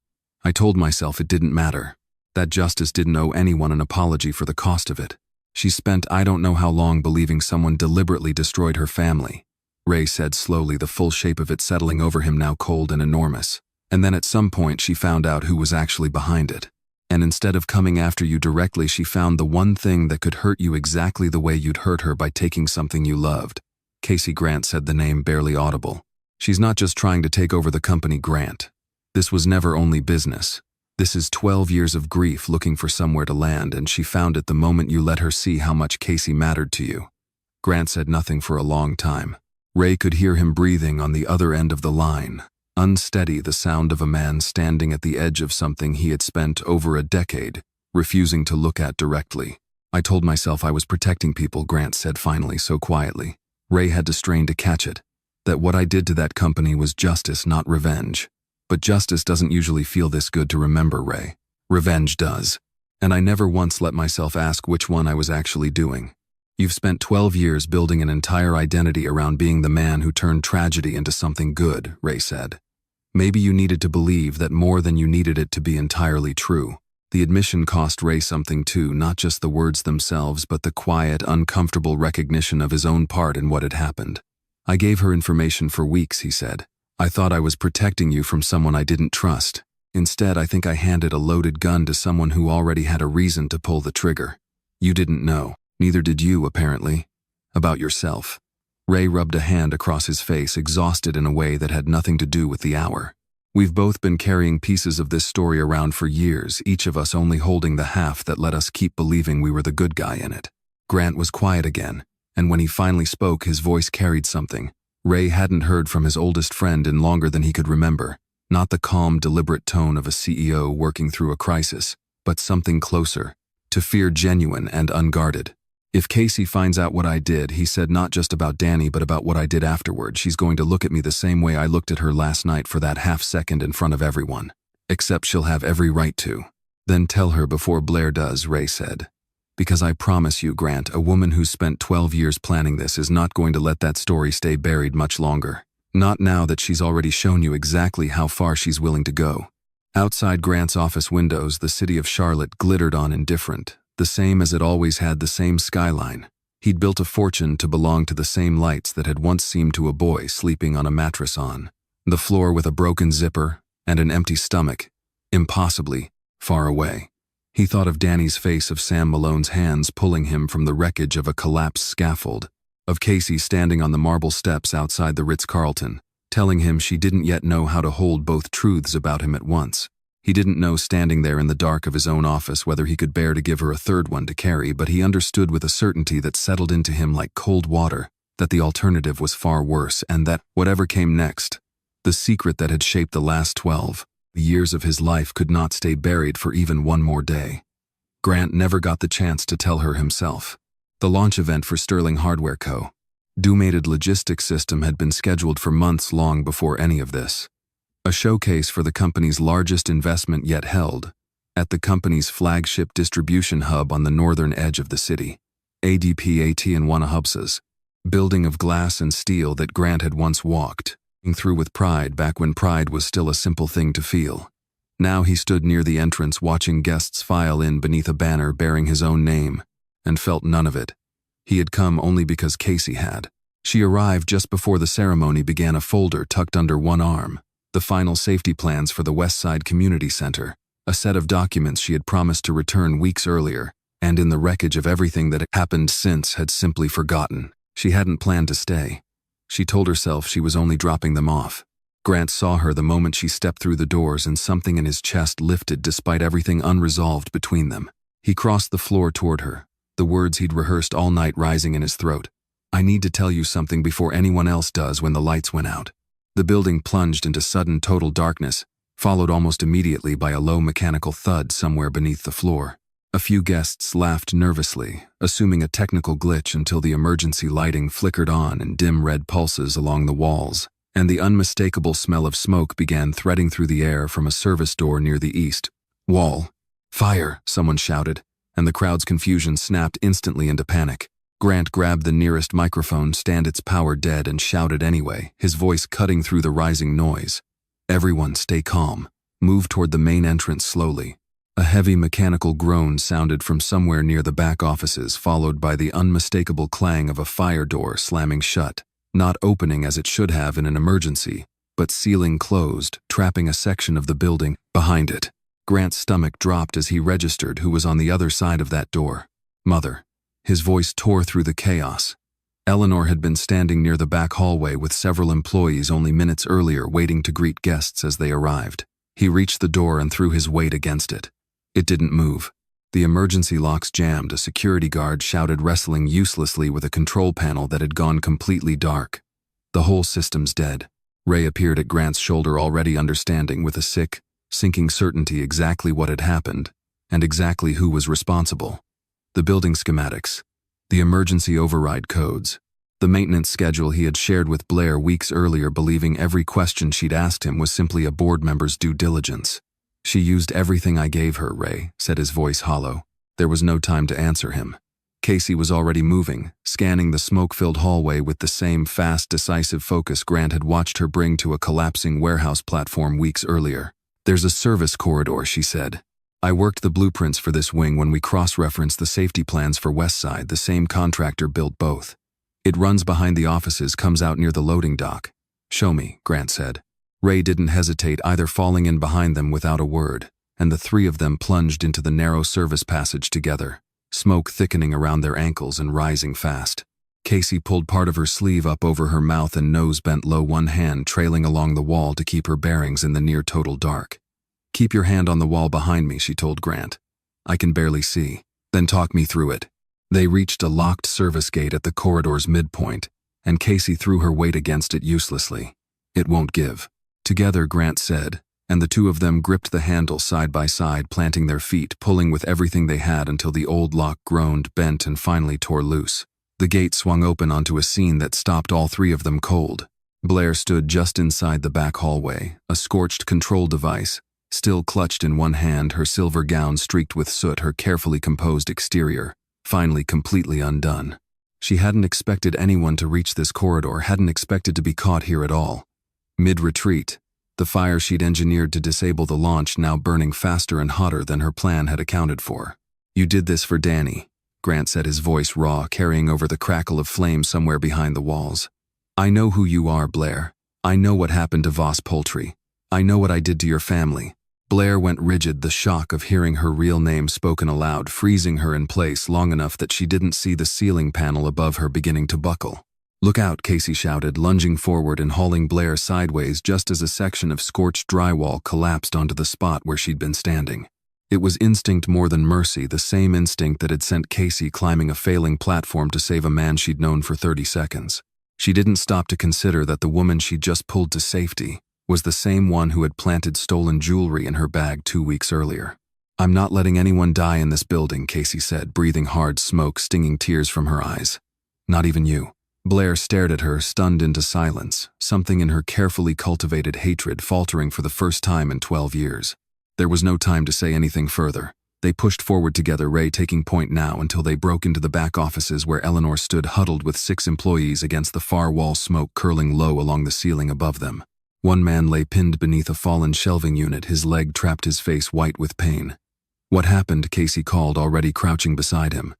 I told myself it didn't matter. That justice didn't owe anyone an apology for the cost of it. She spent I don't know how long believing someone deliberately destroyed her family. Ray said slowly, the full shape of it settling over him, now cold and enormous. And then at some point she found out who was actually behind it. And instead of coming after you directly, she found the one thing that could hurt you exactly the way you'd hurt her, by taking something you loved. Casey. Grant said the name barely audible. She's not just trying to take over the company, Grant. This was never only business. This is 12 years of grief looking for somewhere to land, and she found it the moment you let her see how much Casey mattered to you. Grant said nothing for a long time. Ray could hear him breathing on the other end of the line, unsteady, the sound of a man standing at the edge of something he had spent over a decade refusing to look at directly. I told myself I was protecting people, Grant said finally, so quietly. Ray had to strain to catch it. That what I did to that company was justice, not revenge. But justice doesn't usually feel this good to remember, Ray. Revenge does. And I never once let myself ask which one I was actually doing. You've spent 12 years building an entire identity around being the man who turned tragedy into something good, Ray said. Maybe you needed to believe that more than you needed it to be entirely true. The admission cost Ray something too, not just the words themselves, but the quiet, uncomfortable recognition of his own part in what had happened. I gave her information for weeks, he said. I thought I was protecting you from someone I didn't trust. Instead, I think I handed a loaded gun to someone who already had a reason to pull the trigger. You didn't know, neither did you, apparently, about yourself. Ray rubbed a hand across his face, exhausted in a way that had nothing to do with the hour. We've both been carrying pieces of this story around for years, each of us only holding the half that let us keep believing we were the good guy in it. Grant was quiet again, and when he finally spoke, his voice carried something. Ray hadn't heard from his oldest friend in longer than he could remember. Not the calm, deliberate tone of a CEO working through a crisis, but something closer, to fear genuine and unguarded. If Casey finds out what I did, he said, not just about Danny, but about what I did afterward, she's going to look at me the same way I looked at her last night for that half second in front of everyone. Except she'll have every right to. Then tell her before Blair does, Ray said. Because I promise you, Grant, a woman who's spent 12 years planning this is not going to let that story stay buried much longer. Not now that she's already shown you exactly how far she's willing to go. Outside Grant's office windows, the city of Charlotte glittered on indifferent, the same as it always had, the same skyline. He'd built a fortune to belong to the same lights that had once seemed to a boy sleeping on a mattress on. The floor with a broken zipper and an empty stomach, impossibly far away. He thought of Danny's face, of Sam Malone's hands pulling him from the wreckage of a collapsed scaffold, of Casey standing on the marble steps outside the Ritz-Carlton, telling him she didn't yet know how to hold both truths about him at once. He didn't know, standing there in the dark of his own office, whether he could bear to give her a third one to carry, but he understood with a certainty that settled into him like cold water that the alternative was far worse, and that, whatever came next, the secret that had shaped the last 12 years of his life could not stay buried for even one more day. Grant never got the chance to tell her himself. The launch event for Sterling Hardware Co. Dumated logistics system had been scheduled for months long before any of this. A showcase for the company's largest investment yet held, at the company's flagship distribution hub on the northern edge of the city, ADP-AT and Wanahubsas, building of glass and steel that Grant had once walked through with pride back when pride was still a simple thing to feel. Now he stood near the entrance watching guests file in beneath a banner bearing his own name, and felt none of it. He had come only because Casey had. She arrived just before the ceremony began, a folder tucked under one arm, the final safety plans for the West Side Community Center, a set of documents she had promised to return weeks earlier, and in the wreckage of everything that had happened since had simply forgotten. She hadn't planned to stay. She told herself she was only dropping them off. Grant saw her the moment she stepped through the doors, and something in his chest lifted despite everything unresolved between them. He crossed the floor toward her, the words he'd rehearsed all night rising in his throat. I need to tell you something before anyone else does. When the lights went out, the building plunged into sudden total darkness, followed almost immediately by a low mechanical thud somewhere beneath the floor. A few guests laughed nervously, assuming a technical glitch, until the emergency lighting flickered on in dim red pulses along the walls, and the unmistakable smell of smoke began threading through the air from a service door near the east wall. Fire, someone shouted, and the crowd's confusion snapped instantly into panic. Grant grabbed the nearest microphone stand, its power dead, and shouted anyway, his voice cutting through the rising noise. Everyone stay calm. Move toward the main entrance slowly. A heavy mechanical groan sounded from somewhere near the back offices, followed by the unmistakable clang of a fire door slamming shut, not opening as it should have in an emergency, but sealing closed, trapping a section of the building behind it. Grant's stomach dropped as he registered who was on the other side of that door. Mother. His voice tore through the chaos. Eleanor had been standing near the back hallway with several employees only minutes earlier waiting to greet guests as they arrived. He reached the door and threw his weight against it. It didn't move. The emergency locks jammed, a security guard shouted, wrestling uselessly with a control panel that had gone completely dark. The whole system's dead. Ray appeared at Grant's shoulder, already understanding with a sick, sinking certainty exactly what had happened and exactly who was responsible. The building schematics, the emergency override codes, the maintenance schedule he had shared with Blair weeks earlier, believing every question she'd asked him was simply a board member's due diligence. She used everything I gave her, Ray, said, his voice hollow. There was no time to answer him. Casey was already moving, scanning the smoke-filled hallway with the same fast, decisive focus Grant had watched her bring to a collapsing warehouse platform weeks earlier. There's a service corridor, she said. I worked the blueprints for this wing when we cross-referenced the safety plans for Westside. The same contractor built both. It runs behind the offices, comes out near the loading dock. Show me, Grant said. Ray didn't hesitate, either falling in behind them without a word, and the three of them plunged into the narrow service passage together, smoke thickening around their ankles and rising fast. Casey pulled part of her sleeve up over her mouth and nose bent low, one hand trailing along the wall to keep her bearings in the near-total dark. Keep your hand on the wall behind me, she told Grant. I can barely see. Then talk me through it. They reached a locked service gate at the corridor's midpoint, and Casey threw her weight against it uselessly. It won't give. Together, Grant said, and the two of them gripped the handle side by side, planting their feet, pulling with everything they had until the old lock groaned, bent, and finally tore loose. The gate swung open onto a scene that stopped all three of them cold. Blair stood just inside the back hallway, a scorched control device, still clutched in one hand, her silver gown streaked with soot, her carefully composed exterior, finally completely undone. She hadn't expected anyone to reach this corridor, hadn't expected to be caught here at all. Mid-retreat, the fire she'd engineered to disable the launch now burning faster and hotter than her plan had accounted for. You did this for Danny, Grant said, his voice raw, carrying over the crackle of flame somewhere behind the walls. I know who you are, Blair. I know what happened to Voss Poultry. I know what I did to your family. Blair went rigid, the shock of hearing her real name spoken aloud, freezing her in place long enough that she didn't see the ceiling panel above her beginning to buckle. Look out, Casey shouted, lunging forward and hauling Blair sideways just as a section of scorched drywall collapsed onto the spot where she'd been standing. It was instinct more than mercy, the same instinct that had sent Casey climbing a failing platform to save a man she'd known for 30 seconds. She didn't stop to consider that the woman she'd just pulled to safety was the same one who had planted stolen jewelry in her bag 2 weeks earlier. I'm not letting anyone die in this building, Casey said, breathing hard smoke stinging tears from her eyes. Not even you. Blair stared at her, stunned into silence, something in her carefully cultivated hatred faltering for the first time in 12 years. There was no time to say anything further. They pushed forward together, Ray taking point now, until they broke into the back offices where Eleanor stood huddled with 6 employees against the far wall, smoke curling low along the ceiling above them. One man lay pinned beneath a fallen shelving unit, his leg trapped, his face white with pain. What happened? Casey called, already crouching beside him.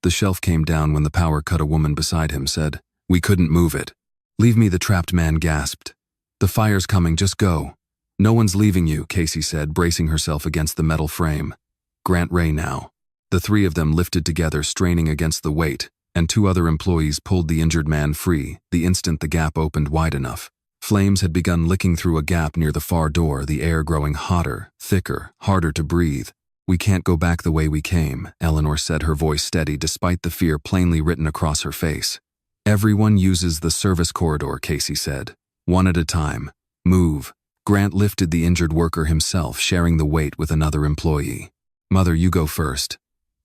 The shelf came down when the power cut, a woman beside him said. We couldn't move it. Leave me, the trapped man gasped. The fire's coming, just go. No one's leaving you, Casey said, bracing herself against the metal frame. Grant, Ray now. The three of them lifted together, straining against the weight, and 2 other employees pulled the injured man free the instant the gap opened wide enough. Flames had begun licking through a gap near the far door, the air growing hotter, thicker, harder to breathe. We can't go back the way we came, Eleanor said, her voice steady despite the fear plainly written across her face. Everyone uses the service corridor, Casey said. One at a time. Move. Grant lifted the injured worker himself, sharing the weight with another employee. Mother, you go first.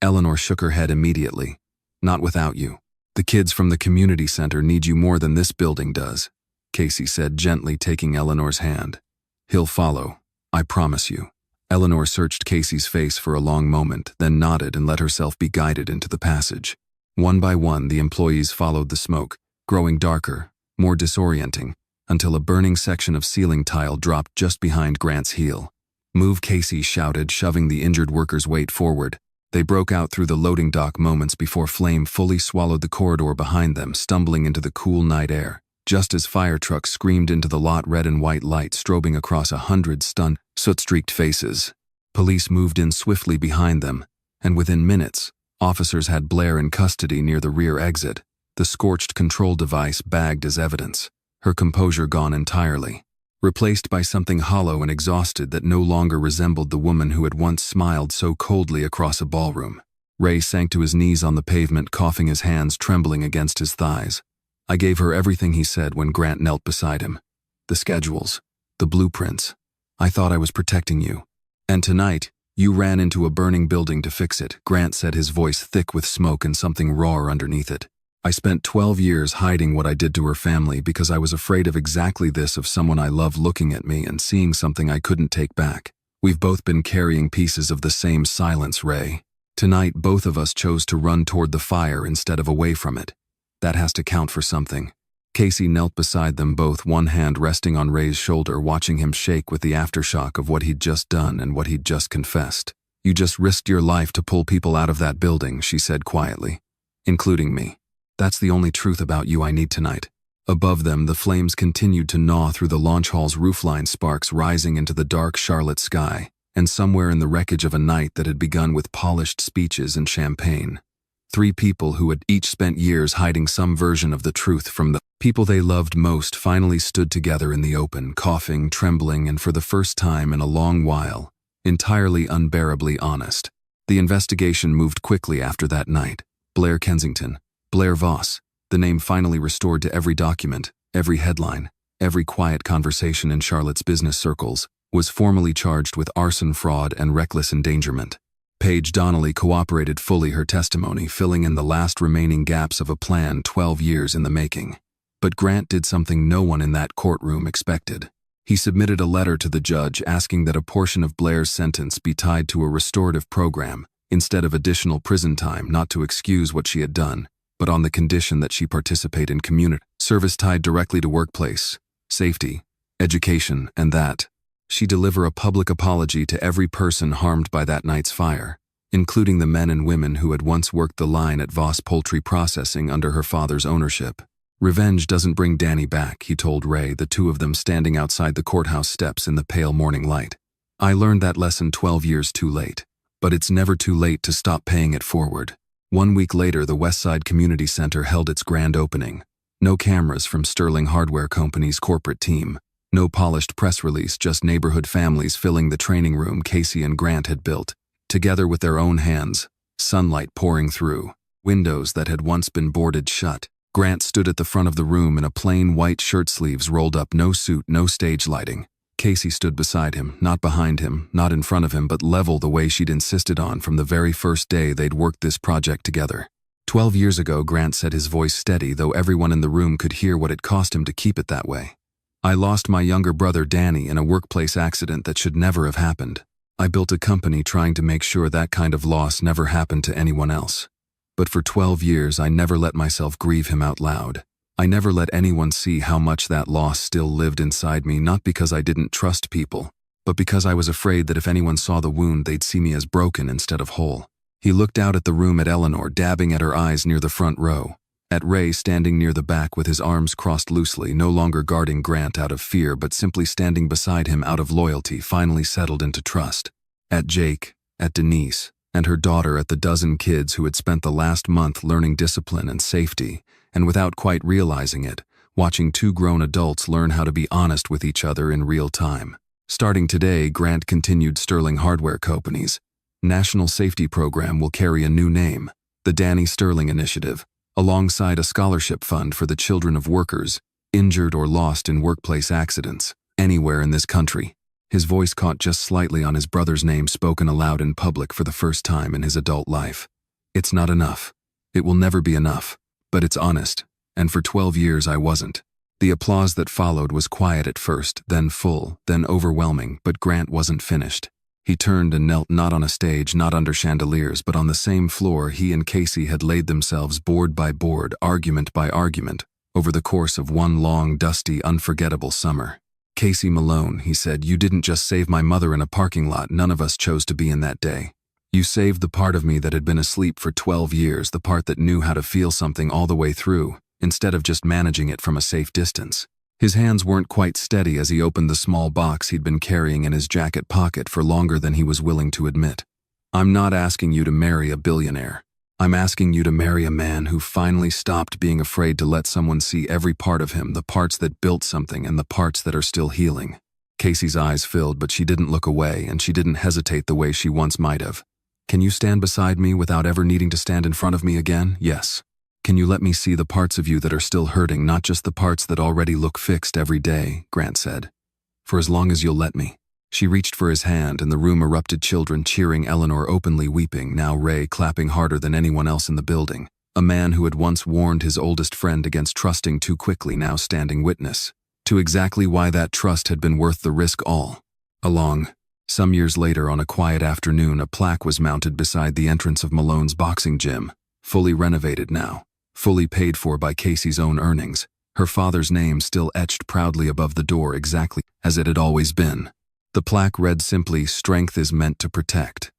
Eleanor shook her head immediately. Not without you. The kids from the community center need you more than this building does, Casey said, gently taking Eleanor's hand. He'll follow. I promise you. Eleanor searched Casey's face for a long moment, then nodded and let herself be guided into the passage. One by one, the employees followed the smoke, growing darker, more disorienting, until a burning section of ceiling tile dropped just behind Grant's heel. Move, Casey shouted, shoving the injured worker's weight forward. They broke out through the loading dock moments before flame fully swallowed the corridor behind them, stumbling into the cool night air, just as fire trucks screamed into the lot, red and white light strobing across 100 stunned, soot-streaked faces. Police moved in swiftly behind them, and within minutes, officers had Blair in custody near the rear exit, the scorched control device bagged as evidence, her composure gone entirely, replaced by something hollow and exhausted that no longer resembled the woman who had once smiled so coldly across a ballroom. Ray sank to his knees on the pavement, coughing, his hands trembling against his thighs. I gave her everything, he said when Grant knelt beside him. The schedules, the blueprints. I thought I was protecting you. And tonight, you ran into a burning building to fix it, Grant said, his voice thick with smoke and something raw underneath it. I spent 12 years hiding what I did to her family because I was afraid of exactly this, of someone I loved looking at me and seeing something I couldn't take back. We've both been carrying pieces of the same silence, Ray. Tonight, both of us chose to run toward the fire instead of away from it. That has to count for something. Casey knelt beside them both, one hand resting on Ray's shoulder, watching him shake with the aftershock of what he'd just done and what he'd just confessed. You just risked your life to pull people out of that building, she said quietly. Including me. That's the only truth about you I need tonight. Above them, the flames continued to gnaw through the launch hall's roofline, sparks rising into the dark Charlotte sky, and somewhere in the wreckage of a night that had begun with polished speeches and champagne. 3 people who had each spent years hiding some version of the truth from the people they loved most finally stood together in the open, coughing, trembling, and for the first time in a long while, entirely unbearably honest. The investigation moved quickly after that night. Blair Kensington, Blair Voss, the name finally restored to every document, every headline, every quiet conversation in Charlotte's business circles, was formally charged with arson, fraud, and reckless endangerment. Paige Donnelly cooperated fully, her testimony filling in the last remaining gaps of a plan 12 years in the making. But Grant did something no one in that courtroom expected. He submitted a letter to the judge asking that a portion of Blair's sentence be tied to a restorative program instead of additional prison time, not to excuse what she had done, but on the condition that she participate in community service tied directly to workplace, safety, education, and that she deliver a public apology to every person harmed by that night's fire, including the men and women who had once worked the line at Voss Poultry Processing under her father's ownership. Revenge doesn't bring Danny back, he told Ray, the two of them standing outside the courthouse steps in the pale morning light. I learned that lesson 12 years too late, but it's never too late to stop paying it forward. 1 week later, the Westside Community Center held its grand opening. No cameras from Sterling Hardware Company's corporate team. No polished press release, just neighborhood families filling the training room Casey and Grant had built, together with their own hands, sunlight pouring through, windows that had once been boarded shut. Grant stood at the front of the room in a plain white shirt, sleeves rolled up, no suit, no stage lighting. Casey stood beside him, not behind him, not in front of him, but level, the way she'd insisted on from the very first day they'd worked this project together. 12 years ago, Grant said, his voice steady, though everyone in the room could hear what it cost him to keep it that way. I lost my younger brother Danny in a workplace accident that should never have happened. I built a company trying to make sure that kind of loss never happened to anyone else. But for 12 years, I never let myself grieve him out loud. I never let anyone see how much that loss still lived inside me, not because I didn't trust people, but because I was afraid that if anyone saw the wound, they'd see me as broken instead of whole. He looked out at the room, at Eleanor dabbing at her eyes near the front row, at Ray standing near the back with his arms crossed loosely, no longer guarding Grant out of fear but simply standing beside him out of loyalty, finally settled into trust, at Jake, at Denise, and her daughter, at the dozen kids who had spent the last month learning discipline and safety, and without quite realizing it, watching 2 grown adults learn how to be honest with each other in real time. Starting today, Grant continued, Sterling Hardware Company's National Safety Program will carry a new name, the Danny Sterling Initiative, alongside a scholarship fund for the children of workers injured or lost in workplace accidents anywhere in this country. His voice caught just slightly on his brother's name spoken aloud in public for the first time in his adult life. It's not enough. It will never be enough. But it's honest, and for 12 years I wasn't. The applause that followed was quiet at first, then full, then overwhelming, but Grant wasn't finished. He turned and knelt, not on a stage, not under chandeliers, but on the same floor he and Casey had laid themselves board by board, argument by argument, over the course of one long, dusty, unforgettable summer. Casey Malone, he said, you didn't just save my mother in a parking lot none of us chose to be in that day. You saved the part of me that had been asleep for 12 years, the part that knew how to feel something all the way through, instead of just managing it from a safe distance. His hands weren't quite steady as he opened the small box he'd been carrying in his jacket pocket for longer than he was willing to admit. I'm not asking you to marry a billionaire. I'm asking you to marry a man who finally stopped being afraid to let someone see every part of him, the parts that built something and the parts that are still healing. Casey's eyes filled, but she didn't look away, and she didn't hesitate the way she once might have. Can you stand beside me without ever needing to stand in front of me again? Yes. Can you let me see the parts of you that are still hurting, not just the parts that already look fixed every day? Grant said. For as long as you'll let me. She reached for his hand, and the room erupted, children cheering, Eleanor openly weeping, now Ray clapping harder than anyone else in the building. A man who had once warned his oldest friend against trusting too quickly, now standing witness to exactly why that trust had been worth the risk all along. Some years later, on a quiet afternoon, a plaque was mounted beside the entrance of Malone's boxing gym, fully renovated now, fully paid for by Casey's own earnings, her father's name still etched proudly above the door exactly as it had always been. The plaque read simply, "Strength is meant to protect."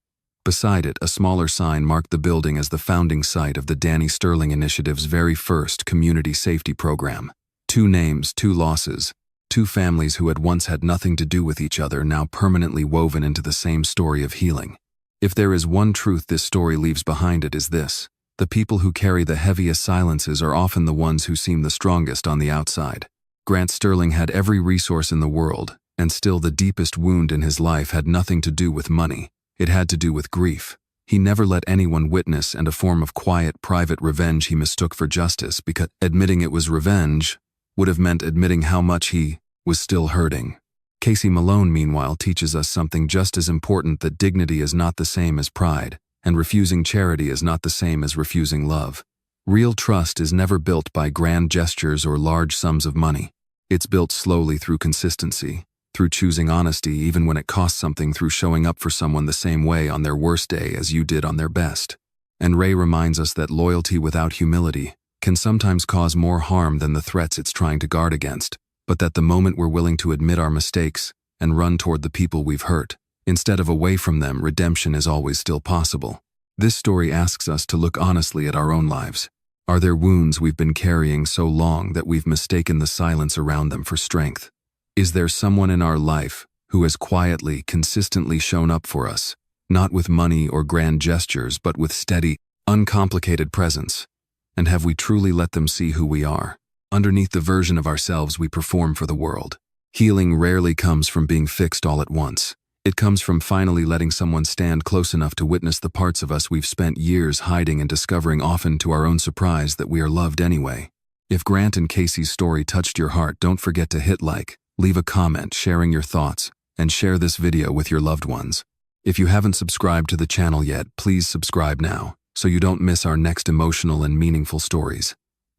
Beside it, a smaller sign marked the building as the founding site of the Danny Sterling Initiative's very first community safety program. 2 names, 2 losses, 2 families who had once had nothing to do with each other, now permanently woven into the same story of healing. If there is one truth this story leaves behind, it is this: the people who carry the heaviest silences are often the ones who seem the strongest on the outside. Grant Sterling had every resource in the world, and still the deepest wound in his life had nothing to do with money. It had to do with grief. He never let anyone witness, and a form of quiet, private revenge he mistook for justice, because admitting it was revenge would have meant admitting how much he was still hurting. Casey Malone, meanwhile, teaches us something just as important: that dignity is not the same as pride, and refusing charity is not the same as refusing love. Real trust is never built by grand gestures or large sums of money. It's built slowly, through consistency, through choosing honesty even when it costs something, through showing up for someone the same way on their worst day as you did on their best. And Ray reminds us that loyalty without humility can sometimes cause more harm than the threats it's trying to guard against, but that the moment we're willing to admit our mistakes and run toward the people we've hurt, instead of away from them, redemption is always still possible. This story asks us to look honestly at our own lives. Are there wounds we've been carrying so long that we've mistaken the silence around them for strength? Is there someone in our life who has quietly, consistently shown up for us, not with money or grand gestures, but with steady, uncomplicated presence? And have we truly let them see who we are, underneath the version of ourselves we perform for the world? Healing rarely comes from being fixed all at once. It comes from finally letting someone stand close enough to witness the parts of us we've spent years hiding, and discovering, often to our own surprise, that we are loved anyway. If Grant and Casey's story touched your heart, don't forget to hit like, leave a comment sharing your thoughts, and share this video with your loved ones. If you haven't subscribed to the channel yet, please subscribe now, so you don't miss our next emotional and meaningful stories.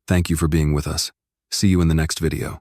Thank you for being with us. See you in the next video.